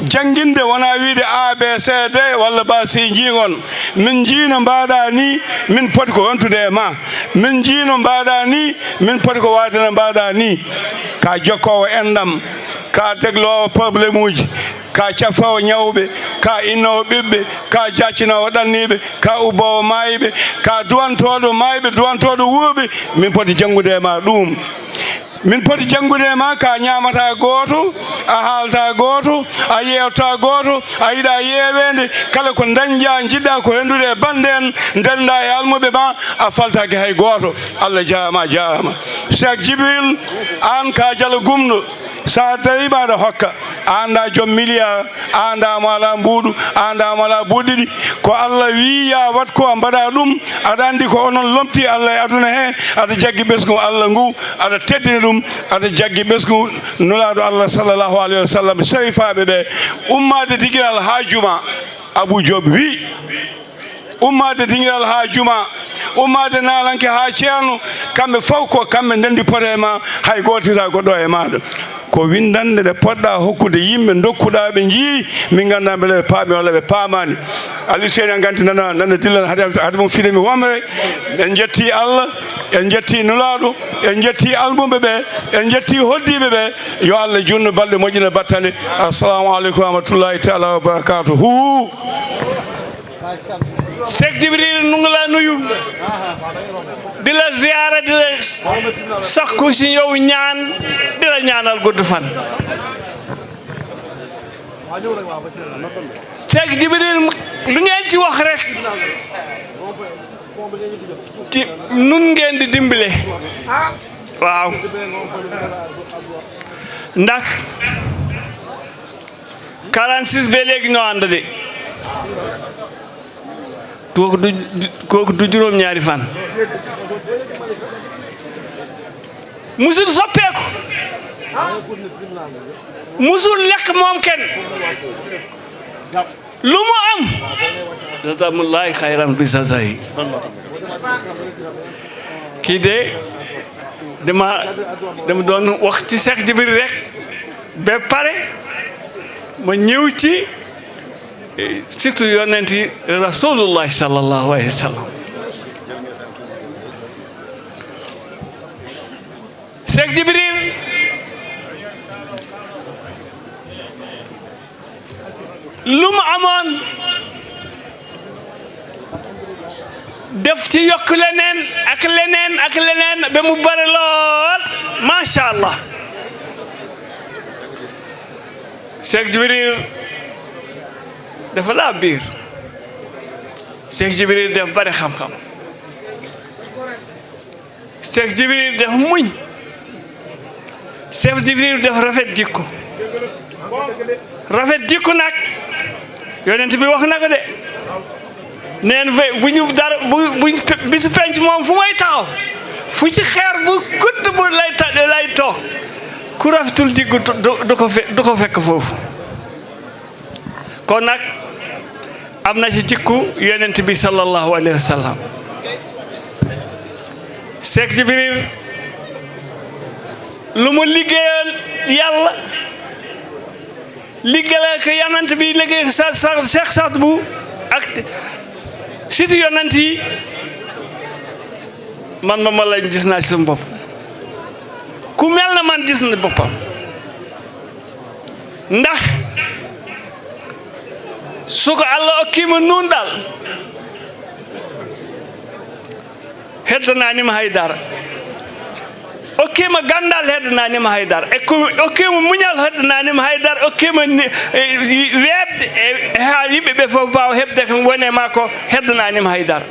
jangguinde wona wiide ABCD walla basi jiigon min jiino mbaɗa ni min poti ko wontude e ma min jiino mbaɗa ni min poti ko waade no mbaɗa ni ka jokkowo endam ka deglowo probléme uji ka cafawo ñawɓe ka innowo ɓiɓɓe ka jaccinowo ɗanniɓe ka ubbowo mayiɓe ka duwantoɗo mayiɓe duwantoɗo wuuɓe min poti janngude e ma ɗum min poti janngude e ma ka ñamata goto a haalta goto a yewta goto a yiiɗa yewede kala ko dañƴa jiɗɗa ko rendude e bande en ndenda e almuɓe ma a faltaki hay goto Allah jaama Cheikh Djibril an ka jalo gumɗo sa dawima aɗa hokka a anda joom milliard a andamo ala mbuuɗu a andamo ala buɗɗiɗi ko Allah wi ya wat ko a mbaɗa ɗum aɗa andi ko onon lomti Allah e aduna he aɗa jaggi ɓesgu Allah ngu aɗa teddini ɗum aɗa jaggi ɓesgu nulaɗo Allah sallllahu alayhi wa sallam sarifaɓe ɓe ummade diguiral ha juma Abou Diop wi ummade dingiral ha juma ummade nalanke ha ceerno kamɓe fof ko kamɓe ndendi pote ma hay gotira goɗɗo e maɗa ko windande nde poɗɗa hokkude yimɓe dokkuɗa ɓe jii min ganda beele ɓe paami walla ɓe paamani aliou seyni ganti nana dillan hade mum fiɗemi womre en jetti Allah en jetti nulaɗo en jetti almuɓe ɓe en jetti hoddiɓe ɓe yo Allah junno balɗe moƴƴina battane assalamu aleykum wa rahmatullahi taala wa barakatuhu Cheikh Djibril nu ngi la nuyu di la ziyaara di la sakku si yow ñaan di la ñaanal gudd fan Cheikh Djibril lu ngeen ci wax rek ci nun ngeen di dimbale waaw ndax 46 ba léegi ñoo ànd de kooku du juróom ñaari fan musul soppeeku musul lekk moom kenn lu mu am jazakumullahu xayran bi sasay kii de dama doon wax ci Cheikh Djibril rek ba pare ma ñëw ci surtout yonenti rasulullah sallallahu alayhi wa sallam Cheikh Djibril lu mu amoon def ci yokk leneen ak leneen ak leneen ba mu bare lool macha allah Cheikh Djibril dafa laa biir Cheikh Djibril def bare xam-xam Cheikh Djibril def muñ Cheikh Djibril def rafet jikko nag yonent bi wax na ko de neen fa bu ñu dara bu bisu penc moom fu may taxaw fu ci xeer bu gudd bu lay toog ku rafetul jikko du ko fekk foofu kon nag am na ci jikku yonent bi sallallahu alayhi wa sallam Cheikh Djibril lu mu liggéeyal yàlla liggéeyal ko yonent bi liggéey Cheikh Saad bu ak surtout yonent yi man ma lañ gis naa ci sama bopp ku mel na man gis na boppam ndax su ko Allah okkiima nuun daal heddananima haydara okkiima gandal heddananima haydara okkiima muñal heddananima haydara okkiima weebde ha yimɓe ɓe fof mbawa heɓde ko woni ma ko heddananima haydara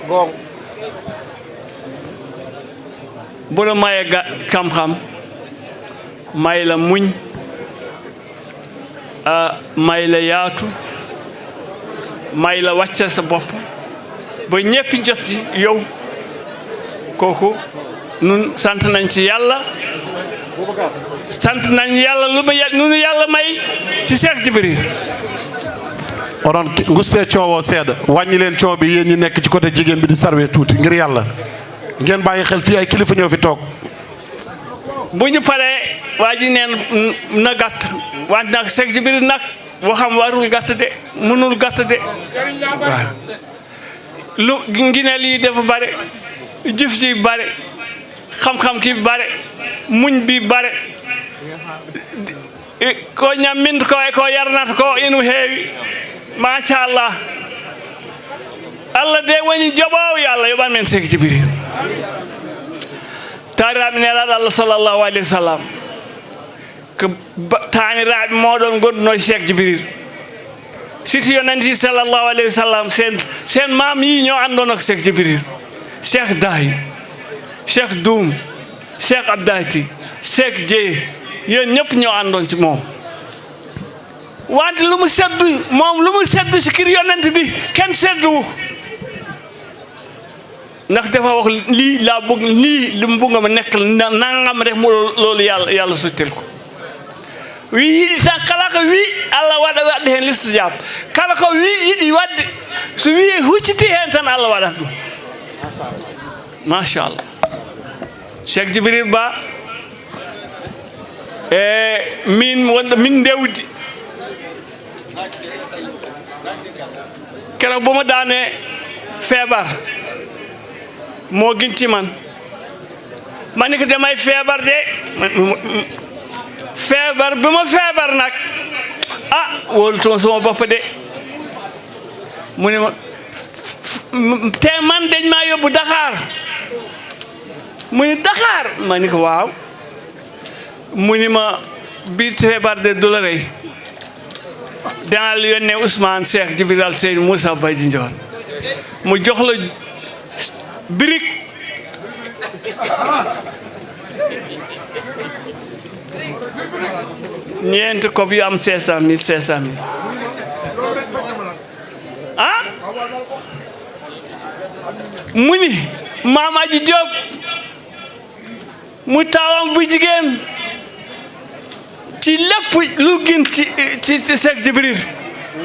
bono maye kam-xam may la muñ may la yaatu may la wàcce sa bopp ba ñëpp jot ci yow kooku nun sant nañ ci yàlla sant nañ yàlla lu ma nunu yàlla may ci Cheikh Djibril onon gustee coowo seeda wàññi leen coow bi yéen ñi nekk ci côté jigéen bi di sarwee tuuti ngir yàlla ngeen bàyyi xel fii ay kilifa ñoo fi toog bu ñu paree waa ji neen na gàtt wante nag Cheikh Djibril nag waxam warul gàtt de mënul gàtt de waaw lu ngineel yi dafa bare jëf ji bare xam-xam ki bare muñ bi bare ko ñamminta ko e ko yarnata ko ina heewi machallah Allah de woni joɓowo yo Allah yoɓan men Cheikh Djibril taariraɓe nelaɗo Allah sallllahu alayhi wa sallam ko taaniraɓe moɗon gonduno Cheikh Djibril siti yonanti sallllahu alayhi wa sallam sen mam yi ñoo andono ko Cheikh Djibril Cheikh Dahi Cheikh Doum Cheikh Abdati Cheikh Dieye yéen ñëpp ñoo àndoon ci moom wante lu mu seddu moom lu mu seddu ci kër yonent bi kenn sedduwu ndax dafa wax lii laa bëgg lii li mu bëgg nga ma nekk nangam rek mu loolu yàlla suttel ko wi yiɗi tan kala ko wi Allah waɗa heen listijab kala ko wi yiɗi wadde so wi hucciti heen tan Allah waɗata ɗum machallah Cheikh Djibril Ba min ndewdi keroog bu ma daanee feebar moo ginti man ma ni ko damay feebar de feebar bi ma feebar nag wóolutuma sama bopp de mu ne ma te man dañ maa yóbbu Dakar mu ni Dakar ma ni ko waaw mu ni ma bi feebar de du la rey danaa la yónnee Ousmane Cheikh Djibril Seydou Moussa Baye di Ndiol mu jox la birig ñeenti kob yu am 500 000 mu ni maam Aji Diop mu taawam bu jigéen ci lépp lu gën ci Cheikh Djibril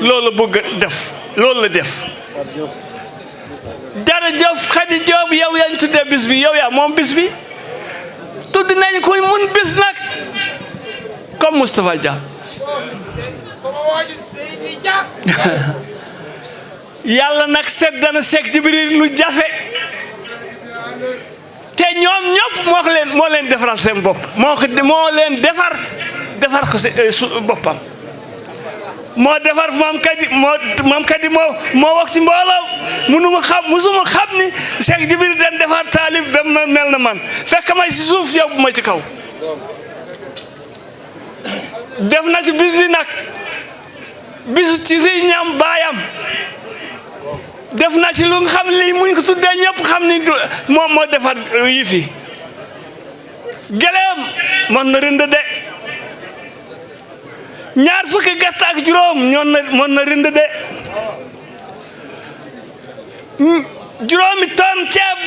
loolu bëgg def loolu la def dara Diop Khady Diop yow yaa ñu tuddee bis bi yow yaa moom bis bi tudd nañ ko mun bis nag comme Moustapha Dia yàlla nag sedd na Cheikh Djibril lu jafe te ñoom ñëpp moo leen defaral seen bopp moo leen defar ko boppam moo defar moom kadi moo wax ci mbooloo musuma xam ni Cheikh Djibril den defar taalib ba mel na man fekk may ci suuf yóbbu ma ci kaw def na ci bis bi nag bisu ci si ñam baayam def na ci lu nga xam lii muñ ko tuddee ñëpp xam ni moo defar yi fi gëléem mën na rind de ñaar fukki gàtt ak juróom mën na rind de juróomi ton ceeb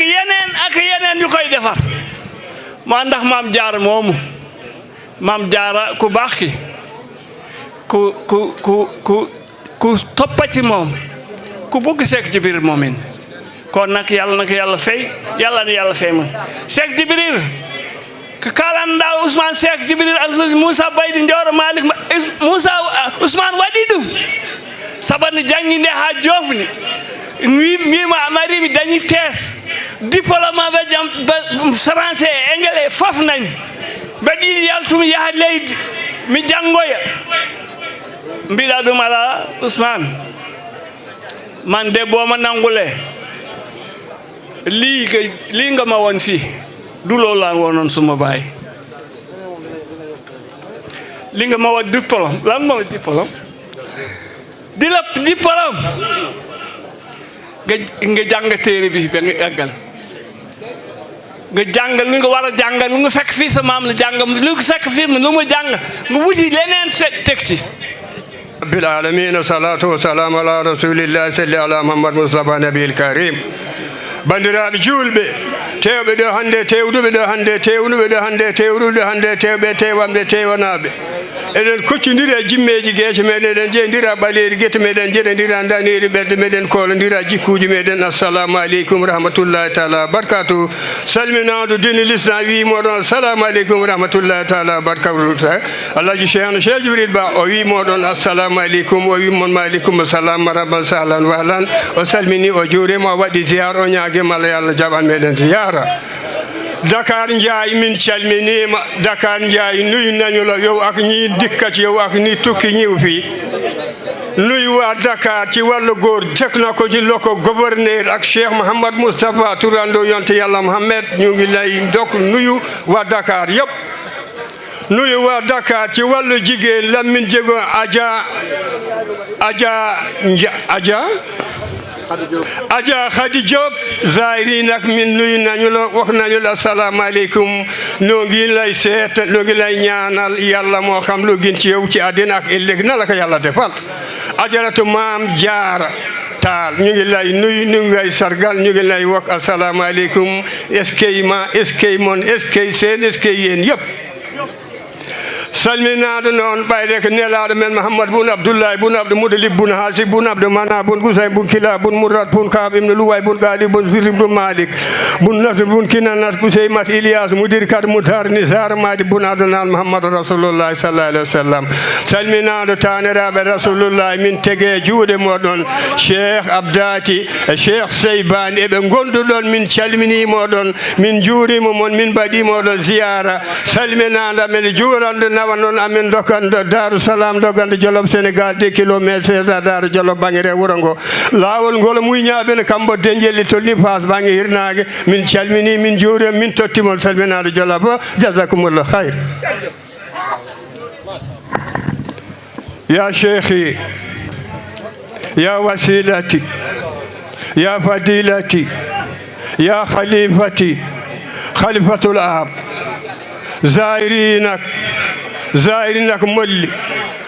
yeneen yu koy defar maa ndax maam Jaara moomu maam Jaara ku baax ki ku toppa ci moom ku bëgg Cheikh Djibril moomin kon nag yàlla na ko yàlla fay yàlla na yàlla fay ma Cheikh Djibril ka kalanda Ousmane Cheikh Djibril Alhaji Moussa Baydi Ndioro Malick Moussa Ousmane waɗi ɗum sabanno jangguinde ha jofni wima amarimi dañi tes diplôme ɓe français e anglais fof nani mbaɗiɗi yaltumi yaha leydi mi janggoya mbiɗa ɗum ala Ousmane man debbo ma nangule liiga ma won fii du loolu laa wonoon suma baay li nga ma wax diplôme lan moo diplôme di la diplôme nga jàng téere bi ba nga àggal nga jàngal lu nga war a jàngal lu nga fekk fii sa maam la jàng lu nga fekk fii lu mu jàng nga wuti leneen teg ci rabbil alamin salatu wa salam ala rasulillah salli ala muhammad mustafa nabil karim bandiraɓe julɓe tewɓe ɗo hannde tewduɓe ɗo hannde tewnuɓe ɗo hannde tewruɓe hannde tewɓe tewamɓe tewanaɓe eɗen koccodiri e jimmeji gueece meɗen eɗen jeeyodira ɓaleeri guete meɗen jeɗodira daniri ɓerɗe meɗen kolodira jikkuji meɗen assalamu aleykum rahmatullahi taala barkatu salminado dine l'islam wimoɗon assalamu aleykum rahmatullahi taala barkatu alhaji cheikhno Cheikh Djibril Ba o wimoɗon assalamu aleykum o wimon maaleykum salam marhaban sahlan wahlan o salmini o juurima o waɗi ziyara o ñaguima Allah yo Allah jaɓan meɗen ziyara Dakar Ndiaye min calminima Dakar Ndiaye nuyu nañu la yow ak ñi dikkat yow ak ñi tukki ñëw fii nuyu waa Dakar ci wàllu góor teg na ko ci loko gouverneur ak Cheikh Mouhamad Moustapha turando yonte yàlla Mohamed ñu ngi lay ndokk nuyu waa Dakar yëpp nuyu waa Dakar ci wàllu jigéen Lamine Jego Adja Khady Diop Zahiri nag min nuyu nañu la wax nañu la asalaamaaleykum noo ngi lay seet noo ngi lay ñaanal yàlla moo xam lu gën ci yow ci àddina ak ëllëg na la ko yàlla defal ajaratu maam Jaara Taal ñu ngi lay nuyu ñu ngi lay sargal ñu ngi lay wax asalaamaaleykum est-ce que ma est-ce que mon est-ce que seen est-ce que yéen yëpp salminaɗo noon ɓayde ko nelaɗo men Mouhamadou bun Abdoullahi bun Abdou Moudalib bun Hasib bun Abdou Mana bun Gousay bun Kila bun Mourad bun Kaab ibn Luway bun Gali bun Fitri bun Malik bun Nasr bun Kinanat Gousay Mat Ilyas Mudir Kad Moutar Nisar Madi bun Adnan Mouhamadou Rasulullah sallallahu alayhi wa sallam salminaɗo taniraɓe Rasulullah min tege juuɗe moɗon Cheikh Abdati e Cheikh Seybani eɓe gonduɗon min calminimoɗon min juurima mon min mbaɗimoɗon ziyara salminaɗo amen juurande nawa noon amin dokkando Darou Salam doggande Jolof Sénégal 2 kilométre 16 Darou Jolof banggue wuro ngo lawol ngol muyñaɓe ne kambo denjelli tolni Fass banggue hirnage min calmini min juurima min tottimon salminaɗo Jolof jasakumullah khayr يا شيخي يا وسيلتي يا فضيلتي يا خليفتي خليفة الآب زائرينك ملي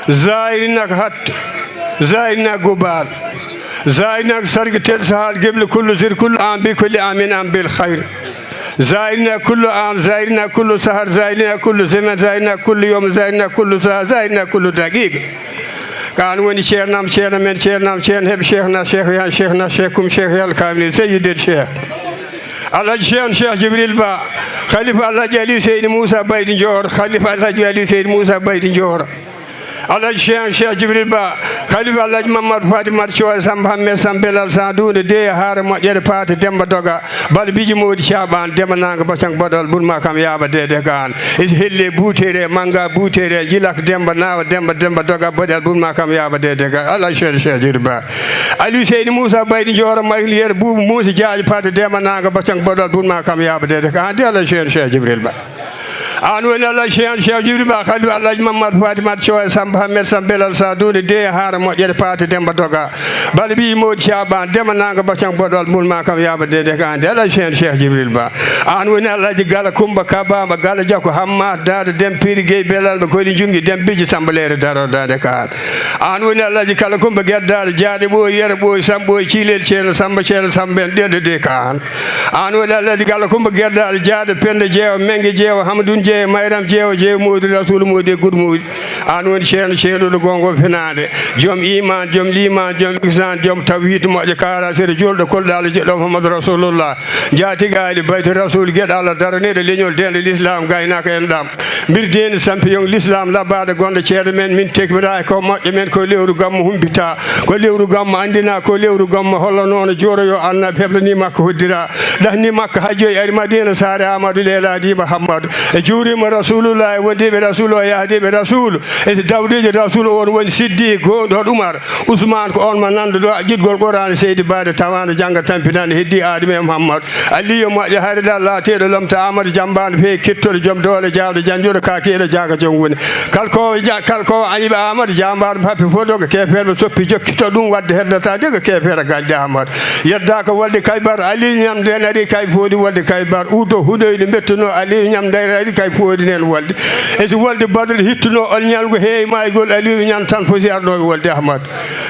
زائرينك هت زائرينك قبال زائرينك سرق تلسهال قبل كل زر كل عام بكل آمين عام بالخير زائرنا كل عام زائرنا كل سهر زائرنا كل زمن زائرنا كل يوم زائرنا كل ساعة زائرنا كل دقيقة كان وني شيرنا شيرنا من شيرنا شيرنا هب شيخنا شيخ يا شيخنا شيخكم شيخ يا الكامل سيد الشيخ الله شيخ جبريل با خليفة الله جليل سيد موسى بيت جور خليفة الله جليل سيد موسى بيت جور الله شيخ جبريل با خليفة الله محمد فاطمة شوال سامبام سامبلال سادون دي هار ما جر فات دم دوغا بال بيجي مود شابان دم نانغ باشان بدل بول ما كام يابا دي كان is helle buutere manga buutere jilak demba nawa demba doga bodal bul ma kam yaba de ala cheikh jirba ali seydi Moussa baydi joro mayli yer bubu Moussa jaaji pade demba nanga bacang bodal bul ma kam yaba de andi ala cheikh Jibril ba an woni ala cheikh Jibril ba khali Allah Mamadou Fatima Thioy Samba Hamed Sambelal Sadouni de hara mo jere pade demba doga bal bi modi shaban demba nanga bacang bodal bul ma kam yaba de andi ala cheikh Jibril ba an woni ala ji gala kumba kabama gala jako hamma dade dem piri gey belal be ko li jungi dem biji sambalere daro dade kan an woni Allah ji kala kumba geddal jaade bo yere bo sambo cilel cel samba cel samben de kan an woni Allah ji kala kumba geddal jaade pende jeew mengi jeew hamdun jeew mayram jeew modou rasul modou gurmudi an woni cheikh do gongo finade jom iman jom liman jom ihsan jom tawhid mo je kara sere joldo koldal jeddo Muhammad rasulullah jaati gaali bayti rasul gedal darane de leñol de l'islam gaynaka en dam bir den champion l'islam labade gonde ceede men min tekbira ko moƴƴe men ko lewru gammo humbita ko lewru gammo andina ko lewru gammo holla noon joro yo annabi heblani makko hoddira dahni makko hajjo e ari madina sare amadou leeladi Muhammad e juurima rasulullah wondiɓe rasul o yahdiɓe rasul e dawdeji rasul on woni siddi goɗo Umar Ousmane ko on ma nando do jidgol qur'an seydi bade tawande janga tampinande heddi adime Muhammad aliyo moƴƴe harida lateɗo lomta amadou jambane fe kettore joom dole jawde janjoɗo kakeɗo jaga joom woni kalko añiɓe amadou jambaɗo happe fof ɗo ko kefere soppi jokkito ɗum wadde heddata de ko kefere gaƴde amadou yedda ko walde kaybar aliyu ñamde en ari kay foodi walde kaybar udo huɗoyde bettuno aliyu ñamde ari kay foodi nen walde e so walde badre hittuno on ñalgo heewi maygol aliyu ñam tan fosi arɗo walde amadou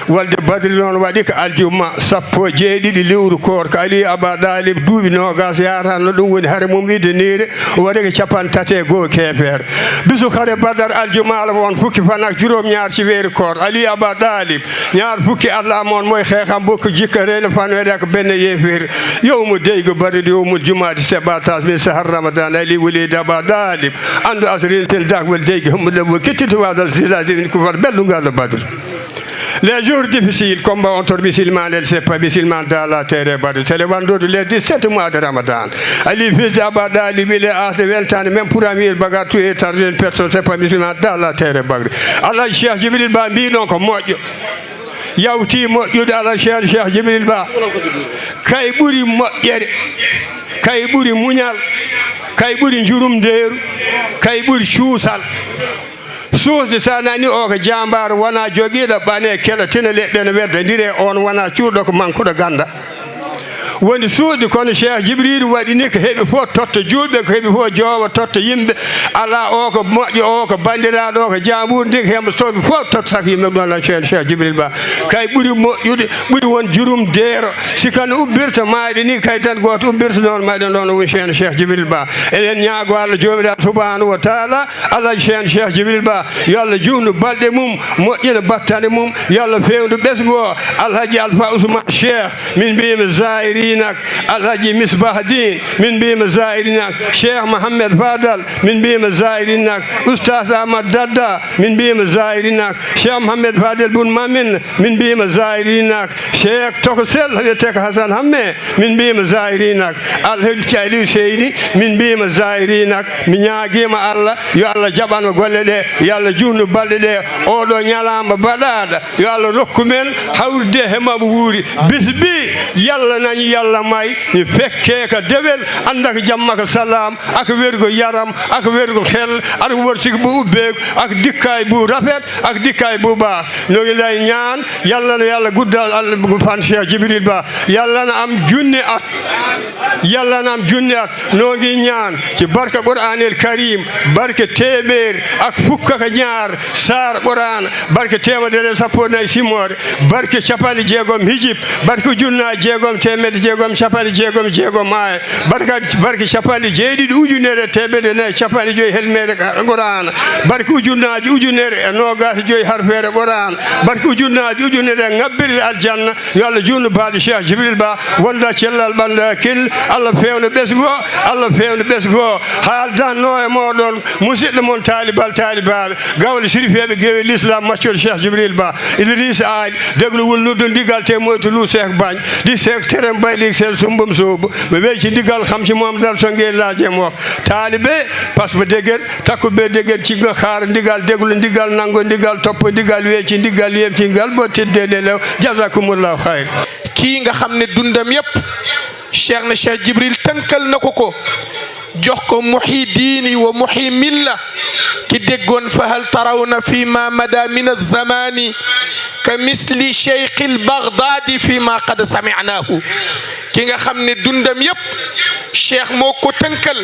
walde badri noon waɗi ko aljuma sappo jeeɗiɗi lewru koor ko aliyu aba ɗalib duuɓi nogas yaratno ɗum woni haare mum widde niire waɗi ko capan tate goo kefere bisu kare badar aljumala won fukki fanak juróom ñaar ci weeru koor aliyu aba ɗalib ñaar fukki allah moon moye xeexam bokko jikka reyno fanweɗe ko benne yefere yowmu deygo badri yowmu jumade sebatas min sahar ramadan ali wolide aba ɗalib andu asrinten dakwel deygo hummuɗemo kettito wadal siladin ko fat bellungal badre les jours difficiles comme entre musulmans et c'est pas musulmans dans la terre badre c'est le vendredi les 17 mois de Ramadan ali fils d'Aba Dalib il est à 20 ans même pour amir bagarre tout est tardé une personne c'est pas musulman dans la terre badre Allah Cheikh Djibril ba mbi non ko moƴƴo yawti moƴƴude Allah Cheikh Djibril ba kay ɓuri moƴƴere kay ɓuri muñal kay ɓuri jurumdeeru kay ɓuri cuusal suusde sa nani o ko jambaaro wona jogiiɗo ɓane keɗo tina leɗɗe no weddodire on wona cuurɗo ko mankuɗo ganda woni suuɗi kono cheikh Djibril waɗi ni ko heɓi fof totta julɓe ko heɓi fof joowa totta yimɓe ala o ko moƴƴo o ko bandiraɗo o ko jaamur ndi ko hemɓe soɓe fof tottata ko yimɓe ɗum Allah cheikh Djibril Ba kay ɓuuri moƴƴude ɓuuri won jurum deero sikano ubbirta maaɗi ni kay tan goto ubbirta noon maɗen ɗon woni cheikh Djibril Ba eɗen ñaago Allah jomiraɗo subhanahu wa taala Allah cheikh Djibril Ba yo Allah juhnu balɗe mum moƴƴina battane mum yo Allah fewndu ɓesgu o alhaji alpha ousmane cheikh min mbiyima zairinak alhaji misbahadine min mbiyima zairinak cheikh mohammed fadal min mbiyima zairinak oustas ahmad dadda min mbiyima zairinak cheikh mohammed fadel bun mamin min mbiyima zairinak cheikh toko sel wiyete ko hasan hamme min mbiyima zairinak alhaji aliou seydi min mbiyima zairinak mi ñaaguima Allah yo Allah jaɓanmo golle ɗe yo Allah juhnu balɗe ɗe oɗo ñalama baɗaɗa yo Allah rokku men hawrude he mamo wuuri bisbi yalla nañi yalla may ni fekke ka dewel anda ko jamma ko salam aka wergo yaram aka wergo xel aka worsigi bu ubbeeko aka dikkay bu rafet aka dikkay bu baax no ngi lay ñaan yalla no yalla guddal Allah bu fan Cheikh Djibril Ba yalla na am junni at yalla na am junni at no ngi ñaan ci barka Qur'anil Karim barke téeméer ak fukk ak ñaar saar Qur'an barke temedere sappo nayi simore barke capali jeegom hijib barke ujunnaje jeegom temedde jeegom capali jeegom aya barke capali jeeɗiɗi ujunere temedde nayyi capali joyi helmede Qur'an barke ujunnaje ujunere e nogas joyi harfere Qur'an barke ujunnaje ujunere ngabbirɗe aljanna yo Allah junnu baaɗo Cheikh Djibril Ba wonda cellal ɓanda kil Allah fewno ɓesgu o haaldanno e moɗon musidɗo moon taalibaɓe gawle sirifeɓe guewe l'islam maccoɗo Cheikh Djibril Ba Idrissa Aly deglu wulnuddo ndigal te moytu lu Cheikh Bagne di Cheikh terem baylik sel sumbum sobu ɓe weyci ndigal hamsi Mamadou so ngeelaje mo taalibe pasɓe deguer takkuɓe deguer ciggo kaara ndigal deglu ndigal nango ndigal toppo ndigal weeci ndigal yemci ngal bo teddede lew jazakumullahu khayr kii nga xam ne dundam yépp cheikh na Cheikh Djibril tënkal na ko jox ko muhi diini wa muhi milla ki déggoon fa hal tarawna fi ma mada min alzamani ka misli cheikh al-Baghdadi fi ma qad sami'nahu ki nga xam ne dundam yépp cheikh moo ko tënkal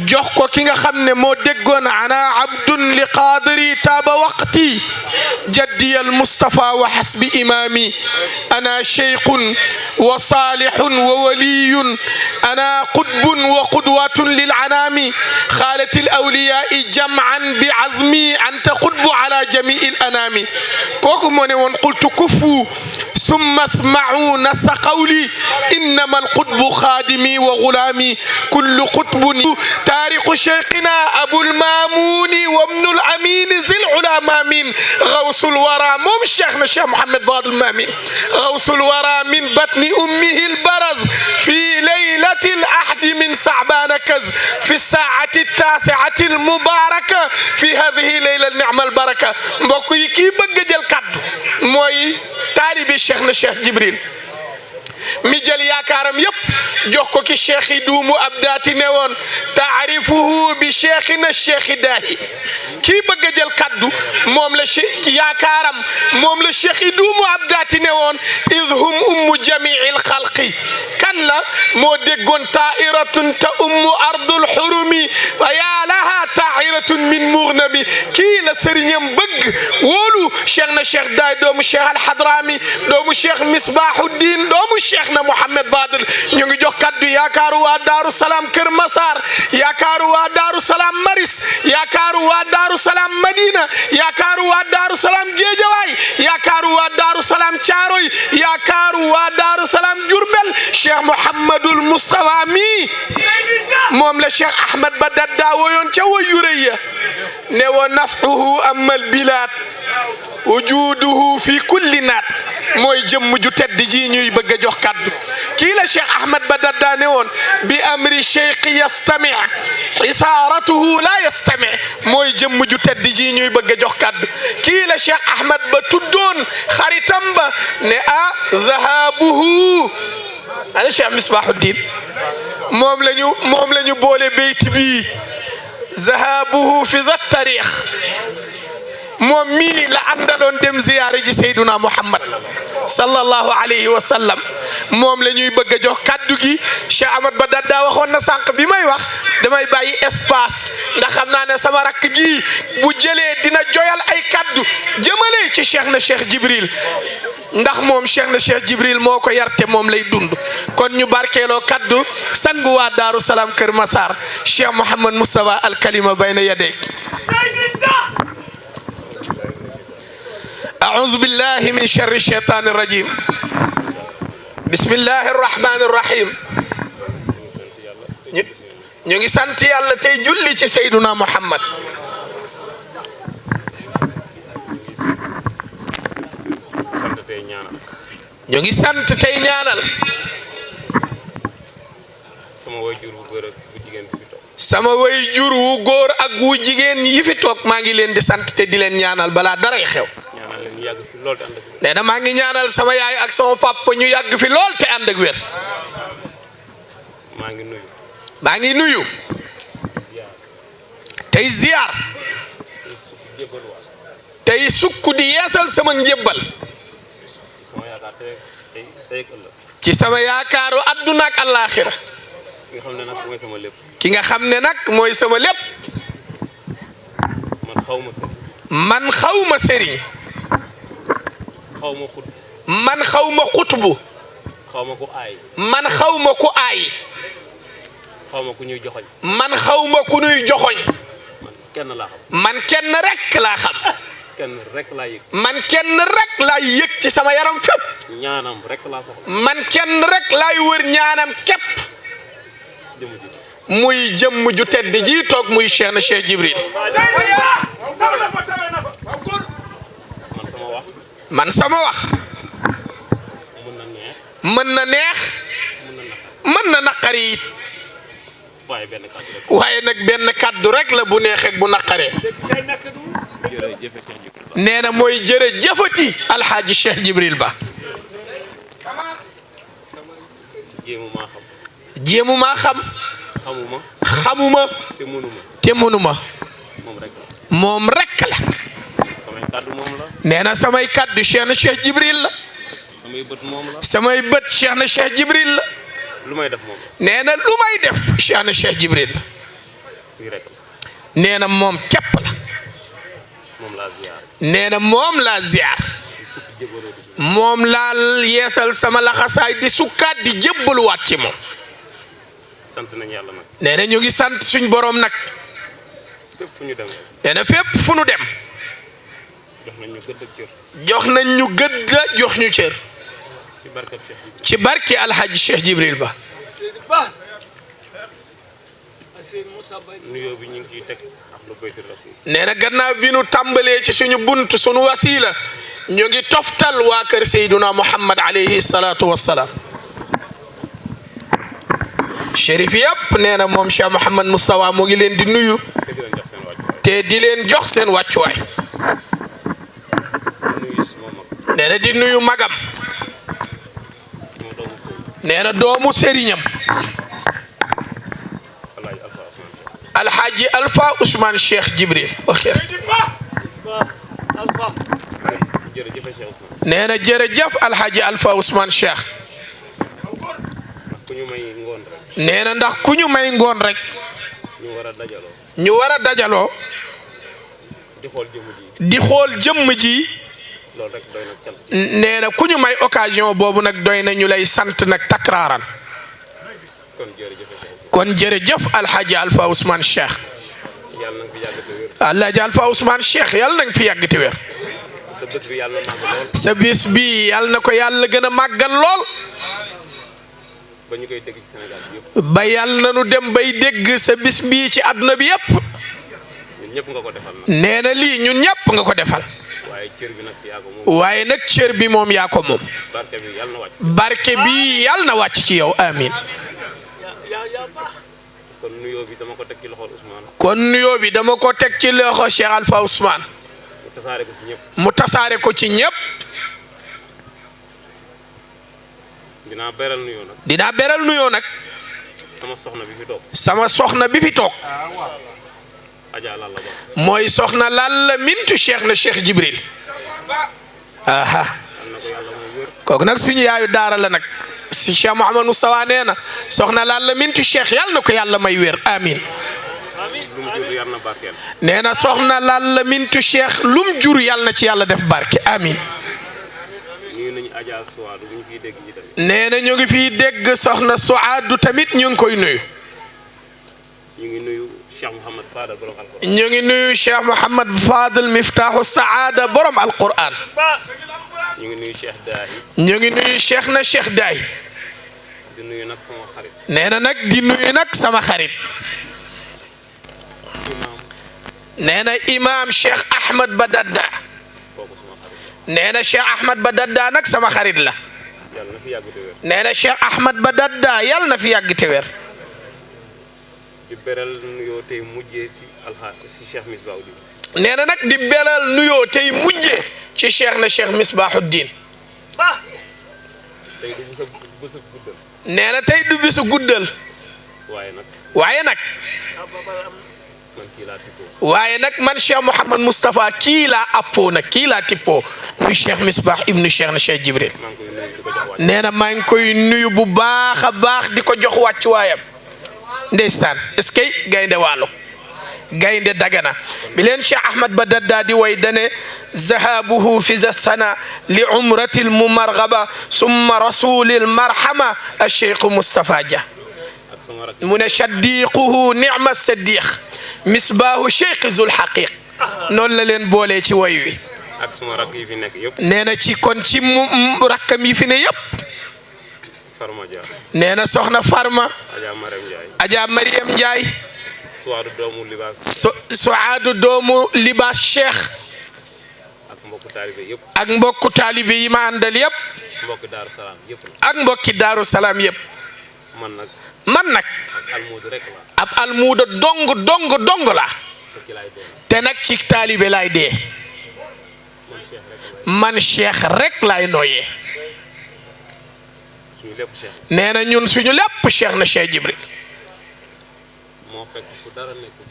jox ko ki nga xam ne moo déggoon ana abdun li qaadiri taaba waqti jaddi al mustafa wa hasbi imami ana cheikhun wa salihun wa waliyun ana qutbun wa qudwatun lil anami khalat al awliya jam'an bi azmi anta qutbu ala jami' al anami kooku moo ne woon qultu kufu summa asma'u nasa qawli innama al qutbu khadimi wa ghulami kullu qutbun تاريخ شيخنا أبو المامون وابن الأمين ذي العلماء من غوث الورى موم شيخنا الشيخ محمد فاضل المامين غوث الورى من بطن أمه البرز في ليلة الأحد من صعبان كز في الساعة 9 المباركة في هذه الليلة النعمة البركة مبوكي كي بغا جël kaddu mooy taalibe شيخنا الشيخ جبريل mi jël yaakaaram yépp jox ko ki cheikh yi duumu ab daati ne woon taarifuhu bi cheikhina cheikh daahi kii bëgg a jël kaddu moom la yaakaaram moom la cheikh yi duumu ab daati ne woon idhum ummu jamii alxalqi kan la moo déggoon tairatun ta ummu ardul xurumi fa yaa laha tairatun min mughnami kii la sëriñam bëgg wóolu cheikh na cheikh daay doomu cheikh alhadrami doomu cheikh misbahuddin doomu cheikh na Mouhamed Fadel ñu ngi jox kaddu yaakaaru waa Daaru Salaam Kër Massar yaakaaru waa Daaru Salaam Maris yaakaaru waa Daaru Salaam Madina yaakaaru waa Daaru Salaam Géejawaay yaakaaru waa Daaru Salaam Caaroy yaakaaru waa Daaru Salaam Jurbel Cheikh Mouhamadul Moustapha mi moom la Cheikh Ahmed ba dadda woyoon ca wayureya ne wa naf'uhu amal bilaad wujuduhu fi kulli naat mooy jëmm ju tedd ji ñuy bëgg a jox kaddu kii la Cheikh Ahmed ba daddaane woon bi amri cheikh yastami isaaratuhu la yastami mooy jëmm ju tedd ji ñuy bëgg a jox kaddu kii la Cheikh Ahmed ba tuddoon xaritam ba ne ah zahabuhu ana Cheikh Misbahuddin moom lañu boole béyti bi zahabuhu fi zat tarix moom mii la àndaloon dem ziyaare ji Seyduna Muhammad sallallahu alayhi wa sallam moom la ñuy bëgg a jox kaddu gi Cheikh Ahmad Ba Dadda waxoon na sànq bi may wax damay bàyyi espace ndax xam naa ne sama rakk ji bu jëlee dina joyal ay kaddu jëmale ci Cheikh na Cheikh Djibril ndax moom Cheikh na Cheikh Djibril moo ko yarte moom lay dund kon ñu barkeeloo kaddu sangu waa Daaru Salaam Kër Massar Cheikh Mouhamad Moustapha al kalima bayna yadayk أعوذ بالله من شر الشيطان الرجيم بسم الله الرحمن الرحيم ñu ngi sant yàlla tey julli ci Seyduna Muhammad ñu ngi sant tey ñaanal sama way jur wu góor ak wu jigéen yi fi toog maa ngi leen di sant te di leen ñaanal balaa daray xew nee na maa ngi ñaanal sama yaay ak sama papa ñu yàgg fi lool te ànd ak wér maa ngi nuyu tey ziyaar tey sukk di yeesal sama njébbal ci sama yaakaaru adduna ak àllaaxira ki nga xam ne nag mooy sama lépp man xawma sëriñ man xawma xutbu man xawma ku aay man xawma ku ñuy joxoñ man kenn rek laa xam man kenn rek laay yëg ci sama yaram fépp man kenn rek laay wër ñaanam képp muy jëmm ju tedd ji toog muy Cheikh na Cheikh Djibril man sama wax mën na neex mën na naqari it waaye nag benn kàddu rek la bu neexee bu naqaree nee na mooy jërëjëfati alxaaji Cheikh Djibril Ba jéemu maa xam xamuma te mënuma moom rek la nee na samay kàddu Cheikh na Cheikh Djibril la samay bët Cheikh na Cheikh Djibril la nee na lu may def Cheikh na Cheikh Djibril la nee na moom képp la nee na moom laa ziyaar moom laa yeesal sama laxasaay di sukkaat di jébbaluwaat ci moom nee na ñu ngi sant suñ boroom nag nee na fépp fu ñu dem jox nañ ñu gëdd jox ñu cër ci barke alhaji Cheikh Djibril Ba nee na gannaaw bi nu tàmbalee ci suñu bunt suñu wasiila ñu ngi toftal waa kër Seyduna Muhammad alayhi salaatu wassalaam Chérif yëpp nee na moom Cheikh Mouhamad Moustapha mu ngi leen di nuyu te di leen jox seen wàccuwaay nee na di nuyu magam nee na doomu sëriñam alhaji Alpha Ousmane Cheikh Djibril nee na jërëjëf alhaji Alpha Ousmane Cheikh nee na ndax ku ñu may ngoon rek ñu war a dajaloo di xool jëmm ji nee na ku ñu may occasion boobu nag doy na ñu lay sant nag takraaran kon jërëjëf alhaji Alpha Ousmane Cheikh alhaji Alpha Ousmane Cheikh yàlla na nga fi yàgg te wér sa bis bi yàlla na ko yàlla gën a màggal lool ba yàlla na nu dem bay dégg sa bis bii ci àdduna bi yépp nee na lii ñun ñëpp nga ko defal waaye nag cër bi moom yaa ko moom barke bi yàlla na wàcc ci yow amin kon nuyoo bi dama ko teg ci loxo Cheikh Alpha Ousmane mu tasaare ko ci ñëpp dinaa beral nuyoo nag sama soxna bi fi toog mooy soxna Lalla mintu Cheikh na Cheikh Djibril aha kooku nag suñu yaayu daara la nag si Cheikh Mouhamad Moustapha nee na soxna Lalla Mintu Cheikh yàlla na ko yàlla may wér amin nee na soxna Lalla Mintu Cheikh lum jur yàlla na ci yàlla def barke amin nee na ñu ngi fiy dégg soxna Suaadu tamit ñu ngi koy nuyu ñu ngi nuyu Cheikh Mouhamad Fadel Miftaahu Saada borom alquran ñu ngi nuyu Cheikh Daay ñu ngi nuyu Cheikh na Cheikh Daay di nuyu nag sama xarit nee na nag di nuyu nag sama xarit nee na imaam Cheikh Ahmad Badadda nee na Cheikh Ahmad Badadda nag sama xarit la nee na Cheikh Ahmad Badadda yàlla na fi yàgg te wér di beral nuyoo tey mujjee si Cheikh Misbahuddin nee na nag di beral nuyoo tey mujjee ci Cheikh na Cheikh Misbahuddin nee na tey du bisu guddal waaye nag man Cheikh Mouhamad Moustapha kii laa appoo nag kii laa tippoo muy Cheikh Misbah ibnu Cheikh na Cheikh Djibril nee na maa ngi koy nuyu bu baax a baax di ko jox wàccu waayam ndeysaan est-ce que gaynde waalo gaynde dagana bi leen Cheikh Ahmad Badadda di way dane zahabuhu fi za sana li umrati lmumargaba summa rasuli lmarhama acheikhu Moustapha Dia mu ne shaddiquhu nicma saddiq misbaahu cheikh zul haqiq noonu la leen boolee ci way wi ak suma rakk yi fi nekk yëpp nee na ci kon ci rakkam yi fi ne yëpp Farma Dia nee na soxna Farma Adja Mariam Ndiaye Suwaadu doomu libaas Suwaadu doomu libaas Cheikh ak mbokku taalibe yëpp ak mbokku taalibe yi ma àndal yëpp mbokki Daaru Salaam yëpp ak mbokki Daaru Salaam yëpp man nag ab almuuda dong la te nag ci taalibe laay dee man Cheikh rek laay nooyee nee na ñun suñu lépp Cheikh na Cheikh Djibril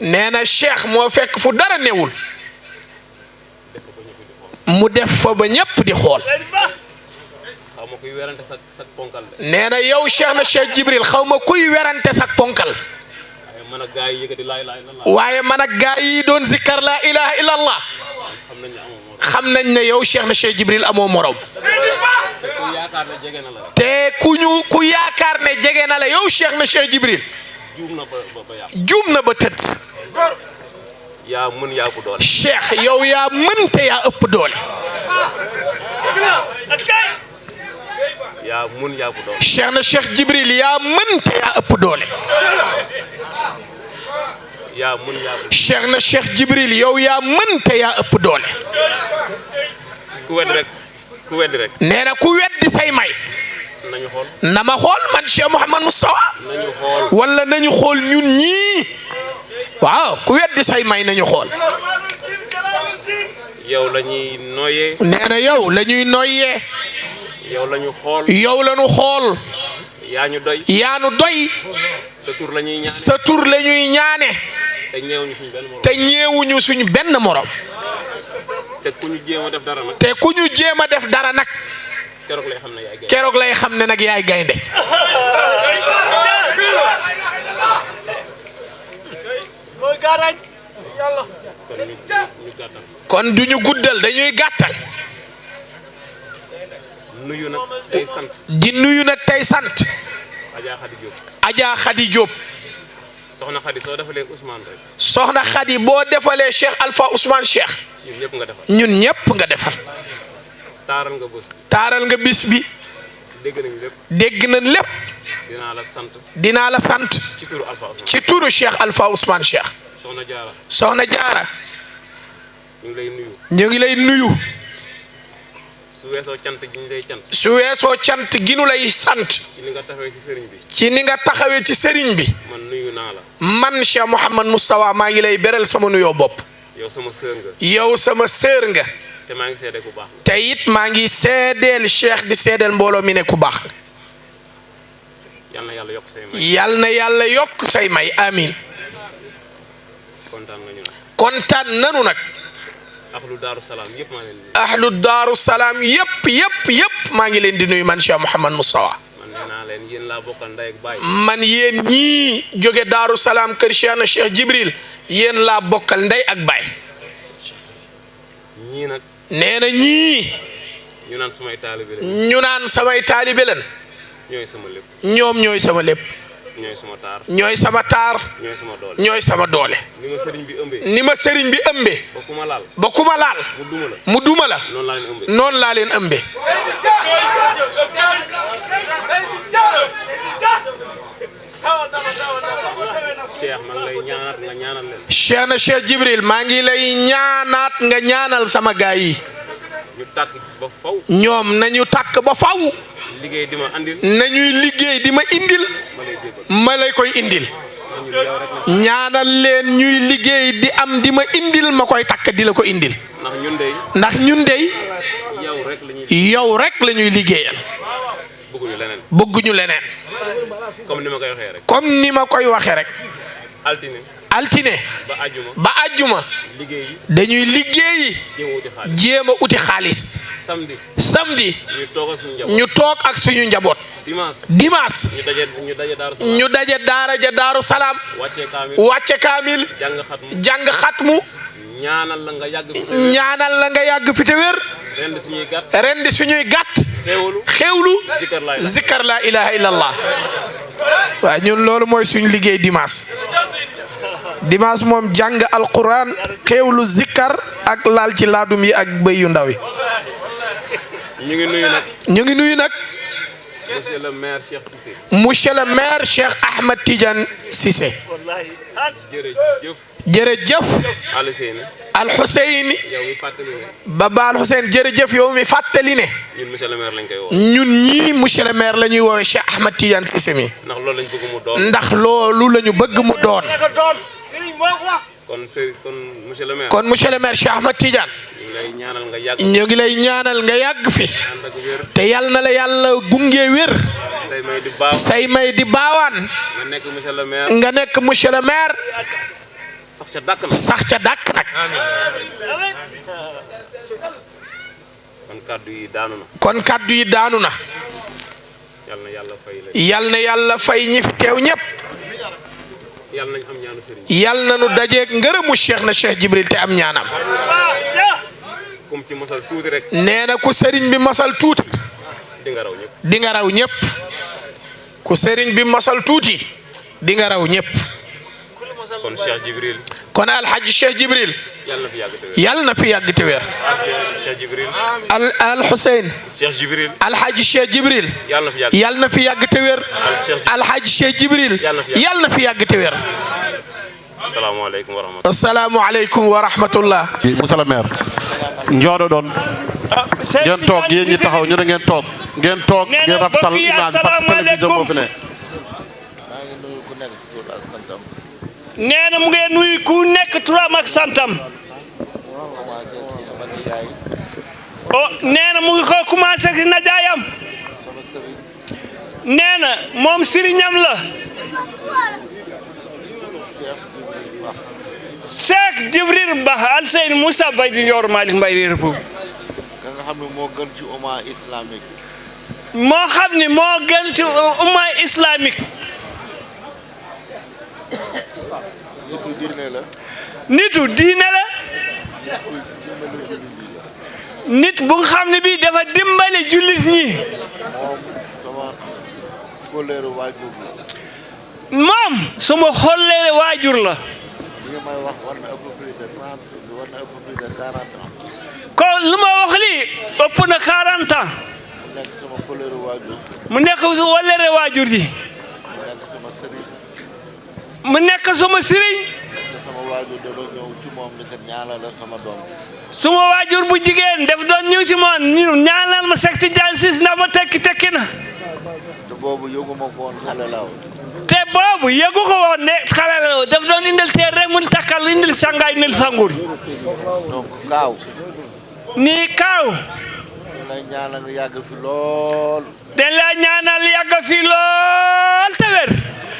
nee na Cheikh moo fekk fu dara newul mu def fa ba ñépp di xool nee na yow Cheikh na Cheikh Djibril xaw ma kuy werante sak ponkal waaye man ak gaa yi doon zikkar laa ilaha illa allah xam nañ ne yow Cheikh na Cheikh Djibril amoo morom te ku yaakaar ne jege na la yow Cheikh na Cheikh Djibril juum na ba tëdd yaa mën yaa ko doole Cheikh yow yaa mën te yaa ëpp doole yaa mën yaa ko doole Cheikh na Cheikh Djibril yaa mën te yaa ëpp doole yaa mën yaa ko Cheikh na Cheikh Djibril yow yaa mën te yaa ëpp doole ku wedd rek nee na ku weddi say may nañu xool na ma xool man Cheikh Mouhamad Moustapha nañu xool wala nañu xool ñun ñii waaw ku weddi say may nañu xool yow la ñuy noyyee nee na yow la ñuy noyyee yow la ñu xool yow la ñu xool yaa ñu doy sa tur la ñuy ñaane sa tur la ñuy ñaane te ñeewuñu suñu benn morom te ku ñu jéem a def dara nag te ku ñu jéem a def dara nag keroog lay xam ne nag yaay gaynde kon du ñu guddal dañuy gàttal nuyu nag tey sant di nuyu nag tey sant Adja Khady Diop soxna Khady soo defalee Ousmane rek soxna Khady boo defalee Cheikh Alpha Ousmane Cheikh ñun ñëpp nga defal taaral nga bis bi dégg nañ lépp dinaa la sant ci turu Cheikh Alpha Ousmane Cheikh soxna Jaara ñu ngi lay nuyu su weesoo cant gi ñu lay cant su weesoo cant gi nu lay sant ci ni nga taxawee ci sëriñ bi man nuyu naa la man Cheikh Mouhamad Moustapha maa ngi lay beral sama nuyoo bopp yow sama sœur nga yow sama sœur nga te maa ngi seede ku baax te it maa ngi seedeel Cheikh di seedeel mbooloo mi ne ku baax yal na yàlla yokk say may yal na yàlla yokk say may amin kontaan nanu nag ahlu Daaru Salaam yëpp maa leen ahlu Daaru Salaam yëpp maa ngi leen di nuyu man Cheikh Mouhamad Moustapha man nee naa la man yéen ñii jóge Daaru Salaam kër Cheikh na Cheikh Djibril yéen laa bokkal ndey ak baay. nee na ñii. ñu naan samay taalibe leen. ñu naan samay taalibe leen. ñooy sama lépp. ñoom ñooy sama lépp. ñooy sama taar. ñooy sama taar. ñooy sama doole. ñooy sama doole. ni ma sëriñ bi ëmbee. ni ma sëriñ bi ëmbee. ba ku ma laal. ba ku ma laal. mu duma la. noonu laa leen ëmbee. noonu laa leen ëmbee. Cheikh maa ngi lay ñaanaat nga ñaanal leen. Cheikh na Cheikh Djibril maa ngi lay ñaanaat nga ñaanal sama gaay yi. ñu tàkk ba faw. ñoom nañu tàkk ba faw. liggéey di ma andil. nañuy liggéey di ma indil. ma lay koy indil. ñaanal leen ñuy liggéey di am di ma indil ma koy takk di la ko indil. ndax ñun dey. yow rek la ñuy liggéeyal. bëgguñu leneen. bëgguñu leneen. comme ni ma koy waxee rek. comme ni ma koy waxee rek. altine. ba àjjuma. dañuy liggéeyi. jéem a uti xaalis. samedi. ñu toog ak suñu njaboot. dimanche. ñu daje daara ja Daaru Salaam. wàcce kaamil. jàng xatmu. ñaanal la nga yàgg fi te wér. rendi suñuy gàtt. xewlu. zikkar laa ilaha illallah. waaw ñun loolu mooy suñu liggéey dimanche. dimanche moom jàng alquran xewlu zikkar ak laal ci laadum yi ak bëy yu ndaw yi. ñu ngi nuyu nag. monsieur le maire Cheikh Cissé. monsieur le maire Cheikh Ahmed Tidiane Cissé. jërëjëf. Al Hussein. Baba Al Hussein jërëjëf yow mi fàttali ne. ñun monsieur le maire lañ koy woowee. ñun ñii monsieur le maire la ñuy woowee Cheikh Ahmed Tidiane Cissé mi. ndax loolu lañ bëgg mu doon. ndax loolu la ñu bëgg mu doon. kon monsieur le maire. kon monsieur le maire Cheikh Ahmed Tidiane. ñu ngi lay ñaanal nga yàgg fi. te yal na la yàlla gunge wér. say may di baawaan. nga nekk monsieur le maire. nga nekk monsieur le maire. sax ca dàkk nag. kon kaddu yi daanu na. kon kaddu yi daanu na. yal na yàlla fay ñi fi teew ñëpp. yal na nu dajeeg ngërëmu Cheikh na Cheikh Djibril te am ñaanam. nee na ku sëriñ bi masal tuuti. di nga raw ñëpp. ku sëriñ bi masal tuuti. di nga raw ñëpp. kon Cheikh Djibril. kon alhaji Cheikh Djibril. yàlla na fi yàgg te wér. Cheikh Djibril. al Hussein. Cheikh Djibril. alhaji Cheikh Djibril. yàlla na fi yàgg te wér. alhaji Cheikh Djibril. yàlla na fi yàgg te wér. asalaamaaleykum wa rahmatulah. asalaamaaleykum wa rahmatulah. monsieur le maire. Njoodo doon. ngeen toog yéen ñi taxaw ñu ne ngeen toog. ngeen toog ngeen rafetal image parce que télévision moo fi ne. nee na mu ngi nuyu ku nekk turam ak santam. oh nee na mu ngi ko commencé ci najaayam. nee na moom sëriñam la. Cheikh Djibril Ba Alseyni Moussa Bay di Ndior Malick Mbaye réer boobu. nga xam ne moo gën ci umma islamique. moo xam ne moo gën ci umma islamique. nitu diine la. nitu diine la. nit bu nga xam ne bii dafa dimbali jullit ñi. moom sama kóllëre waajur la. moom sama xolleere waajur la. li nga may wax war na ëpp plus de 30 war na ëpp plus de 40 ans. kon lu ma wax lii ëpp na 40 ans. mu nekk sama kóllëre waajur. mu nekk su wallere waajur ji. mu nekk sama sëriñ. mu nekk sama sëriñ. sama waajur da doon ñëw ci moom ni ko ñaanal sama doom. suma waajur bu jigéen daf doon ñëw ci moom ñu ñaanal ma Cheikh Tidiane Cissé ndax ma tekki na. te boobu yëgu ma ko woon xale la woon. te boobu yëgu ko woon ne xale la woon daf doon indil teer rek mu takkal indil sangaay indil sangur. donc kaaw. nii kaaw. dañ lay ñaanal nga yàgg fi lool. dañ lay ñaanal yàgg fi lool te wér.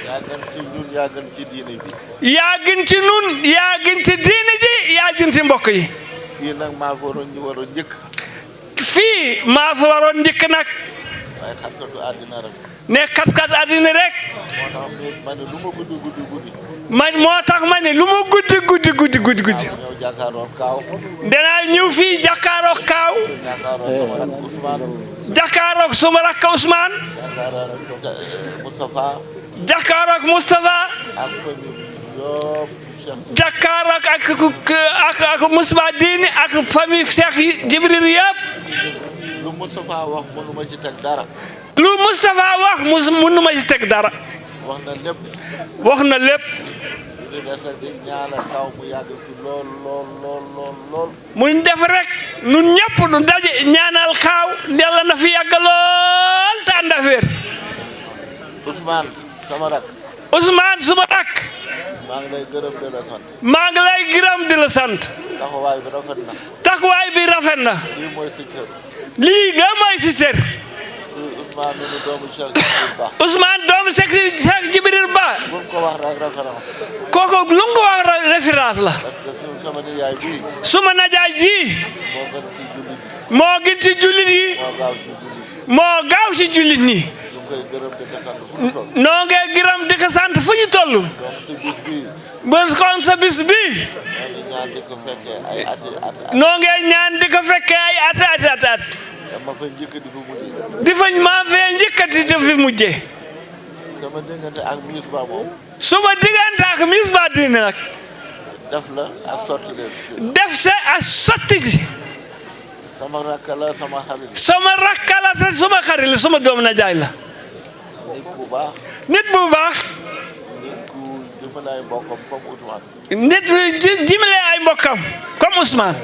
yaa gën ci ñun yaa gën ci diine bi. yaa gën ci ñun yaa gën ci diine ji yaa gën ci mbokk yi. fii nag maa fa waroon njëkk. fii maa fa waroon njëkk nag. ne kat àddina rek moo tax ma ne lu ma guddi danaa ñëw fii jàkkaaroog kaaw jàkkaaroog suma rakk Ousmane jàkkaaroog Moustapha jàkkaaroog ak Moustapha Diine ak famille Cheikh Djibril yëpp lu Moustapha wax mënuma ci teg dara wax na lépp muñ def rek nun ñëpp nu daje ñaanal kaaw Yàlla na fi yàgg lool te ànd ak wér. Ousmane sama rak maa ngi lay gërëm di la sant taxawaay bi rafet na lii de mooy si cër Ousmane doomu Cheikh Djibril Ba kooku lu nga ko wax référence la suma najaay ji moo gën ci jullit yi moo gaaw ci jullit ñi noo ngi gërëm di ko sant fu ñu toll ba kon sa bis bi noo ngi ñaan di ko fekkee ay at di fa maa fee njëkkati di fi mujjee suma diggante ak Miss Ba Diine nag def sa ak sotti si sama rakk la te sama xarit la sama doom na jaay la nit bu baax nit dimbale ay mbokkam comme Ousmane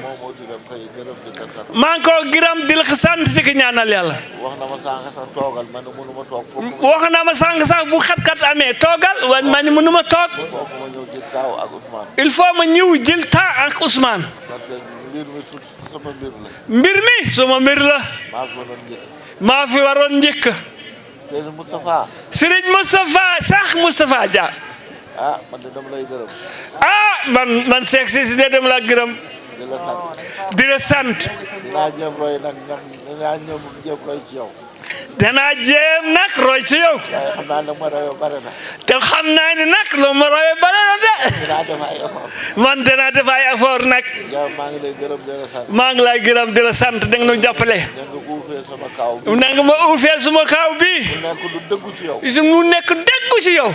maa ngi ko gërëm di la ko sant di ko ñaanal Yàlla wax na ma sànq sax bu xat-xat amee toogal waaye man mënuma toog il faut ma ñëw jël temps ak Ousmane mbir mi suma mbir la maa fi waroon njëkk Serigne Moustapha sax Moustapha Dia man Cheikh si de dem la gërëm di la sant danaa jéem nag roy ci yow te xam naa ne nag lu ma royee bare na de man danaa def ay effort nag maa ngi lay gërëm di la sant da nga nu jàppale na nga ma uufee suma kaaw bi mu nekk dëggu ci yow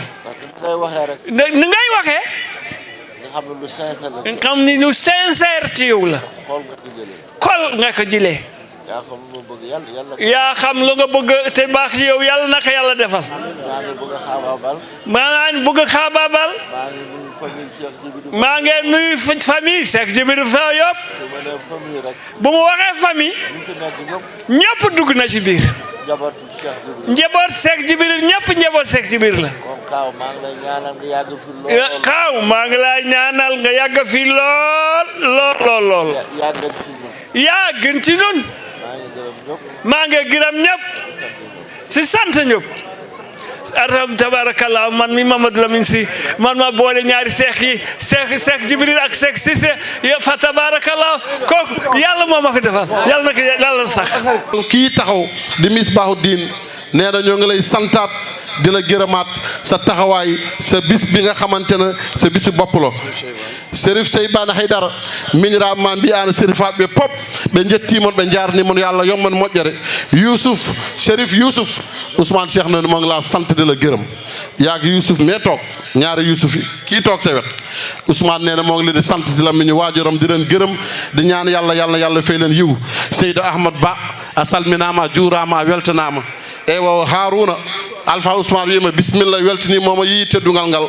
ni ngay waxee nga xam ni lu sincère ci yow la xol nga ko jëlee yaa xam lu nga bëgg te baax ci yow Yàlla na ko Yàlla defal maa ngi bëgg xaabaabal maa ngi nuyu famille Cheikh Djibril fa yëpp bu mu waxee famille ñëpp dugg na ci biir njaboot Cheikh Djibril ñëpp njaboot Cheikh Djibril la kaaw maa ngi lay ñaanal nga yàgg fi lool yaa gën ci ñun maa ngi gërëm ñëpp si sant ñëpp tabarakallah man mi Mamadou Lamine Sy man ma boole ñaari seex yi Cheikh Djibril ak Cheikh Cissé fa tabarakallah kooku Yàlla moo ma ko defal Yàlla na ko Yàlla sax kii taxaw di Misbaahu Diin nee na ñoo ngi lay santaat di la gërëmaat sa taxawaay sa bis bi nga xamante ne sa bisu bopp la Serif Seybane Haydara miñira ma mbi'ano serifaɓe pop ɓe jettimon ɓe jarnimon yo Allah yomman moƴƴere Serif Youssouf Ousmane Cheikh noon mo ngi la sant di la gërëm yaag Youssouf mais toog ñaari Youssouf yi kii toog sa wet Ousmane nee na moo ngi leen di sant si la mi ñu waajuram di leen gërëm di ñaan yàlla fay leen yiw Seydou Ahmad Ba a salminama a juurama a weltanama eywa Haruna Alpha Ousmane wiyima bisimilla weltanimoma yi teddungal ngal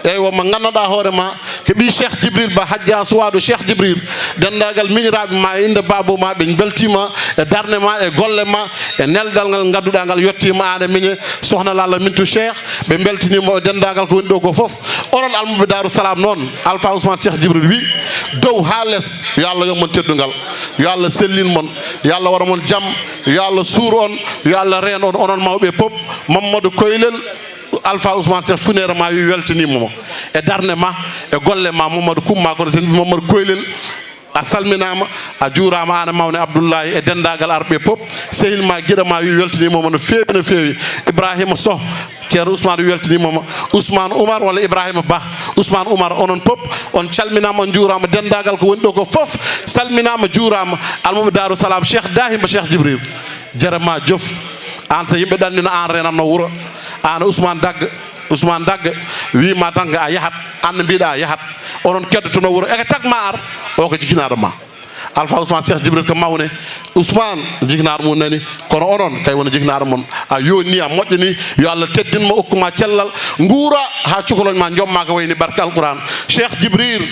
eywa mo ganduɗa hoore ma ko ɓi Cheikh Djibril Ba hajja suwaɗo Cheikh Djibril dendagal miñiraɓe ma e inde babou ma ɓe beltima e darde ma e golle ma e neldal ngal gadduɗa ngal yettima an e miñe sohna Lalla Mintou Cheikh ɓe beltinima e dendagal ko woni ɗo ko foof onon almuɓe Darou Salam noon Alpha Ousmane Cheikh Djibril wi dow ha less yo Allah yommon teddungal yo Allah sellin mon yo Allah wara mon jaam yo Allah suur on yo Allah reen on onon mawɓe pop Mamadou Koylel Alpha Ousmane Cheikh funere ma wi weltanimamo e darde ma e golle ma Mamadou Koumma kono sen Mamadou Koylel a salminama a juurama an mawne Abdoullahi e dendagal arɓe pop sehilma guiɗama wi weltanimoma no feewi Ibrahima Sow ceerno Ousmane weltanimoma Ousmane Oumar walla Ibrahima Ba Ousmane Oumar onon pop on calminama on juurama dendagal ko woni ɗo ko fof salminama juurama almuɓe Darou Salam Cheikh Dahima Cheikh Djibril jarama jof an so yimɓe ɗannino an renatno wuuro an Ousmane Dagga wima tan a yahat an mbiɗa a yahat onon keddotono wuuro eke tagma ar o ko jiginaɗo ma Alpha Ousmane Cheikh Djibril ko mawne Ousmane jiginaɗo mum nani kono onon kay wona jiginaɗo mon a yonni a moƴƴini yo Allah teddinma hokkuma cellal nguura ha cukalon ma jomma ko wayni barke alquran Cheikh Djibril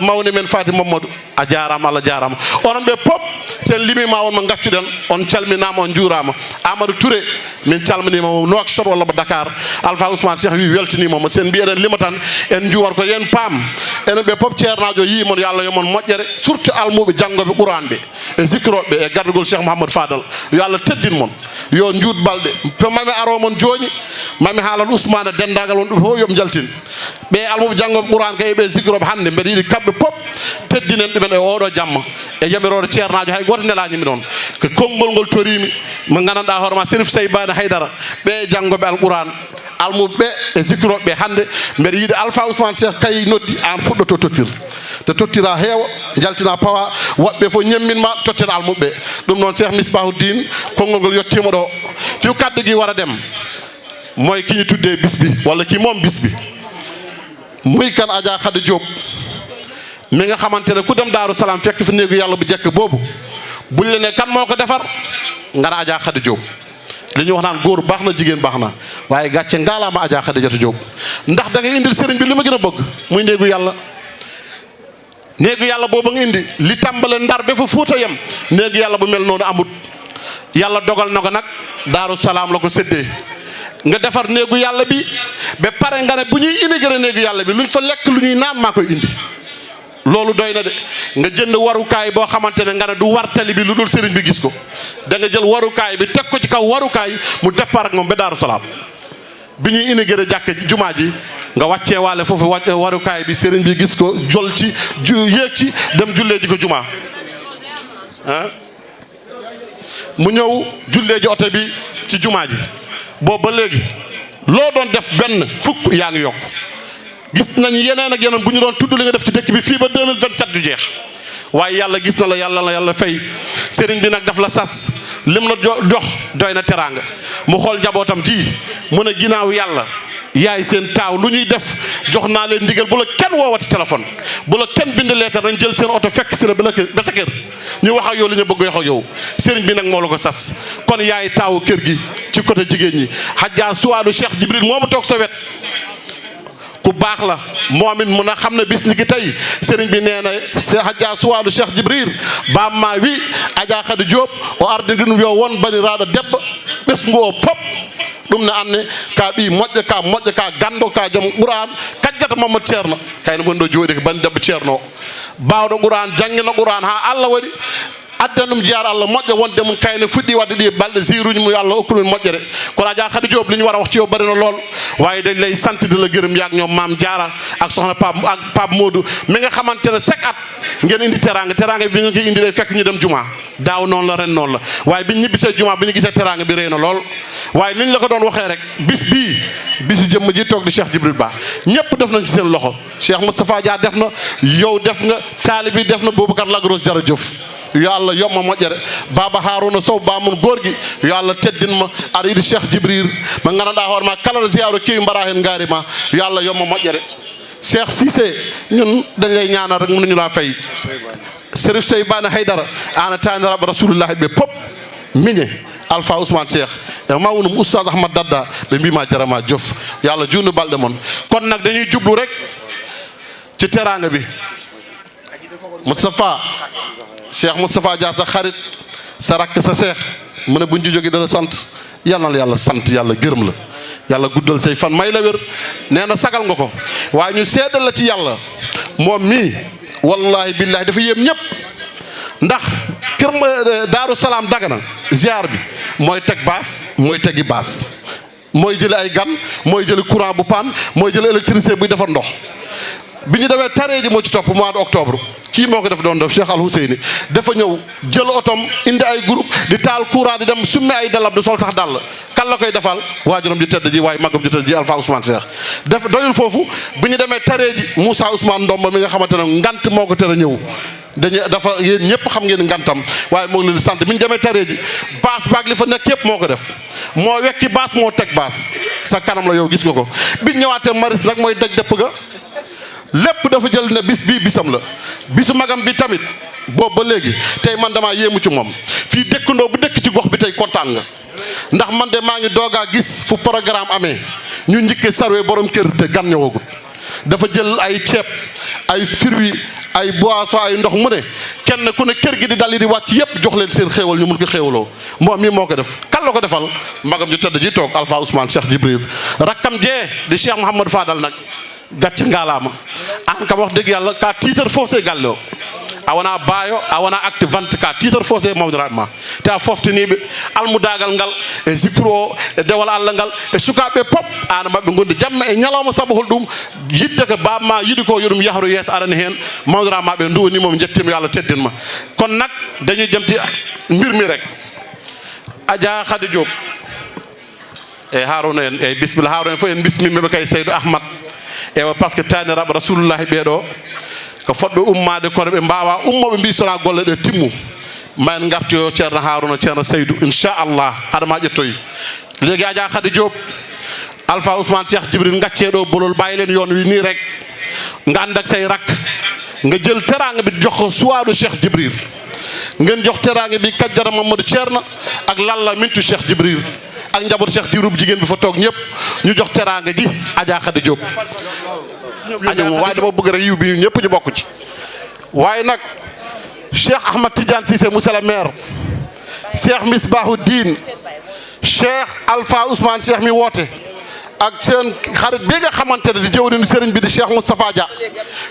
mawne men Fati Mamadou a jarama Allah jarama onon ɓe pop sen limima on mo gaccuɗen on calminama on juurama Amadou Touré min calminimamo Nouakchott walla mo Dakar Alpha Ousmane Cheikh wi weltinimamo sen mbiyeɗen lima tan en juwat ko yen paam enen ɓe pop ceernajo yimon yo Allah yomon moƴƴere surtout almuɓe janggoɓe Qur'an ɓe e zikroɓe e gardugol Cheikh Mouhamadou Fadal yo Allah teddin mon yo juut balɗe mami aro mon joni mami haalan Ousmane dendagal won ɗum fof yoɓe jaltin ɓe almuɓe janggoɓe Qur'an kay ɓe zikroɓe hande mbeɗa yiiɗi kamɓe pop teddinen ɗumen e oɗo jamma e yamirore ceernajo hay goto nelañimi noon ko konngol ngol torimi mo gandanɗa hoorema Sérif Seybani Haydara ɓe janggoɓe alquran almuɓe ɓe e zikroɓe ɓe hande mbeɗa yiiɗi Alpha Ousmane Cheikh kay noddi an fuɗɗoto tottir te tottira heewa jaltina pawa woɓɓe fof ñemminma totten almuɓe ɓe ɗum noon Cheikh Misbahoudine konngol ngol yettima ɗo fiw kaddu gui wara dem moy kiñi tudde bisbi walla ki moom bisbi muy kan Adja Khady Diop mi nga xamante ne ku dem Darou Salam fekk fi néegu yàlla bu jekk boobu buñ la ne kan moo ko defar nga ne Adja Khady Diop li ñu wax naan góor baax na jigéen baax na waaye gàcce ngaalaama Adja Khady Diop ndax da ngay indil sëriñ bi li ma gën a bëgg muy néegu yàlla boobu nga indi li tàmbale Ndar ba fa Fuuta yem néegu yàlla bu mel noonu amut yàlla dogal na ko nag Darou Salam la ko séddee nga defar néegu yàlla bi ba pare nga ne bu ñuy inauguré néegu yàlla bi luñ fa lekk lu ñuy naan maa koy indi loolu doy na de nga jënd warukaay boo xamante ne nga ne du war tali bi lu dul sëriñ bi gis ko da nga jël warukaay bi teg ko ci kaw warukaay mu départ ak moom ba Darou Salam bi ñuy inauguré jàkk ji jumaa ji nga wàccee waale foofu warukaay bi sëriñ bi gis ko jol ci yéeg ci dem jullee ji ko jumaa mu ñëw jullee ji oto bi ci jumaa ji boobu ba léegi loo doon def benn fukk yaa ngi yokk gis nañ yeneen ak yeneen bu ñu doon tudd li nga def ci dëkk bi fii ba 2027 du jeex waaye yàlla gis na la yàlla fay sëriñ bi nag daf la sas lim la jox doy na teraanga mu xool njabootam ji mu ne ginnaaw yàlla yaay seen taaw lu ñuy def jox naa leen ndigal bu la kenn woowati téléphone bu la kenn bind leetar nañ jël seen oto fekk si la ba sa kër ñu wax ak yow li ñu bëgg wax ak yow sëriñ bi nag moo la ko sas kon yaay taawu kër gi ci côté jigéen ñi Hadja Suwaadu Cheikh Djibril moomu toog sa wet ku baax la moom it mun a xam ne bis ni ki tey sëriñ bi nee na Hadja Suwaadu Cheikh Djibril bamma wi Adja Khady Diop o arde ndin yo won baniraɗo debbo ɓesngu o pop ɗum ne anne ka ɓi moƴƴo ka gando ka joom Qur'an kajjata Mamadou Ceerno kayno gonɗo jooɗi ko bani debbo Ceerno o bawɗo Qur'an janggino Qur'an ha Allah waɗi addan ɗum jiyara Allah moƴƴo wonde mum kayne fuɗɗi wadde ɗi balɗe ziruji mum yo Allah hokku ɗum moƴƴere kono Adja Khady Diop li ñu war a wax ci yow bari na lool waaye dañ lay sant di la gërëm yaag ñoom Maam Jaara ak soxna Pape Modou mi nga xamante ne chaque at ngeen indi teranga bi nga koy indi day fekk ñu dem juma daaw noonu la ren noonu la waaye biñ ñibbisee juma bi ñu gisee teranga bi rëy na lool waaye niñ la ko doon waxee rek bis bii bisu jëmm ji toog di Cheikh Djibril Ba ñëpp def nañ ci seen loxo Cheikh Moustapha Dia def na yow def nga taalibi def na Boubacar Lagros jërëjëf yo Allah yomma moƴƴere Baba Harouna Sow bamum gorgui yo Allah teddinma aɗa yiɗi Cheikh Djibril mo gandanɗa hoorema kala ɗo ziyaro kewi mbara hen gaarima yo Allah yomma moƴƴere Cheikh Cissé ñun dañ lay ñaanal rek mënuñu la fay Sérif Seybani Haydara ana taniraɓe rasulullahi ɓe pop miñe Alpha Ousmane Cheikh e mawnum Oustaz Ahmad Dadda ɓe mbima jarama jof yo Allah junnu balɗe mon kono nag dañuy jublu rek ci teranga bi Moustapha Cheikh Moustapha Dia sa xarit sa rakk sa seex mu ne buñ ci jógee dala sant yal na la yàlla sant yàlla gërëm la yàlla guddal say fan may la wér nee na sagal nga ko waaye ñu seedal la ci yàlla moom mii wallahi billahi dafa yéem ñëpp ndax kër Daaru Salaam Dagana ziar bi mooy teg baas mooy tegi baas mooy jële ay gan mooy jële courant bu paan mooy jële électricité buy defar ndox bi ñu demee taree ji moo ci topp mois de octobre kii moo ko def doon def Cheikh Al Huseyni dafa ñëw jël otom indi ay groupe di taal courant di dem summi ay dalab di sol tax dàll kan la koy defal waajuram di tedd ji waaye magam di tedd ji Alpha Ousmane Cheikh def doyul foofu bi ñu demee taree ji Moussa Ousmane Ndomba mi nga xamante ne ngant moo ko tere ñëw dañu dafa yéen ñëpp xam ngeen ngantam waaye moo ngi leen di sant bi ñu demee taree ji baas baag li fa nekk yëpp moo ko def moo wekki baas moo teg baas sa kanam la yow gis nga ko bi ñëwaatee maris nag mooy daj dëpp ga lépp dafa jël ne bis bii bisam la bisu magam bi tamit boobu ba léegi tey man damaa yéemu ci moom fii dëkkandoo bu dëkk ci gox bi tey kontaan nga ndax man de maa ngi doogaa gis fu programme amee ñu njëkkee sarwe borom kër te gan ñëwagut dafa jël ay ceeb ay fruits ay boissons ay ndox mu ne kenn ku ne kër gi di dal di wàcc yépp jox leen seen xéewal ñu mun ko xéewaloo moom mii moo ko def kan la ko defal magam ju tëdd ji toog Alpha Ousmane Cheikh Djibril rakkam jee di Cheikh Mouhamadou Fadal nag gàcce ngaalaama an kam wax dëgg yàlla ka titre fossé galle o a wona baayo a wona acte vente ka titre fossé mawdiraɓe ma te a foftaniɓe almudagal ngal e zicre o e dewal allah ngal e sukaɓe pop ana mabɓe gondi jamma e ñalawma saabu hol ɗum yidde ko babma yiɗi ko yo ɗum yahru yeeso arani hen mawdiramaɓe nduwoni moom jettima yo allah teddinma kono nak dañuy jamti mbir mi rek Adja Khady Diop e Harouna en e bisimilla Harouna en fof en bismimeɓe kay Seydou Ahmad ewa par ce que taniraɓe rasulullahi ɓeeɗo ko fotɓe ummade kono ɓe mbawa ummoɓe mbi sona golle ɗe timmu ma en gartoyo ceerno Harouna ceerno Seydou inchallah haɗama ƴettoyi léegi Adja Khady Diop Alpha Ousmane Cheikh Djibril gacceɗo bolol ɓayilen yon wi ni rek nga ànd ak say rak nga jël teraanga bi jox ko suwaadu Cheikh Djibril ngeen jox teraanga bi Kajjara Mamadou Thierno ak Lalla Mintu Cheikh Djibril ak njaboot Cheikh Djibril jigéen bi fa toog ñëpp ñu jox teraanga ji Adja Khady Diop aja moom waaye dama bëgg rek yiw bi ñëpp ñu bokk ci waaye nag Cheikh Ahmad Tidiane Cissé monsieur le maire Cheikh Misbahoudine Cheikh Alpha Ousmane Cheikh mi woote ak seen xarit bi nga xamante ne di jëwriñu sëriñ bi di Cheikh Moustapha Dia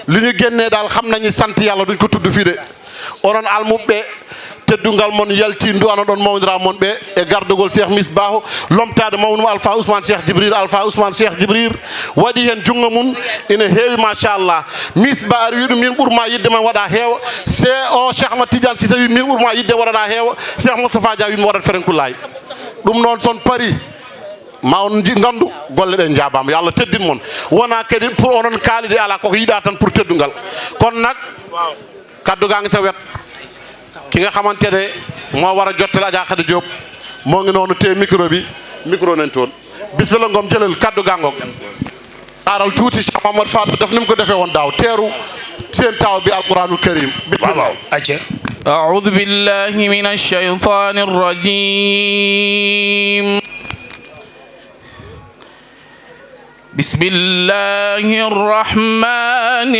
li ñu génnee daal xam nañu sant yàlla duñ ko tudd fii de onon almuɓe teddungal mon yalti nduwano ɗon mawdira mon ɓe e gardugol Cheikh Misbahu lomtade mawnum Alpha Ousmane Cheikh Djibril Alpha Ousmane Cheikh Djibril waɗi hen jungo mum ina heewi machallah Misba ari wi ɗum min ɓuurma yidde man waɗa heewa se o Cheikh Ahmad Tidiane Cissé wi min ɓuurma yidde waɗaɗa heewa Cheikh Moustapha Dia wimi waɗat ferenkullayi ɗum noon son pari ma on gandu golle ɗe jaabama yo Allah teddin mon wona kadi pour onon kaalide ala koko yiɗa tan pour teddungal kono nak kadduga ngi sa wet ki nga xamante ne moo war a jottale Adja Khady Diop moo ngi noonu téye micro bi micro nañ toon bismillah ngom jëlal kaddu gàngoog aaral tuuti Cheikh Mamadou Fadal daf ni mu ko defee woon daaw teeru seen taaw bi alquranul karim waaw acca أعوذ بالله من الشيطان الرجيم بسم الله الرحمن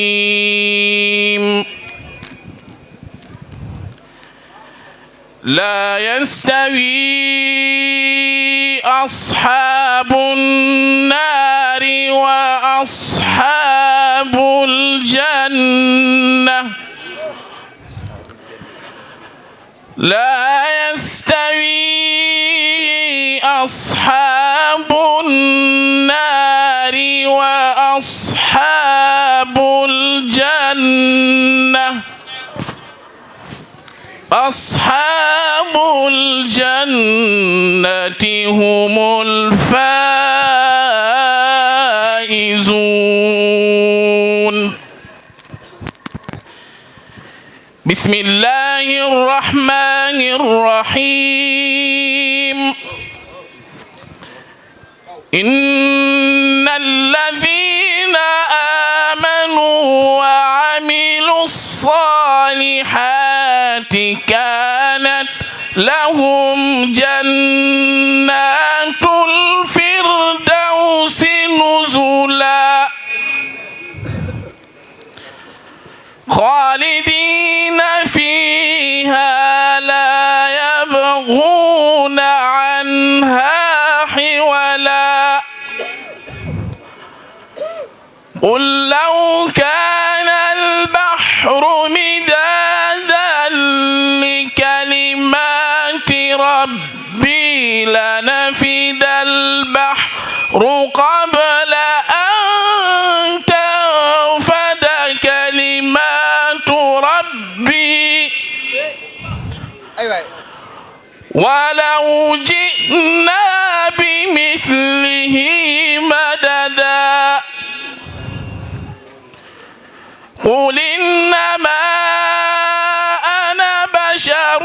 الرحيم لا يستوي أصحاب النار وأصحاب الجنة لا يستوي أصحاب النار وأصحاب الجنة أصحاب الجنة هم الفائزون بسم الله الرحمن الرحيم إن الذين آمنوا وعملوا الصالحات كانت لهم جنات الفردوس نزلا خالدين فيها لا يبغون عنها حولا قل لو كان البحر مدادا لكلمات ربي لنفد البحر قبل أن تنفد كلمات ولو جئنا بمثله مددا قل إنما أنا بشر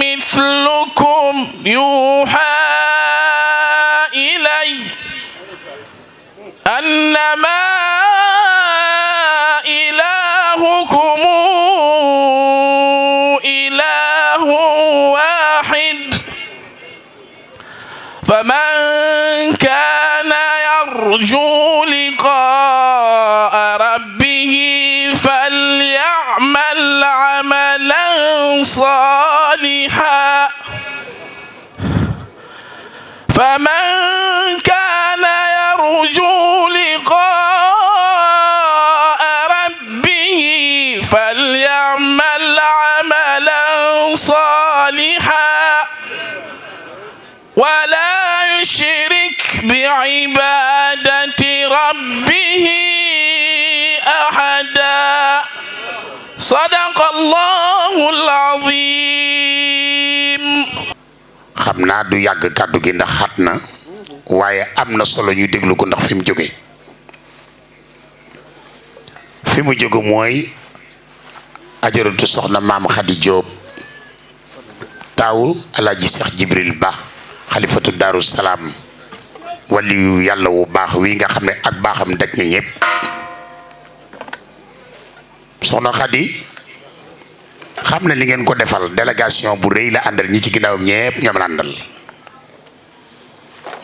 مثلكم يوحى إلي أنما إلهكم إله واحد فمن كان يرجو لقاء ربه فليعمل عملا صالحا فمن كان يرجو لقاء ربه فليعمل عملا صالحا ولا يشرك بعبادة ربه أحدا صدق الله العظيم. xam naa du yàgg kàddu gi ndax xat na waaye am na solo ñu déglu ko ndax fi mu jóge mooy ajaratu soxna maam Khady Diop taawu alaaji Cheikh Djibril Ba xalifatu Daaru Salaam waliyu yàlla wu baax wi nga xam ne ak baaxam daj na ñëpp soxna Khady xam na li ngeen ko defal délégation bu rëy la àndal ñi ci ginnaawam ñëpp ñoom la àndal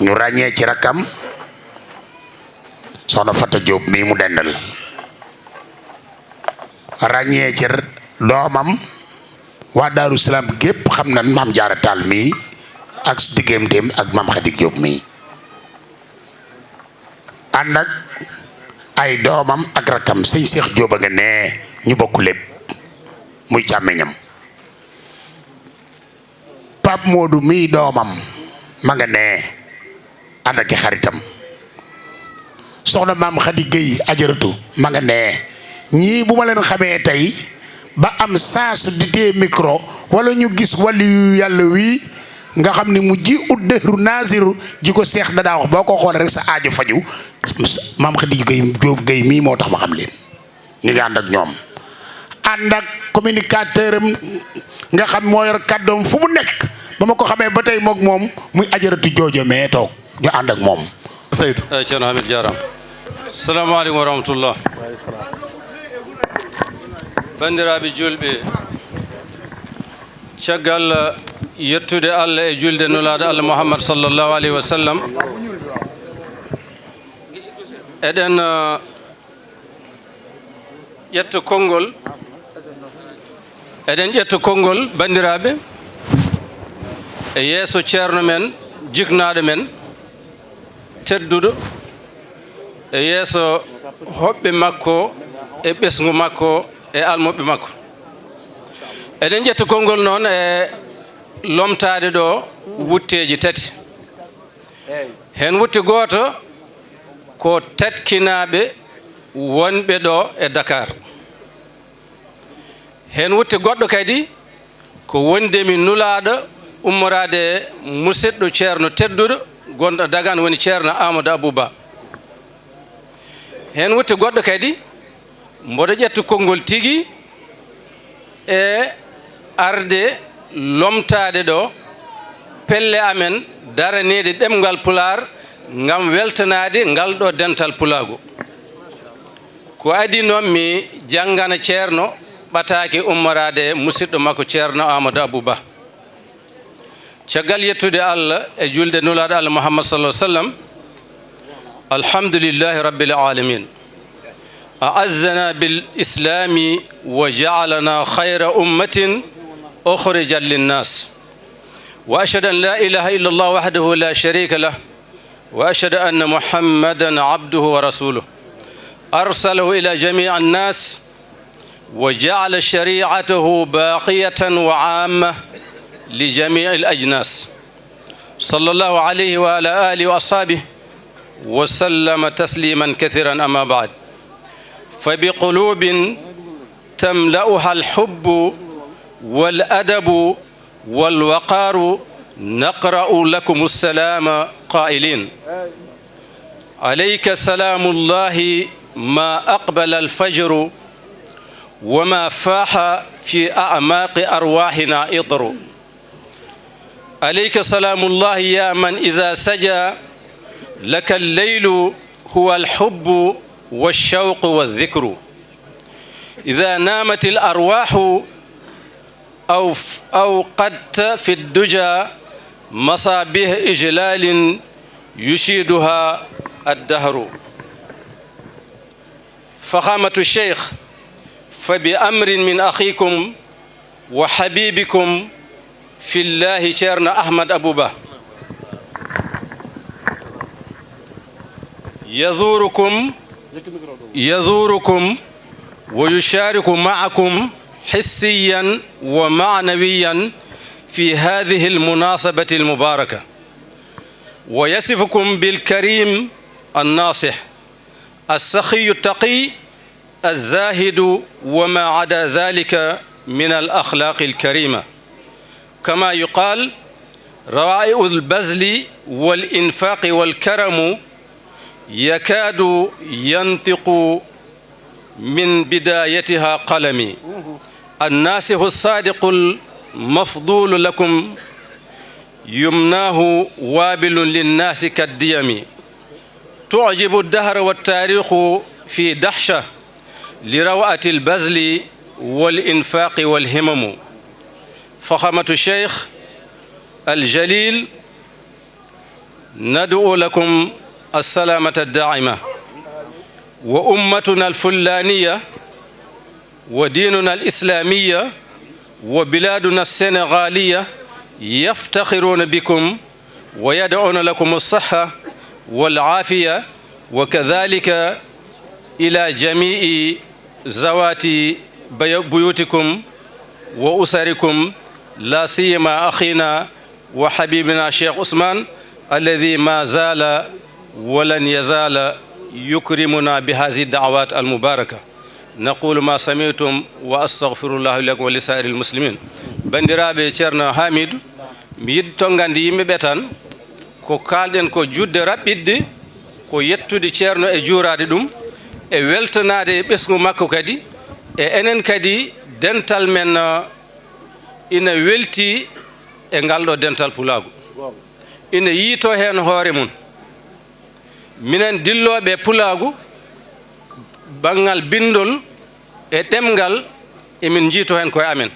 ñu ràññee ci rakkam soxna Fata Diop mii mu dendal ràññee ci doomam waa Daaru Salaam gépp xam na maam Jaara Taal mii ak digganteem ak maam Khady Diop mii ànd ak ay doomam ak rakkam sëñ Cheikh Diop a nga nee ñu bokk lépp muy càmmeñam Pape Modou mii doomam ma nga nee ànd ak xaritam soxna maam Khady Gueye ajaratu ma nga nee ñii bu ma leen xamee tey ba am sens di téye micro wala ñu gis waliyu yàlla wii nga xam ne mu ji ut dëru naasiru ji ko seex dadaa wax boo ko xoolee rek sa aajo faju maam Khady Gueye mii moo tax ma xam leen ñu ngi ànd ak ñoom ànd ak communicateur am nga xam moo yor kàddoom fu mu nekk ba ma ko xamee ba tey mook moom muy ajaratu joojo mais toog ñu ànd ak moom Seydou Ceerno Hamid Diaram salaamaaleykum wa rahmatullah bandiraɓe julɓe caggal yettude Allah e julde nulaaɗo Allah Muhammad sallallahu alayhi wa sallam eɗen ƴetta konngol bandiraɓe e yeeso ceerno men jignaɗo men tedduɗo e yeeso hoɓɓe makko e ɓesgu makko e almuɓe makko eɗen ƴetta konngol noon e lomtade ɗo wutteji tati hen wutte goto ko tatkinaɓe wonɓe ɗo e Dakar hen wutte goɗɗo kadi ko wondemi nulaɗo ummorade musidɗo ceerno tedduɗo gonɗo Dagana woni ceerno Amadou Abouba hen wutte goɗɗo kadi mboɗo ƴetta konngol tigi e arde lomtade ɗo pelle amen daranede ɗemgal Pulaar ngam weltanade ngal ɗo dental Pulaago ko adi noon mi janngana ceerno ɓataki ummorade musidɗo makko ceerno Amadou Abouba caggal yettude Allah e julde nulaɗo Allah Muhammad sallallahu alaihi wasallam alhamdulillahi rabbil alamin أعزنا بالإسلام وجعلنا خير أمة أخرجت للناس وأشهد أن لا إله إلا الله وحده لا شريك له وأشهد أن محمدا عبده ورسوله أرسله إلى جميع الناس وجعل شريعته باقية وعامة لجميع الأجناس صلى الله عليه وعلى آله وأصحابه وسلم تسليما كثيرا أما بعد فبقلوب تملأها الحب والأدب والوقار نقرأ لكم السلام قائلين عليك سلام الله ما أقبل الفجر وما فاح في أعماق أرواحنا إضر عليك سلام الله يا من إذا سجى لك الليل هو الحب والشوق والذكر إذا نامت الأرواح أو قد في الدجى مصابيح إجلال يشيدها الدهر فخامة الشيخ فبأمر من أخيكم وحبيبكم في الله شيرنا أحمد أبو با يزوركم ويشارك معكم حسيا ومعنويا في هذه المناسبة المباركة ويصفكم بالكريم الناصح السخي التقي الزاهد وما عدا ذلك من الأخلاق الكريمة كما يقال روائع البذل والإنفاق والكرم يكاد ينطق من بدايتها قلمي الناسح الصادق المفضول لكم يمناه وابل للناس كالديم تعجب الدهر والتاريخ في دهشة لروعة البذل والإنفاق والهمم فخامة الشيخ الجليل ندعو لكم السلامة الداعمة وأمتنا الفلانية وديننا الإسلامية وبلادنا السنغالية يفتخرون بكم ويدعون لكم الصحة والعافية وكذلك إلى جميع ذوات بيوتكم وأسركم لا سيما أخينا وحبيبنا الشيخ عثمان الذي ما زال ولن يزال يكرمنا بهذه الدعوات المباركة نقول ما سمعتم وأستغفر الله لكم ولسائر المسلمين بندرابي تشيرنا حميد ميد تونغاندي يمبه بيتان ko kalden ko judde rabbidde ko yettude ceerno e juurade dum e weltanade besgu makko kadi e enen kadi dental men ina welti e galdo dental pulagu ina yito hen hoore mun minen dillobe pulagu bangal bindol e demgal e min jito hen koy amen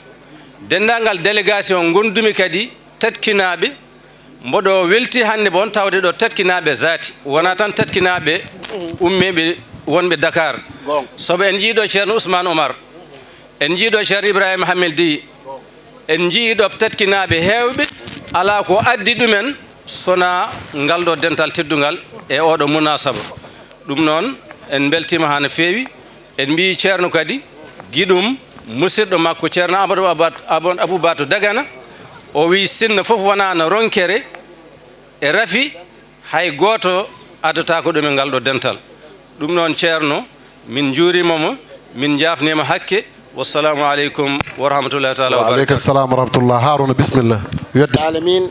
dendangal délégation gondumi kadi tatkinabe mboɗo welti hande bon tawde ɗo tatkinaɓe zati wona tan tatkinaɓe ummeɓe wonɓe Dakar sobo en jiiɗo ceerno Ousmane Omar en jiiɗo ceerno Ibrahima Hamel Di en jiiɗo tatkinaɓe hewɓe ala ko addi ɗumen sona ngalɗo dental teddugal e oɗo munasaba ɗum noon en beltima ha no feewi en mbi ceerno kadi giɗum musidɗo makko ceerno Amadou Aboubatou Dagana o wi sinno fof wona no ronkere e rafi hay goto adata ko ɗum e ngalɗo dental ɗum noon ceerno min juurimomo min jafnima hakke wassalamu aleykum wa rahmatullahi taala wa aleykum salam wa rahmatullah haruna bisimillah alamin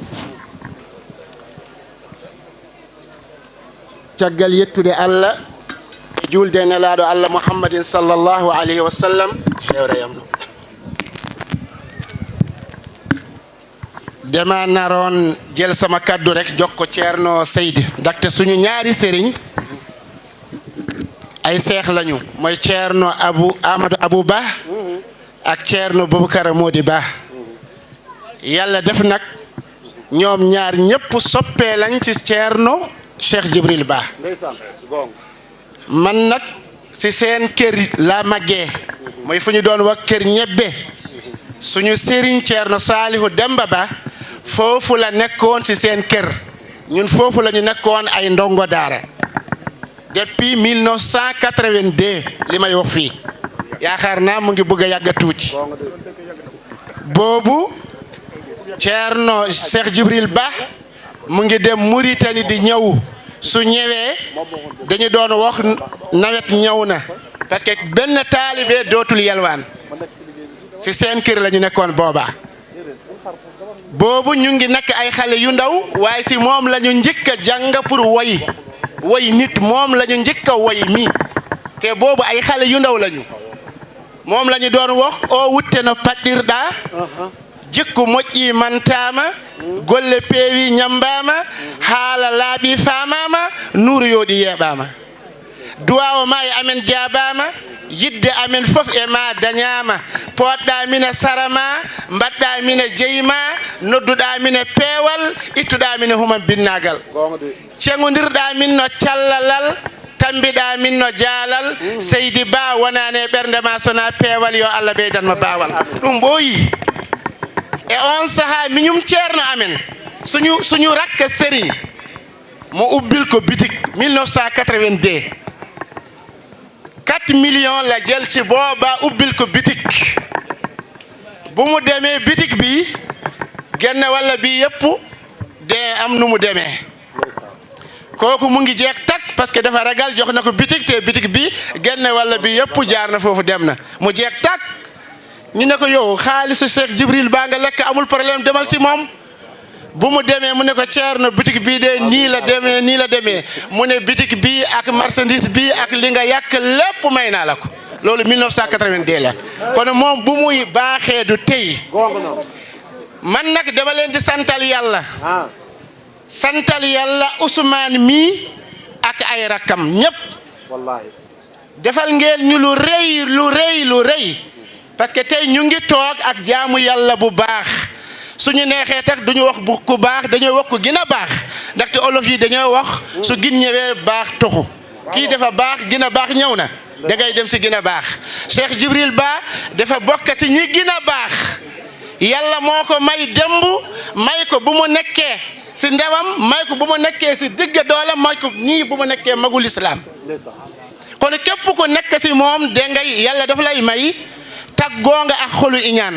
caggal yettude Allah e julde nelaɗo Allah muhammadin sallllahu alayhi wa sallam hewrayam ɗum dema naroon jël sama kaddu rek jox ko Ceerno Seydi ndaxte suñu ñaari sëriñ ay seex lañu mooy Ceerno Amadou Abou Ba ak Ceerno Boubacar Mody Ba yàlla def nag ñoom ñaar ñëpp soppee lañ ci Ceerno Cheikh Djibril Ba man nag si seen kër la màggee mooy fu ñu doon wax kër ñebbe suñu sëriñ Ceerno Saalihu Demba Ba foofu la nekkoon ci seen kër ñun foofu la ñu nekkoon ay ndongo daara depuis 1982 li may wax fii yaakaar naa mu ngi bëgg a yàgg tuuti boobu Ceerno Cheikh Djibril Ba mu ngi dem Mauritanie di ñëw su ñëwee dañu doon wax nawet ñëw na parce que benn taalibe dootul yelwaan ci seen kër la ñu nekkoon boobaa boobu ñu ngi nekk ay xale yu ndaw waaye si moom la ñu njëkk a jàng pour woy nit moom la ñu njëkk a woy mi te boobu ay xale yu ndaw lañu moom la ñu doon wax o wutte no paɗɗirɗa jikku moƴƴi mantama golle peewi ñambama haala laaɓi famama nuuru yooɗi yeeɓama duwawo ma e amen jaabama yidde amen fof e ma dañama poɗɗa mine sarama mbaɗɗa mine jeyma nodduɗa mine peewal ittuɗa mine human binnagal ceŋodirɗa min no callalal tambiɗa min no jaalal seydi ba wonani e ɓernde ma sona peewal yo Allah ɓeydanma baawal ɗum ɓooyi e on saha miñum ceerno amen suñu rakka sérigne mo ubbil ko bitik 1982 4 millions la jël ci booba ubbil ko bitik bu mu demee bitik bi genn walla bi yëpp de am nu mu demee kooku mu ngi jeex tak parce que dafa ragal jox na ko bitik te bitik bi genn walla bi yëpp jaar na foofu dem na mu jeex tak ñu ne ko yow xaalisu Cheikh Djibril baa nga lekk amul problème demal si moom bu mu demee mu ne ko ceerno bitik bii de nii la demee mu ne bitik bii ak marchandise bii ak li nga yàq lépp may naa la ko loolu 1982 la kon moom bu muy baaxee du tey man nag dama leen di santal yàlla Ousmane mii ak ay rakkam ñépp defal ngeen ñu lu rëy parce que tey ñu ngi toog ak jaamu yàlla bu baax suñu neexee tak duñu wax bu ku baax dañoo wax ku gën a baax ndaxte olof yi dañoo wax su gin ñëwee baax toxu kii dafa baax gën a baax ñëw na da ngay dem si gën a baax Cheikh Djibril Ba dafa bokk si ñi gën a baax yàlla moo ko may démb may ko bu mu nekkee si ndewam may ko bu mu nekkee si digg doolam may ko nii bu mu nekkee magul islam kon képp ku nekk si moom da ngay yàlla dafa lay may taggoo nga ak xolu iñaan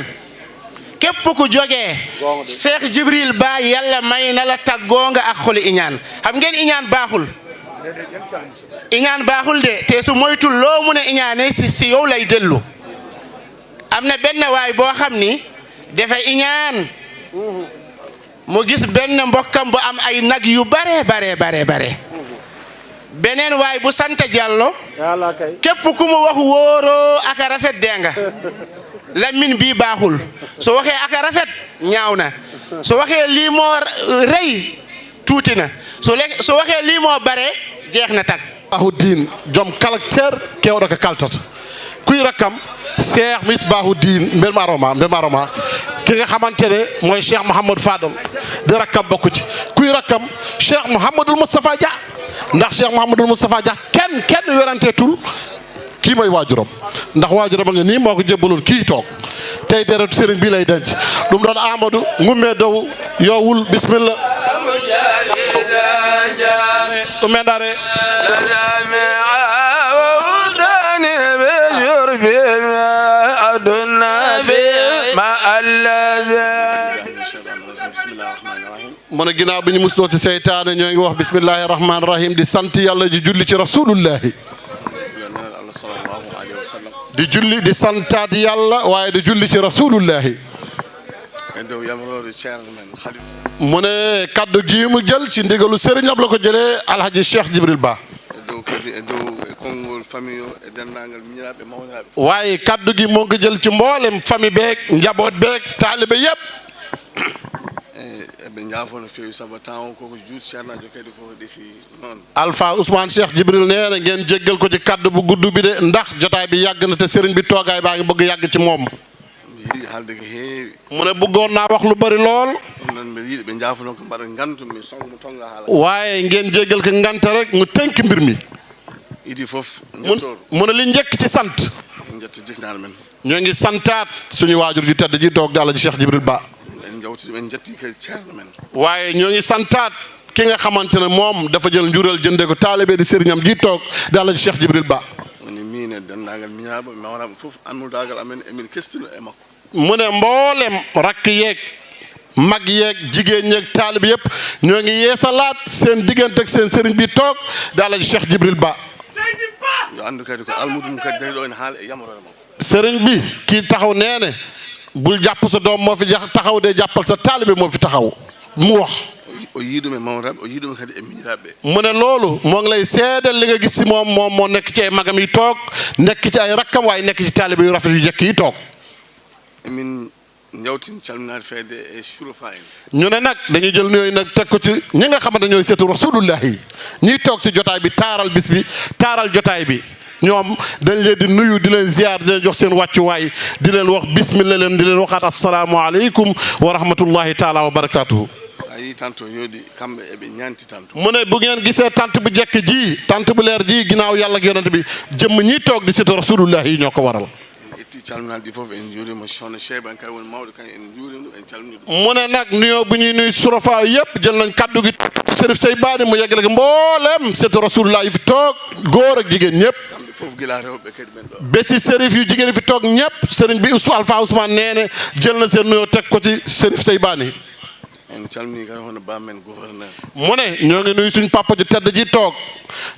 képp ku jógee Cheikh Djibril Ba yàlla may na la taggoo nga ak xolu iñaan xam ngeen iñaan baaxul de te su moytul loo mun a iñaane si yow lay dellu am na benn waay boo xam ni dafa iñaan mu gis benn mbokkam bu am ay nag yu bare beneen waay bu sant Diallo képp ku mu wax wóoroo ak a rafet denga lamin bii baaxul su waxee ak a rafet ñaaw na su waxee lii moo rëy tuuti na su waxee lii moo bare jeex na tag Misbahuddin jom caractère kewɗo ko kaltata kuy rakkam Cheikh Misbahuddin mbelma ki nga xamante ne mooy Cheikh Mouhamadou Fadal di rakkam bokku ci kuy rakkam Cheikh Mouhamadul Moustapha Dia ndax Cheikh Mouhamadul Moustapha Dia kenn weranteetul kii mooy waajuram ndax waajuram a nga nii moo ko jébbaloon kii toog tey deretu sëriñ bii lay denc ɗum ɗon Amadou ngumme dow yowul bisimilla ɗum e ndare mu ne ginnaaw bi ñu musloo ci seytaane ñoo ngi wax bismillahi rahmaani rahim di sant yàlla di julli ci rasulullahi di julli di santaat yàlla waaye di julli ci rasulullahi mu ne kaddu gii mu jël ci ndigalu sëriñ ab la ko jëlee alhaji Cheikh Djibril Ba waaye kaddu gi moo ngi jël ci mboolem famille beeg njaboot beeg taalibe yépp Alpha Ousmane Cheikh Djibril nee na ngeen jéggal ko ci kaddu bu gudd bi de ndax jotaay bi yàgg na te sëriñ bi toogaay baa ngi bëgg yàgg ci moom mu ne bëggoon naa wax lu bari lool waaye ngeen jéggal ko ngante rek mu tënk mbir mi mu ne li njëkk ci sant ñoo ngi santaat suñu waajur ji tedd ji doog daal ji Cheikh Djibril Ba waaye ñoo ngi santaat ki nga xamante ne moom dafa jël njural jënde ko taalibe di sëriñam ji toog daal ji Cheikh Djibril Ba mu ne mboolem rakk yeeg mag yeeg jigéen ñeeg taalibe yëpp ñoo ngi yeesalaat seen diggante ak seen sëriñ bi toog daal ji Cheikh Djibril Ba sëriñ bi kii taxaw nee ne bul jàpp sa doom moo fi taxaw de jàppal sa taalibe moo fi taxaw mu wax o yiiɗume mawraɓe o yiiɗume kadi e miñiraɓe mu ne loolu moo ngi lay seedal li nga gis si moom moo nekk ci ay magam yi toog nekk ci ay rakkam waaye nekk ci taalibe yu rafet yu jekk yi toog emin njawtin calminaade feede e surofa en ñu ne nag dañuy jël nuyooyu nag teg ko ci ñi nga xamante ñooy seetu rasulullahi ñiy toog si jotaay bi taaral bis bi taaral jotaay bi ñoom dañ leen di nuyu di leen ziar di leen jox seen wàccuwaay di leen wax bismillah leen di leen waxaat asalaamaaleykum wa rahmatullahi taala wa barakatuhu sa yi tanto yoodi kamɓe eɓe ñanti tanto mu ne bu ngeen gisee tant bu jekk ji tant bu leer ji ginnaaw yàlla ak yonent bi jëmm ñiy toog di seetu rasulullahi yi ñoo ko waral etti calminaade ɗi fof en juurima sohna Cheikh an kay woni mawɗo kan en juurima ɗum en calmini ɗum mu ne nag nuyoo bu ñuy nuyu surafa yëpp jël nañ kaddu gi Serif Sey Baani mu yeggale mboolem seetu rasulullah yi fi toog góor ak jigéen ñëpp kamɓe fof gila rewɓe kadi ɓen ɗo bési Serif yu jigéen fi toog ñëpp sëriñ bi Alpha Ousmane neene jël na seen nuyoo teg ko ci Serif Sey Baani en calmini kadi hono bammen gouverneur mu ne ñoo ngi nuyu suñu papa ju tedd ji toog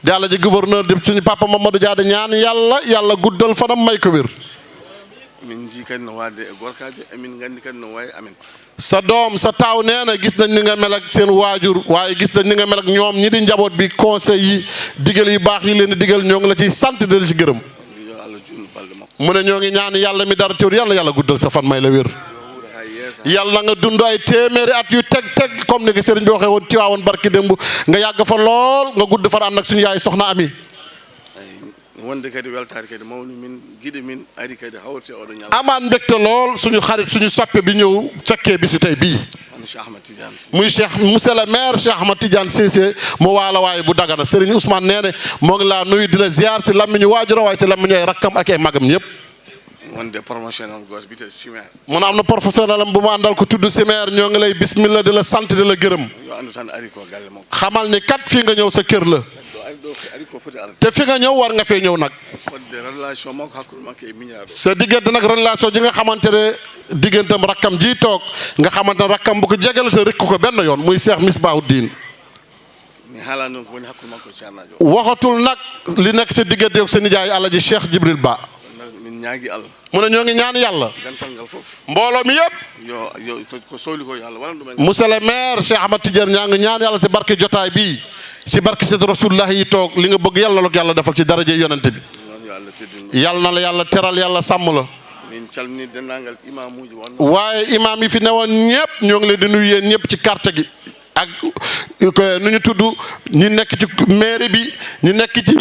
yàlla ji gouverneur di suñu papa Mamadou Diada ñaan yàlla guddal fanam may ko wér min ji kadi no wadde e gorkajo emin gandi kadi no wawi amen sa doom sa taaw nee na gis nañ ni nga mel ak seen waajur waaye gis nañ ni nga mel ak ñoom ñi di njaboot bi conseil yi digal yu baax yi leen di digal ñoo ngi la ciy sant di la ci gërëm yo Allah junnu balɗe makko mu ne ñoo ngi ñaan yàlla mi dara teewul yàlla guddal sa fan may la wér yàlla nga dund ay téeméeri at yu teg comme ni ko sëriñ bi waxee woon Tiwaawoon barki démb nga yàgg fa lool nga gudd fan ànd ak suñu yaay soxna Ami wonde kadi weltare kadi mawni min guiɗe min ari kadi hawrte oɗo ñal amaan mbégte lool suñu xarit suñu soppe bi ñëw fekkee bisu tey bii Cheikh Ahmad Tidiane muy Cheikh monsieur le maire Cheikh Ahmad Tidiane Cissé mu waala waaye bu Dagana Serigne Ousmane nee ne moo ngi laa nuyu di la ziar si lammiñu waajura waaye si lammiñu ay rakkam ak ay magam ñëpp wonde promotionnel goto bité Simer mu ne am na professionnel am bu mu àndal ko tudd Simer ñoo ngi lay bismillah di la sant di la gërëm yo andu tan ari ko galle mo xamal ni kat fii nga ñëw sa kër la ari ko foti arde te fi nga ñëw war nga fee ñëw nag fodde relation makko hakkude makko e miñiraɓe sa diggante nag relation ji nga xamante ne diggantam rakkam ji toog nga xamante ne rakkam bu ko jegal te rek ko benn yoon muy Cheikh Misbahoudine mi haala noon ko woni hakkude makko ceernajo waxatul nag li nekk sa diggante ak sa nijaay Alaji Cheikh Djibril Ba min ñaagi Allah mu ne ñoo ngi ñaan yàlla gantal ngal fof mbooloo mi yëpp yo ko sohli ko yo Allah waɗan ɗumen monsieur le maire Cheikh Ahmad Tidiane ñaa ngi ñaan yàlla si barke jotaay bii si barke si rasulullah yi toog li nga bëgg yàlla la ko yàlla defal ci daraje yonente bi yàlla na la yàlla teral yàlla sàmm la min calmini dendagal imamuji won waaye imam yi fi newoon ñëpp ñoo ngi leen di nuyu yéen ñëpp ci carte gi ak nu ñu tudd ñi nekk ci mairie bi ñi nekk ci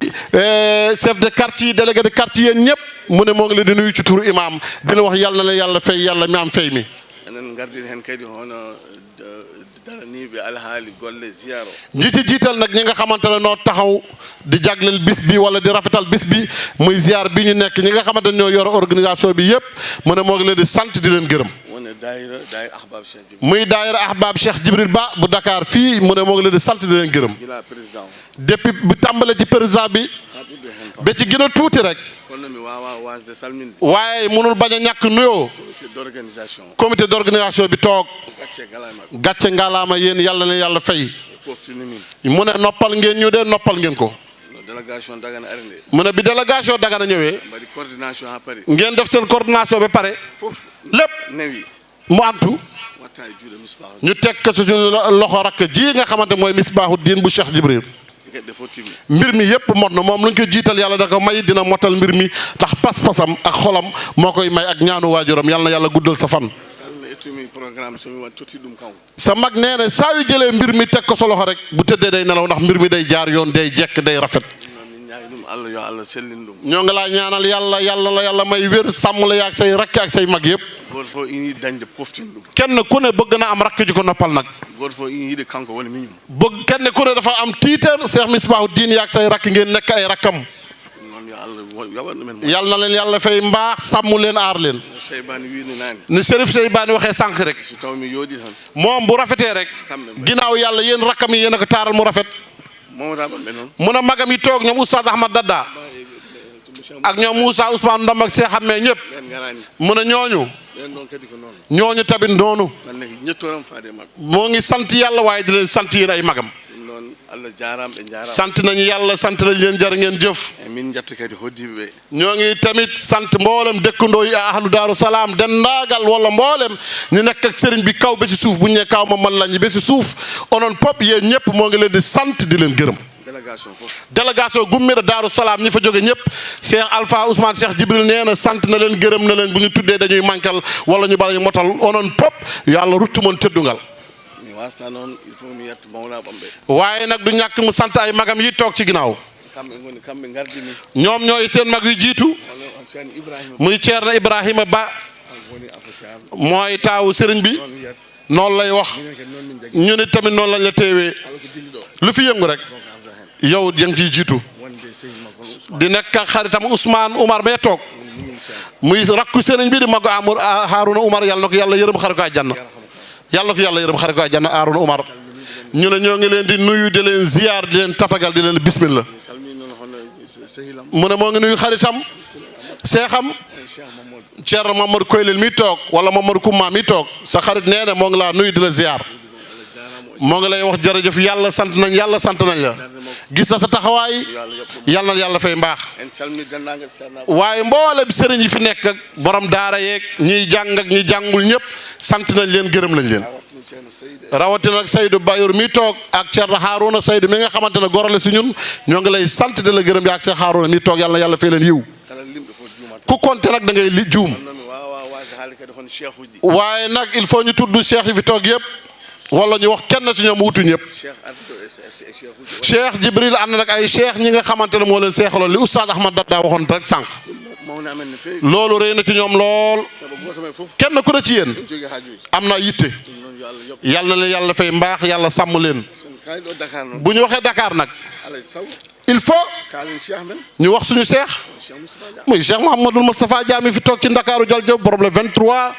chef de quartier délégué de quartier yéen ñëpp mu ne moo ngi leen di nuyu ci turu imam di la wax yàlla na la yàlla fay yàlla mi am fay mi enen gardin hen kadi hono daraniɓe alhaali golle ziyaro ñi ci jiital nag ñi nga xamante ne noo taxaw di jagleel bis bi wala di rafetal bis bi muy ziar bi ñu nekk ñi nga xamante ne ñoo yor organisation bi yëpp mu ne moo ngi leen di sant di leen gërëm daayira ahbab Cheikh Djibril muy daayira ahbab Cheikh Djibril Ba bu Dakar fii mu ne moo ngi leen di sant di leen gërëm depuis bu tàmbale ci président bi ba ci gën a tuuti rek kono mi wawa wasde salminde waaye mënul bañ a ñàkk nuyoo comité d'organisation bi toog gàcce ngalaama yéen yàlla na yàlla fay mu ne noppal ngeen ñu de noppal ngeen ko délégation Dagana arinde mu ne bi délégation Dagana ñëwee mbaɗi coordination ha pari ngeen def seen coordination ba pare fof lépp newi mu antu watta e juuɗe Misbah ñu teg ko suñu loxo rakk ji nga xamante mooy Misbahoudine bu Cheikh Djibril gueɗɗe fof timmi mbir mi yëpp mot na moom lu ñu ko jiital yàlla da ko may dina motal mbir mi ndax pas-pasam ak xolam moo koy may ak ñaanu waajuram yàlla na yàlla guddal sa fan programme somi wat totti ɗum kanko sa mag nee na saa yu jëlee mbir mi teg ko sa loxo rek bu tëddee day nelaw ndax mbir mi day jaar yoon day jekk day rafet min ñaagi ɗum Allah yo Allah sellin ɗum ñoo ngi laa ñaanal yàlla la yàlla may wér sàmm la yaag say rakk ak say mag yëpp goto fof ina yiɗi dañde poftin ɗum kenn ku ne bëgg na am rakk ji ko noppal nag goto fof ina yiɗi kanko woni miñum bëgg kenn ku ne dafa am tiitar Cheikh Misbahoudine yaag say rakk ngeen nekk ay rakkam noon yo Allah yoɓat ɗumen yàlla na leen yàlla fay mbaax sàmm leen aar leen Seybani wiino naane ni Serif Seybani waxee sànq rek so taw mi yooɗi tan moom bu rafetee rek ginnaaw yàlla yéen rakkam yi yéen a ko taaral mu rafet mawraɓe ɓe noon mun a magam yi toog ñoom Oustaz Ahmad Dadda ak ñoom Moussa Ousmane Ndom ak Cheikh Amé ñëpp ɓen garani mun a ñooñu ɓen noon kadi ko noon ñooñu tamit noonu manne ñettoram faade mabɓe moo ngi sant yàlla waaye di leen sant yéen ay magam ɗum noon Allah sant nañu yàlla sant nañ leen jar ngeen jëf ñoo ngi tamit sant mboolem dëkkandoo yi ahlu Daaru Salaam dennaagal wala mboolem ñu nekk ak sëriñ bi kaw ba si suuf bu ñu ne kaw ma man lañu ba si suuf onon pop yéen ñëpp moo ngi leen di sant di leen gërëm délégation gummira Daaru Salaam ñi fa jóge ñëpp Cheikh Alpha Ousmane Cheikh Djibril nee na sant na leen gërëm na leen bu ñu tuddee dañuy manqual wala ñu bala ñu motal onon pop yàlla ruttu moon tëddungal waaye nag du ñàkk mu sant ay magam yi toog ci ginnaaw ñoom ñooy seen mag yu jiitu muy Ceerno Ibrahima Ba mooy taawu sëriñ bi noonu lay wax ñu ne tamit noonu lañ la teewee lu fi yëngu rek yow yaa ngi ciy jiitu di nekk xaritam Ousmane Umar bee toog muy rakku sëriñ bi di magu Amour Harouna Umar yàlla na ko yàlla yërëm xare ko àjjana yàlla na ko yàlla yërëm xare ko àjjana Harouna Umar ñu ne ñoo ngi leen di nuyu di leen ziyaar di leen tatagal di leen bismillah mu ne moo ngi nuyu xaritam seexam Ceerno Mamadou Koylel mi toog wala Mamadou Kouma mi toog sa xarit nee na moo ngi laa nuyu di la ziyaar moo ngi lay wax jërëjëf yàlla sant nañ la gis na sa taxawaay yàlla na yàlla fay mbaax waaye mboolem sëriñ yi fi nekk ak borom daara yeeg ñiy jàng ak ñi jàngul ñëpp sant nañ leen gërëm nañ leen rawatina ak Seydou Bayour mi toog ak Thierno Harouna Seydou mi nga xamante ne gorale si ñun ñoo ngi lay sant di la gërëm yaa ak Cheikh Harouna mi toog yàlla na yàlla fay leen yiw ku konte nag da ngay li juum waaye nag il faut ñu tudd cheikh yi fi toog yëpp wala ñu wax kenn si ñoom wutu ñëpp Cheikh Djibril ànd nag ay cheikh ñi nga xamante ne moo leen seexaloon li oustaz Ahmad Dadda waxoon rek sànq loolu rëy na ci ñoom lool kenn ku ne ci yéen am na yitte yàlla na leen yàlla fay mbaax yàlla sàmm leen bu ñu waxee Dakar nag il faut ñu wax suñu cheikh muy Cheikh Mouhamadoul Moustapha Dia mi fi toog ci Ndakaaru jal jëw borom le 23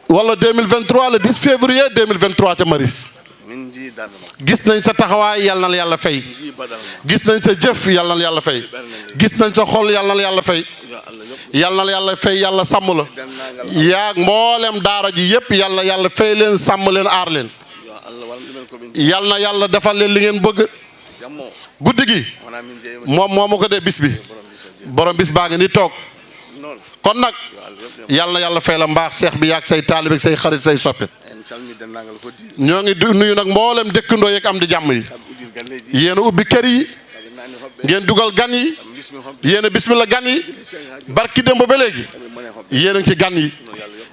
wala 2023 le 10 février 2023 ca Maris gis nañ sa taxawaay yàlla na la yàlla fay gis nañ sa jëf yàlla na la yàlla fay gis nañ sa xol yàlla na la yàlla fay yàlla na la yàlla fay yàlla sàmm la yaag mboolem daara ji yëpp yàlla yàlla fay leen sàmm leen aar leen yàlla na yàlla defal leen li ngeen bëgg guddi gi moom moo ma ko dee bis bi borom bis baa ngi ni toog kon nag yàlla na yàlla fay la mbaax seex bi yaag say taalibe say xarit say soppe ñoo ngi nuyu nag mboolem dëkkandoo yeeg am di jàmm yi yéen a ubbi kër yi ngeen dugal gan yi yéen a bismillah gan yi barki démb ba léegi yéen a ngi ci gan yi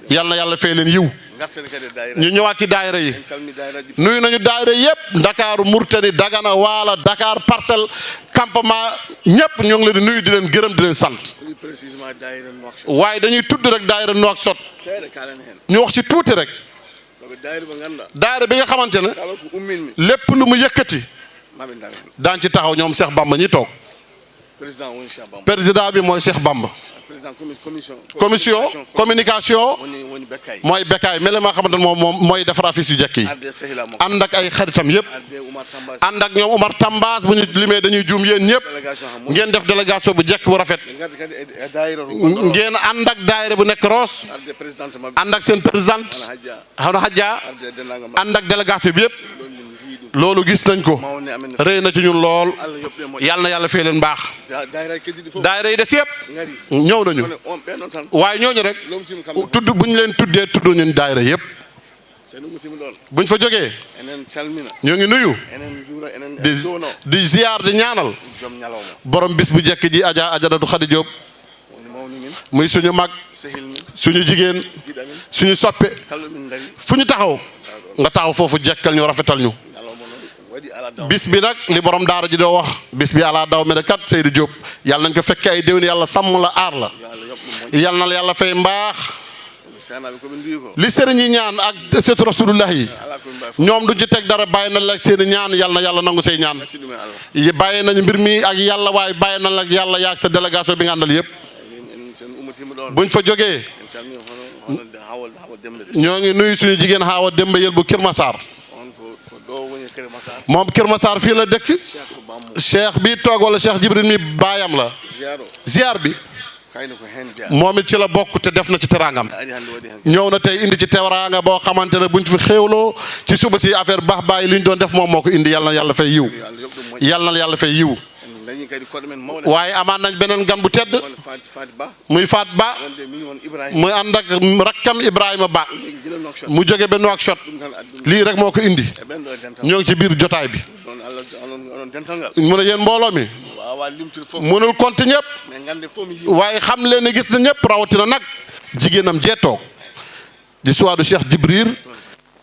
yàlla na yàlla fay leen yiw ñu ñëwaat ci daayira yi nuyu nañu daayira yëpp Ndakaaru Murtani Dagana Waala Dakar Parcelles campement ñëpp ñoo ngi leen di nuyu di leen gërëm di leen sant waaye dañuy tudd rek daayira Nouakchott ñu wax ci tuuti rek daayira bi nga xamante ne lépp lu mu yëkkati daan ci taxaw ñoom Cheikh Bamba ñi toog président bi mooy Cheikh Bamba commission communication mooy bekkaay mel ma xamante ne moom mooy defar affiche yu jekk yi ànd ak ay xaritam yëpp ànd ak ñoom Omar Tambas bu ñu limee dañuy juum yéen ñëpp ngeen def délégation bu jekk bu rafet ngeen ànd ak daayira bu nekk Roos ànd ak seen présidente xana Hadja ànd ak délégation bi yëpp loolu gis nañ ko rëy na ci ñun lool yàlla na yàlla fee leen baax daayira yi des yëpp ñëw nañu waaye ñooñu rek tudd bu ñu leen tuddee tudd ñun daayira yëpp buñ fa jógee ñoo ngi nuyu di ziyaar di ñaanal borom bis bu jekk ji Ajaratu Xadi Jóob muy suñu mag suñu jigéen suñu soppe fu ñu taxaw nga taxaw foofu jekkal ñu rafetal ñu bis bi nag li borom daara ji doo wax bis bi ala daw me de kat Seydou Diop yàlla nañ ko fekke ay déwén yàlla sàmm la aar la yàlla na la yàlla fay mbaax li sëriñ yi ñaan ak seetu rasulullah yi ñoom duñ ci teg dara bàyyi na la ak seen i ñaan yàlla na yàlla nangu say ñaan bàyyi nañu mbir mi ak yàlla waaye bàyyi na la ak yàlla yaag sa délégation bi nga àndal yëpp buñ fa jógee ñoo ngi nuyu suñu jigéen Xaawa Demba yël bu Kër Massar moom Kër Massar fii la dëkk cheikh bi toog wala cheikh Djibril mi baayam la ziar bi moom it ci la bokk te def na ci teraangam ñëw na tey indi ci teraanga boo xamante ne buñ fi xéewloo ci suba si affaire baax bàyyi li ñu doon def moom moo ko indi yàlla na yàlla fay yiw yàlla na yàlla fay yiw waaye amaan nañ beneen gan bu tedd muy Faat Ba muy ànd ak rakkam Ibrahima Ba mu jóge ba Nouakchott lii rek moo ko indi ñoo ngi ci biir jotaay bi mu ne yéen mbooloo mi mënul compter ñëpp waaye xam leen ne gis na ñëpp rawatina nag jigéenam jee toog di suwaadu Cheikh Djibril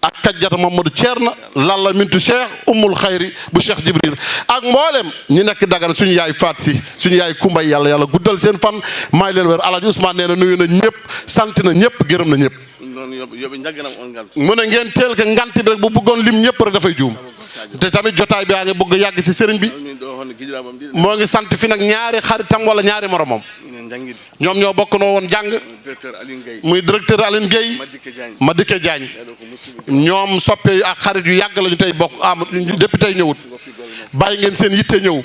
ak kajjata Mamadou Thierno Lalla Mintu Cheikh Ummul Xayri bu Cheikh Djibril ak mboolem ñi nekk Dagana suñu yaay Faat si suñu yaay Kumbay yàlla guddal seen fan may leen wér Alaaji Ousmane nee na nuyu na ñëpp sant na ñëpp gërëm na ñëpp mu ne ngeen teel ka ngant bi rek bu bëggoon lim ñëpp rek dafay juum te tamit jotaay bi yaa ngi bëgg yàgg si sëriñ bi moo ngi sant fi nag ñaari xaritam wala ñaari moromam ñoom ñoo bokk noo woon jàng muy directeur Aline Gueye Madické Diagne ñoom soppe ak xarit yu yàgg lañu tey bokk am depuis tey ñëwut bàyyi ngeen seen yitte ñëw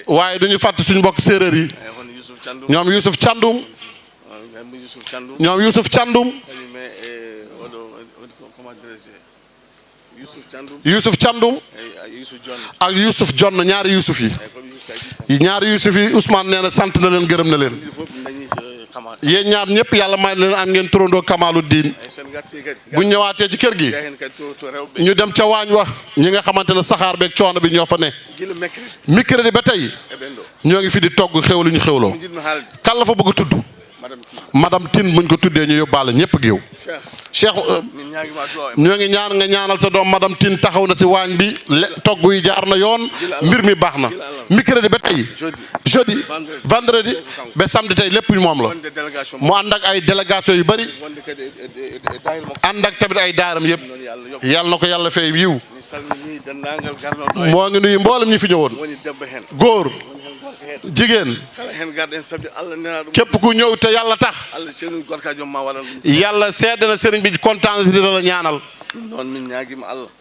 waaye duñu fàtt suñu mbokk séeréer yi ñoom Youssouf Thiandoum Youssouf Thiandoum ak Youssouf Jonn ñaari Youssouf yi Ousmane nee na sant na leen gërëm na leen yéen ñaar ñëpp yàlla may leen am ngeen turandoo Kamalu Diin bu ñëwaatee ci kër gi ñu dem ca waañ wa ñi nga xamante ne saxaar beeg coono bi ñoo fa ne mercredi ba tey ñoo ngi fi di togg xew lu ñu xewloo kan la fa bëgg a tudd madame Tine buñ ko tuddee ñu yóbbaale ñëpp géew Cheikh ñoo ngi ñaan nga ñaanal sa doom madame Tine taxaw na si waañ bi togg yi jaar na yoon mbir mi baax na mercredi ba tey jeudi vendredi ba samedi tey lépp moom la mu ànd ak ay délégation yu bëri ànd ak tamit ay daaram yëpp yàlla na ko yàlla fay yiw moo ngi nuyu mboolem ñi fi ñëwoon góor jigéen képp ku ñëw te yàlla tax yàlla seede na sëriñ bi kontaan di la ñaanal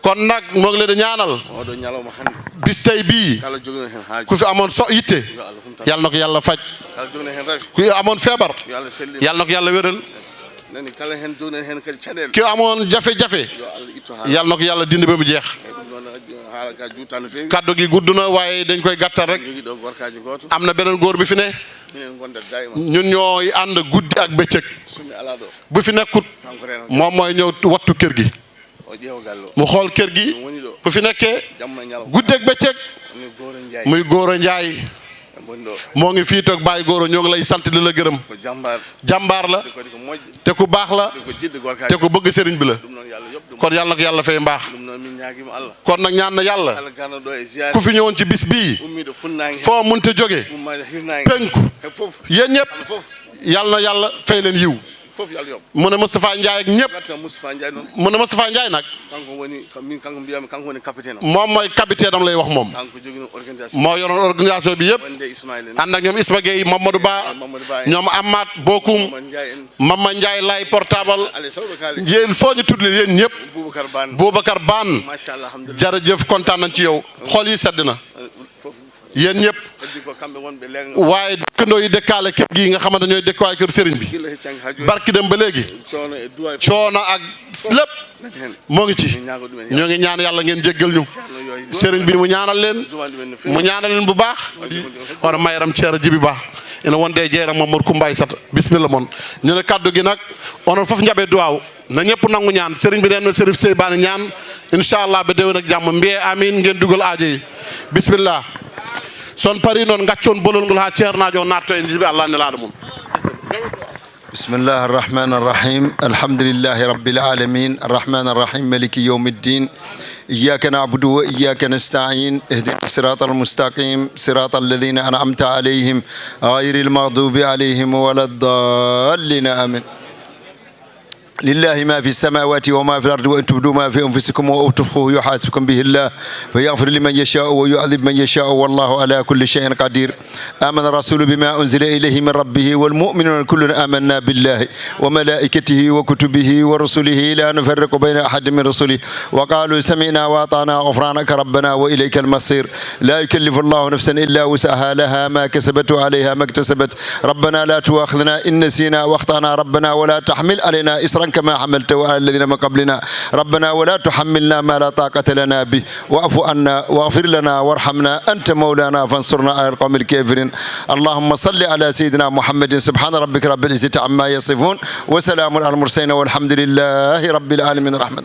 kon nag moo ngi leen di ñaanal bis tey bii ku fi amoon yitte yàlla na ko yàlla faj ku amoon feebar yàlla na ko yàlla wéral ki amoon jafe-jafe yàlla na ko yàlla dindi ba mu jeex kaddu gi gudd na waaye dañ koy gàttal rek am na beneen góor bi fi ne ñun ñooy ànd guddi ak bëccëg bu fi nekkut moom mooy ñëw wattu kër gi mu xool kër gi bu fi nekkee guddi ak bëccëg muy Góora Njaay moo ngi fii toog bàyyi góoro ñoo ngi lay sant di la gërëm jàmbaar la te ku baax la te ku bëgg sëriñ bi la kon yàlla na ko yàlla fay mbaax kon nag ñaan na yàlla ku fi ñëwoon ci bis bii foo mënta jóge penku yéen ñëpp yàlla na yàlla fay leen yiw mu ne Moustapha Ndiaye ak ñëpp mu ne Moustapha Ndiaye nag moom mooy capitaine am lay wax moom moo yoroon organisation bi yëpp ànd ak ñoom Isma Gueye Mamadou Ba ñoom Amath Bokum Mama Ndiaye lay portable yéen foo ñu tudd yéen ñëpp Boubacar Bane jërëjëf kontaan nañ ci yow xol yi sedd na yéen ñëpp waaye dëkkandoo yi dëkkaale kër gi nga xamante ñooy dëkkaale kër sëriñ bi barki dem ba léegi coono ak lépp moo ngi ci ñoo ngi ñaan yàlla ngeen jéggal ñu sëriñ bi mu ñaanal leen bu baax wara mayaram ceera jibi baax ina wonde jeeram Mamadou Koumbaye sata bismillah moon ñu ne kaddu gi nag onon fof njaɓe duwaw na ñëpp nangu ñaan sëriñ bi neen na sërif sey baani ñaan inchallah ba déwén ak jàmm mbiye amin ngeen dugal aajo yi bismillah son pari noon gaccon bolol ngol ha ceernajo natto e jibi Allah nelaɗo mum بسم الله الرحمن الرحيم الحمد لله رب العالمين الرحمن الرحيم مالك يوم الدين إياك نعبد وإياك نستعين اهدنا الصراط المستقيم صراط الذين أنعمت عليهم غير المغضوب عليهم ولا الضالين آمين لله ما في السماوات وما في الأرض وإن تبدوا ما في أنفسكم أو تخفوه يحاسبكم به الله فيغفر لمن يشاء ويعذب من يشاء والله على كل شيء قدير. آمن الرسول بما أنزل إليه من ربه والمؤمنون كلنا آمنا بالله وملائكته وكتبه ورسله لا نفرق بين أحد من رسله وقالوا سمعنا وأطعنا غفرانك ربنا وإليك المصير. لا يكلف الله نفسا إلا وسعها لها ما كسبت وعليها ما اكتسبت. ربنا لا تؤاخذنا إن نسينا واخطأنا ربنا ولا تحمل علينا إصرا كما حملته على الذين من قبلنا ربنا ولا تحملنا ما لا طاقة لنا به واعف عنا واغفر لنا وارحمنا أنت مولانا فانصرنا على القوم الكافرين. اللهم صل على سيدنا محمد. سبحان ربك رب العزة عما يصفون وسلام على المرسلين والحمد لله رب العالمين. الرحمن